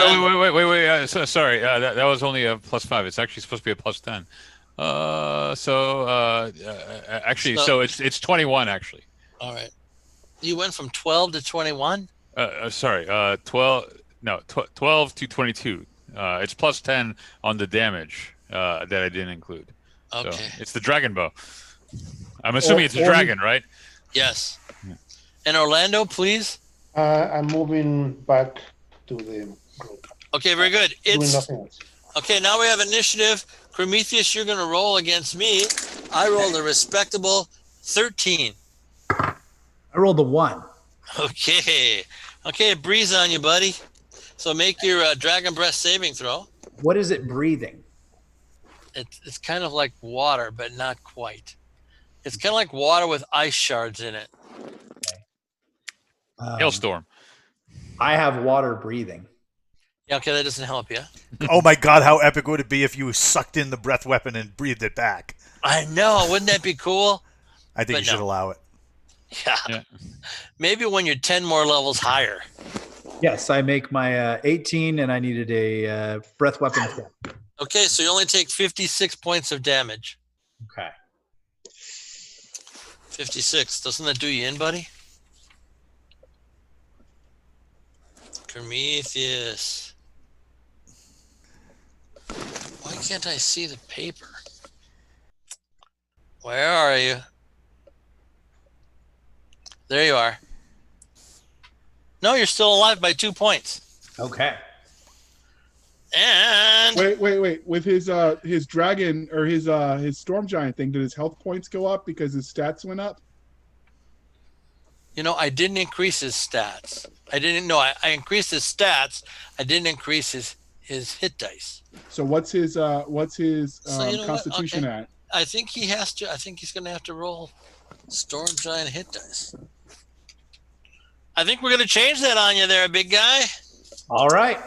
Sorry. That was only a +5. It's actually supposed to be a +10. Actually, so it's 21 actually. All right. You went from 12 to 21? Sorry, 12. No, 12 to 22. It's +10 on the damage that I didn't include. Okay. So it's the dragon bow. I'm assuming it's a dragon, right? Yes. And Orlando, please. I'm moving back to the group. Okay, very good. Doing nothing else. Okay, now we have initiative. Prometheus, you're going to roll against me. I rolled a respectable 13. I rolled a 1. Okay. Okay, breeze on you, buddy. So make your dragon breath saving throw. What is it breathing? It's kind of like water, but not quite. It's kind of like water with ice shards in it. Hailstorm. I have water breathing. Yeah, okay, that doesn't help you. Oh my God, how epic would it be if you sucked in the breath weapon and breathed it back? I know. Wouldn't that be cool? I think you should allow it. Yeah. Maybe when you're 10 more levels higher. Yes, I make my 18, and I needed a breath weapon. Okay, so you only take 56 points of damage. Okay. 56. Doesn't that do you in, buddy? Prometheus. Why can't I see the paper? Where are you? There you are. No, you're still alive by 2 points. Okay. And wait. With his dragon or his storm giant thing, did his health points go up because his stats went up? You know, I didn't increase his stats. I I increased his stats. I didn't increase his hit dice. So what's his constitution at? I think he has to. I think he's going to have to roll storm giant hit dice. I think we're going to change that on you there, big guy. All right.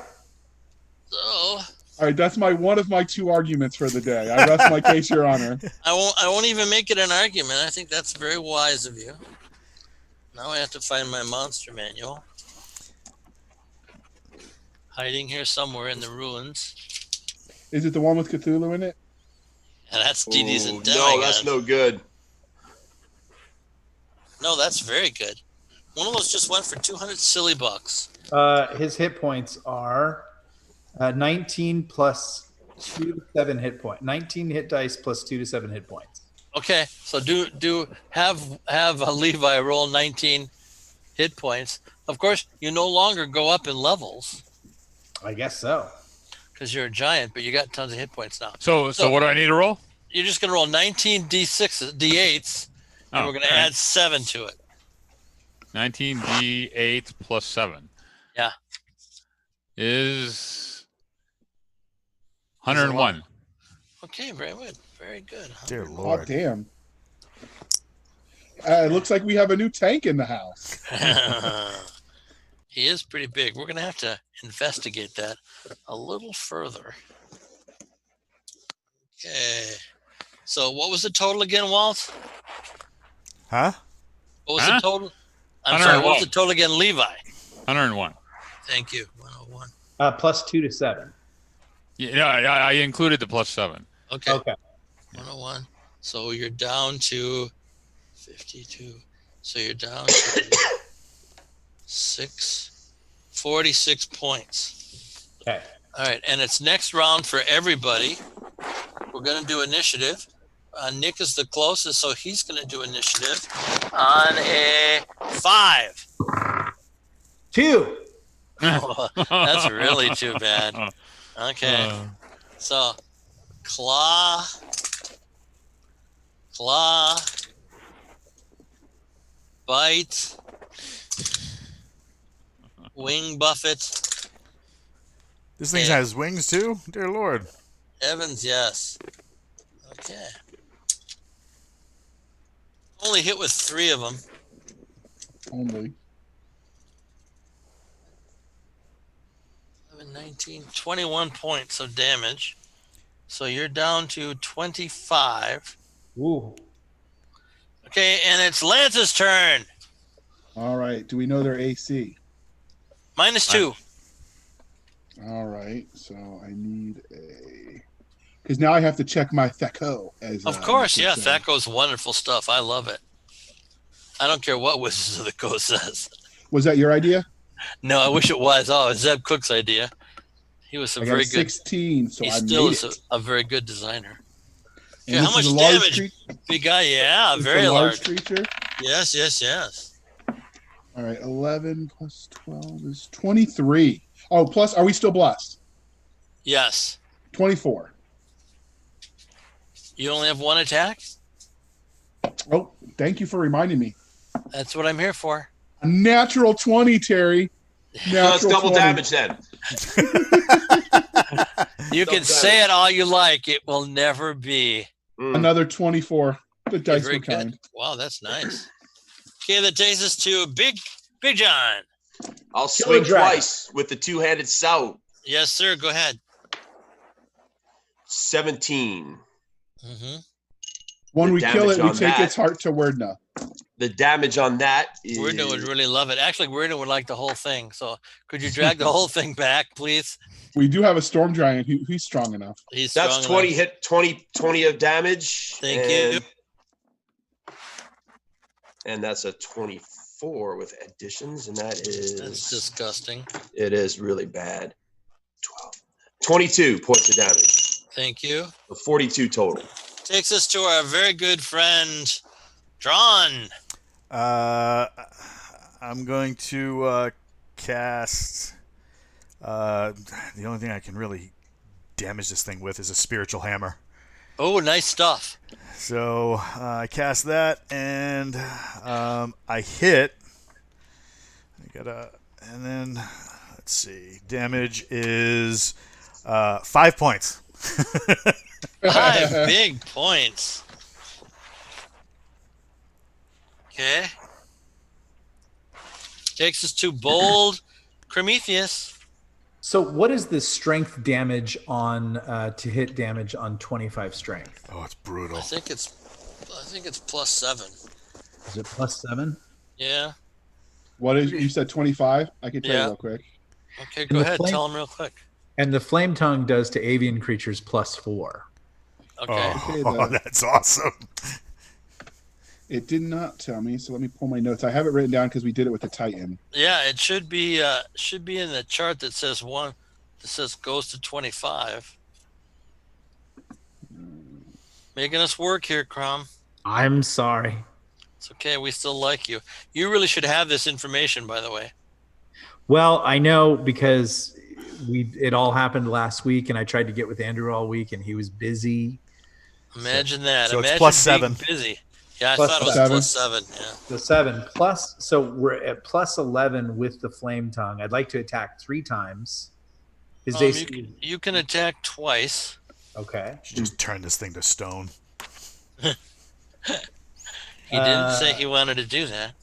So. All right, that's one of my 2 arguments for the day. I rest my case, Your Honor. I won't even make it an argument. I think that's very wise of you. Now I have to find my monster manual. Hiding here somewhere in the ruins. Is it the one with Cthulhu in it? And that's DD's and Demi. No, that's no good. No, that's very good. One of those just went for 200 silly bucks. His hit points are 19 plus 2 to 7 hit points. 19 hit dice plus 2 to 7 hit points. Okay, so have Levi roll 19 hit points. Of course, you no longer go up in levels. I guess so. Because you're a giant, but you got tons of hit points now. So what do I need to roll? You're just going to roll 19 d8s, and we're going to add 7 to it. 19 d8 plus 7. Yeah. Is 101. Okay, very good. Very good. Dear Lord. Oh, damn. It looks like we have a new tank in the house. He is pretty big. We're going to have to investigate that a little further. Okay. So what was the total again, Walt? Huh? What was the total? I'm sorry, what was the total again, Levi? 101. Thank you. 101. Plus 2 to 7. Yeah, I included the plus 7. Okay. 101. So you're down to 52. So you're down to 46 points. Okay. All right. And it's next round for everybody. We're going to do initiative. Nick is the closest, so he's going to do initiative on a 5. 2. Oh, that's really too bad. Okay. So, claw, bite, Wing Buffett. This thing has wings too? Dear Lord. Evans, yes. Okay. Only hit with 3 of them. Only. 11, 19, 21 points of damage. So you're down to 25. Ooh. Okay, and it's Lance's turn. All right. Do we know their AC? -2. All right. So I need a. Because now I have to check my Thaco. Of course, yeah. Thaco's wonderful stuff. I love it. I don't care what Wizards of the Coast says. Was that your idea? No, I wish it was. Oh, it's Zeb Cook's idea. He was very good. 16, so he I still made is it. a very good designer. And Okay, this how is much a large damage? creature? Big guy, yeah, It's very a large. creature. Yes, yes, yes. All right, 11 plus 12 is 23. Oh, plus, are we still blessed? Yes. 24. You only have 1 attack? Oh, thank you for reminding me. That's what I'm here for. A natural 20, Terry. That's double 20. damage then. You can say it all you like. It will never be. Another 24. The dice were Very kind. good. Wow, that's nice. Okay, that takes us to Big John. I'll swing twice with the two-handed sout. Yes, sir. Go ahead. 17. Mm-hmm. When The we kill it, damage we on take that- its heart to Wordna. The damage on that is Weirdo would really love it. Actually, Weirdo would like the whole thing. So could you drag the whole thing back, please? We do have a storm giant. He's strong enough. He's that's strong 20 enough. hit 20 of damage. Thank you. And that's a 24 with additions, and that is That's disgusting. It is really bad. 12. 22 points of damage. Thank you. So 42 total. Takes us to our very good friend, Drawn. I'm going to cast. The only thing I can really damage this thing with is a spiritual hammer. Oh, nice stuff. So I cast that, and I hit. And then let's see. Damage is 5 points. 5 big points. Okay. Takes us to bold Prometheus. So what is the strength damage on to hit damage on 25 strength? Oh, it's brutal. I think it's +7. Is it +7? Yeah. What is you said 25? I can tell you real quick. Okay, go ahead. Tell him real quick. And the flame tongue does to avian creatures +4. Okay. Oh, that's awesome. It did not tell me, so let me pull my notes. I have it written down because we did it with the Titan. Yeah, it should be in the chart that says goes to 25. Making us work here, Crom. I'm sorry. It's okay. We still like you. You really should have this information, by the way. Well, I know because it all happened last week, and I tried to get with Andrew all week, and he was busy. Imagine that. So Imagine it's being +7. busy. Yeah, I Plus thought it was seven. +7. Yeah. The 7 plus, so we're at +11 with the flame tongue. I'd like to attack 3 times. His AC. You can attack twice. Okay. Should just turn this thing to stone. He didn't say he wanted to do that.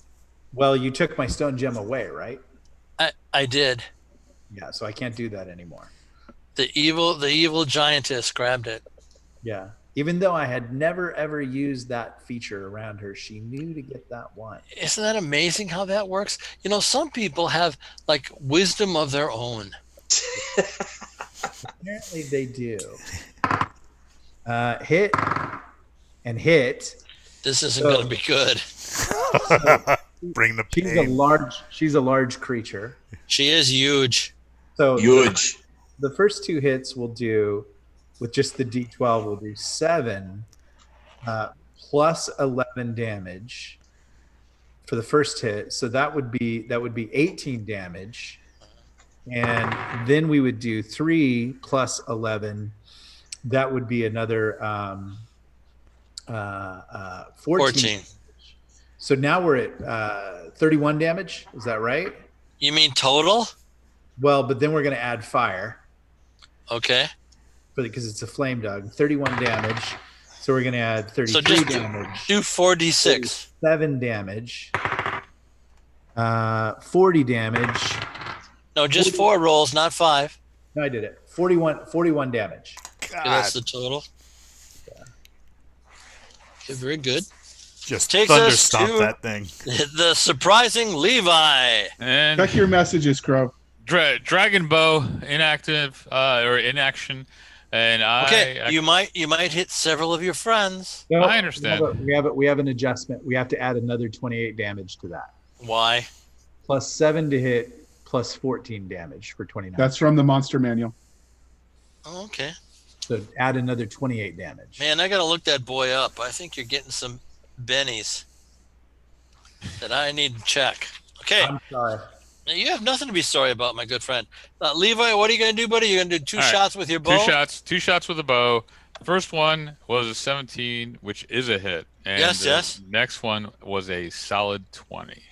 Well, you took my stone gem away, right? I did. Yeah, so I can't do that anymore. The evil giantess grabbed it. Yeah. Even though I had never ever used that feature around her, she knew to get that one. Isn't that amazing how that works? You know, some people have like wisdom of their own. Apparently they do. Hit and hit. This isn't going to be good. Bring the She's pain. she's a large creature. She is huge. So Huge. the first 2 hits will do, with just the D12, we'll do 7 plus 11 damage for the first hit. So that would be 18 damage. And then we would do 3 plus 11. That would be another 14. So now we're at 31 damage. Is that right? You mean total? Well, but then we're going to add fire. Okay. Because it's a flame dog. 31 damage. So we're going to add 33 so just damage. Do 4d6. 7 damage. 40 damage. No, just 4 rolls, not 5. No, I did it. 41 damage. Okay, that's the total. Yeah. Okay, very good. Just Takes thunder us stomp to that thing. The surprising Levi. And Check your messages, Crow. Dragon Bow inactive or inaction, and you might hit several of your friends. No, I understand. We have an adjustment. We have to add another 28 damage to that. Why? Plus 7 to hit, plus 14 damage for 29. That's from the monster manual. Oh, okay. So add another 28 damage. Man, I gotta look that boy up. I think you're getting some bennies that I need to check. Okay. I'm sorry. Now, you have nothing to be sorry about, my good friend. Levi, what are you going to do, buddy? You're going to do two shots with your bow? Two shots with a bow. The first one was a 17, which is a hit. And yes. Next one was a solid 20.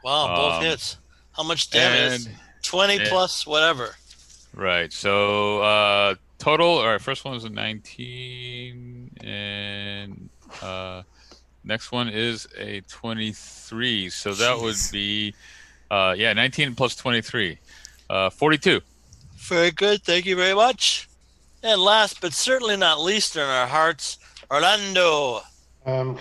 Wow, both hits. How much damage? 20 plus whatever. Right. So total, all right, first one was a 19, and next one is a 23. So that would be 19 plus 23. 42. Very good. Thank you very much. And last but certainly not least in our hearts, Orlando. Am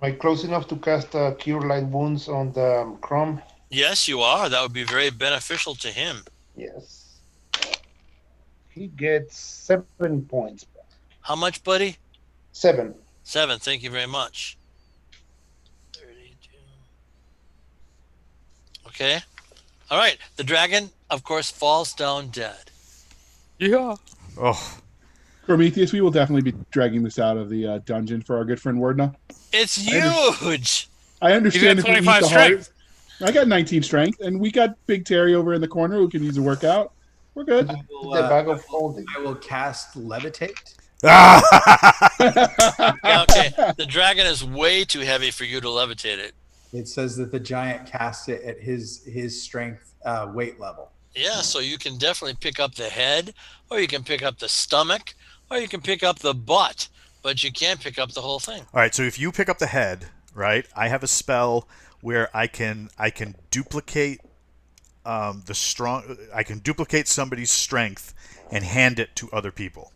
I close enough to cast Cure Light Wounds on the Chrome? Yes, you are. That would be very beneficial to him. Yes. He gets 7 points back. How much, buddy? 7. 7. Thank you very much. 32. Okay. All right. The dragon, of course, falls down dead. Yeah. Oh. Prometheus, we will definitely be dragging this out of the dungeon for our good friend Wardna. It's huge. I understand if we eat the strength. heart. I got 19 strength, and we got Big Terry over in the corner who can use a workout. We're good. The bag of holding. I will cast Levitate. Yeah, okay. The dragon is way too heavy for you to levitate it. It says that the giant casts it at his strength weight level. Yeah, so you can definitely pick up the head, or you can pick up the stomach, or you can pick up the butt, but you can't pick up the whole thing. All right, so if you pick up the head, right, I have a spell where I can duplicate I can duplicate somebody's strength and hand it to other people,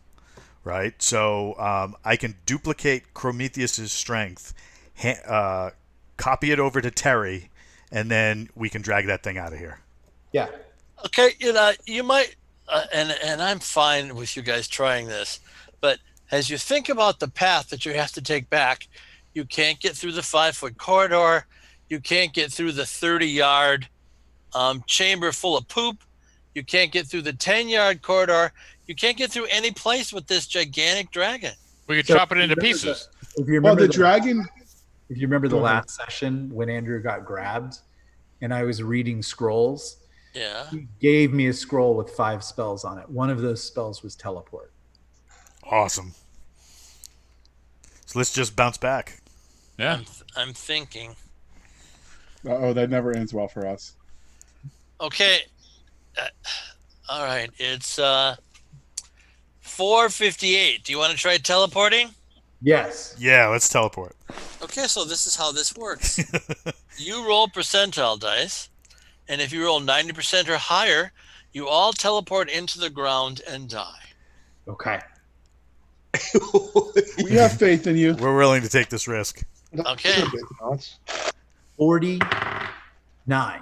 right? So I can duplicate Prometheus's strength, copy it over to Terry, and then we can drag that thing out of here. Yeah. Okay, you might, and I'm fine with you guys trying this, but as you think about the path that you have to take back, you can't get through the 5-foot corridor, you can't get through the 30-yard chamber full of poop, you can't get through the 10-yard corridor, you can't get through any place with this gigantic dragon. We could chop it into pieces. If you remember dragon. If you remember the last session when Andrew got grabbed, and I was reading scrolls. Yeah. He gave me a scroll with 5 spells on it. One of those spells was teleport. Awesome. So let's just bounce back. Yeah. I'm thinking. Uh-oh, that never ends well for us. Okay. All right. It's 4:58. Do you want to try teleporting? Yes. Yeah, let's teleport. Okay, so this is how this works. You roll percentile dice, and if you roll 90% or higher, you all teleport into the ground and die. Okay. We have faith in you. We're willing to take this risk. Okay. 49.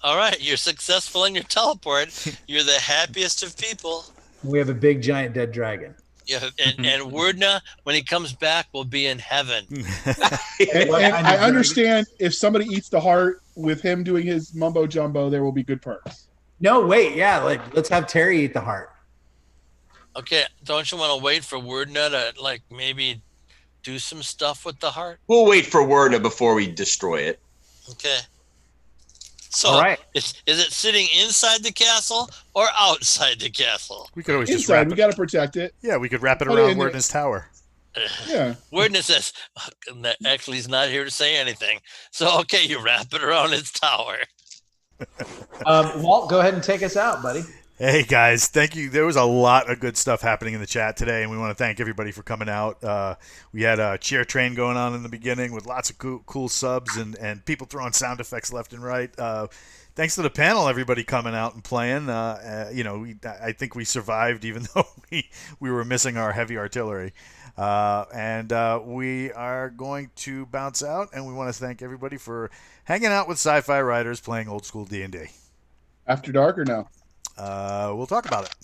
All right, you're successful in your teleport. You're the happiest of people. We have a big giant dead dragon. Yeah, and Wordna, when he comes back, will be in heaven. And I understand if somebody eats the heart with him doing his mumbo jumbo, there will be good perks. No, wait, yeah, let's have Terry eat the heart. Okay, don't you want to wait for Wordna to maybe do some stuff with the heart? We'll wait for Wordna before we destroy it. Okay. So, all right. Is it sitting inside the castle or outside the castle? We could always just inside. We got to protect it. Yeah, we could wrap it Put around in Wordna's tower. Yeah. Wordna says, actually, he's not here to say anything. So, okay, you wrap it around its tower. Walt, go ahead and take us out, buddy. Hey guys, thank you. There was a lot of good stuff happening in the chat today, and we want to thank everybody for coming out. We had a cheer train going on in the beginning with lots of cool subs and people throwing sound effects left and right. Thanks to the panel, everybody coming out and playing. I think we survived even though we were missing our heavy artillery. And we are going to bounce out, and we want to thank everybody for hanging out with Sci-Fi Writers playing old school D&D. After dark or no? We'll talk about it.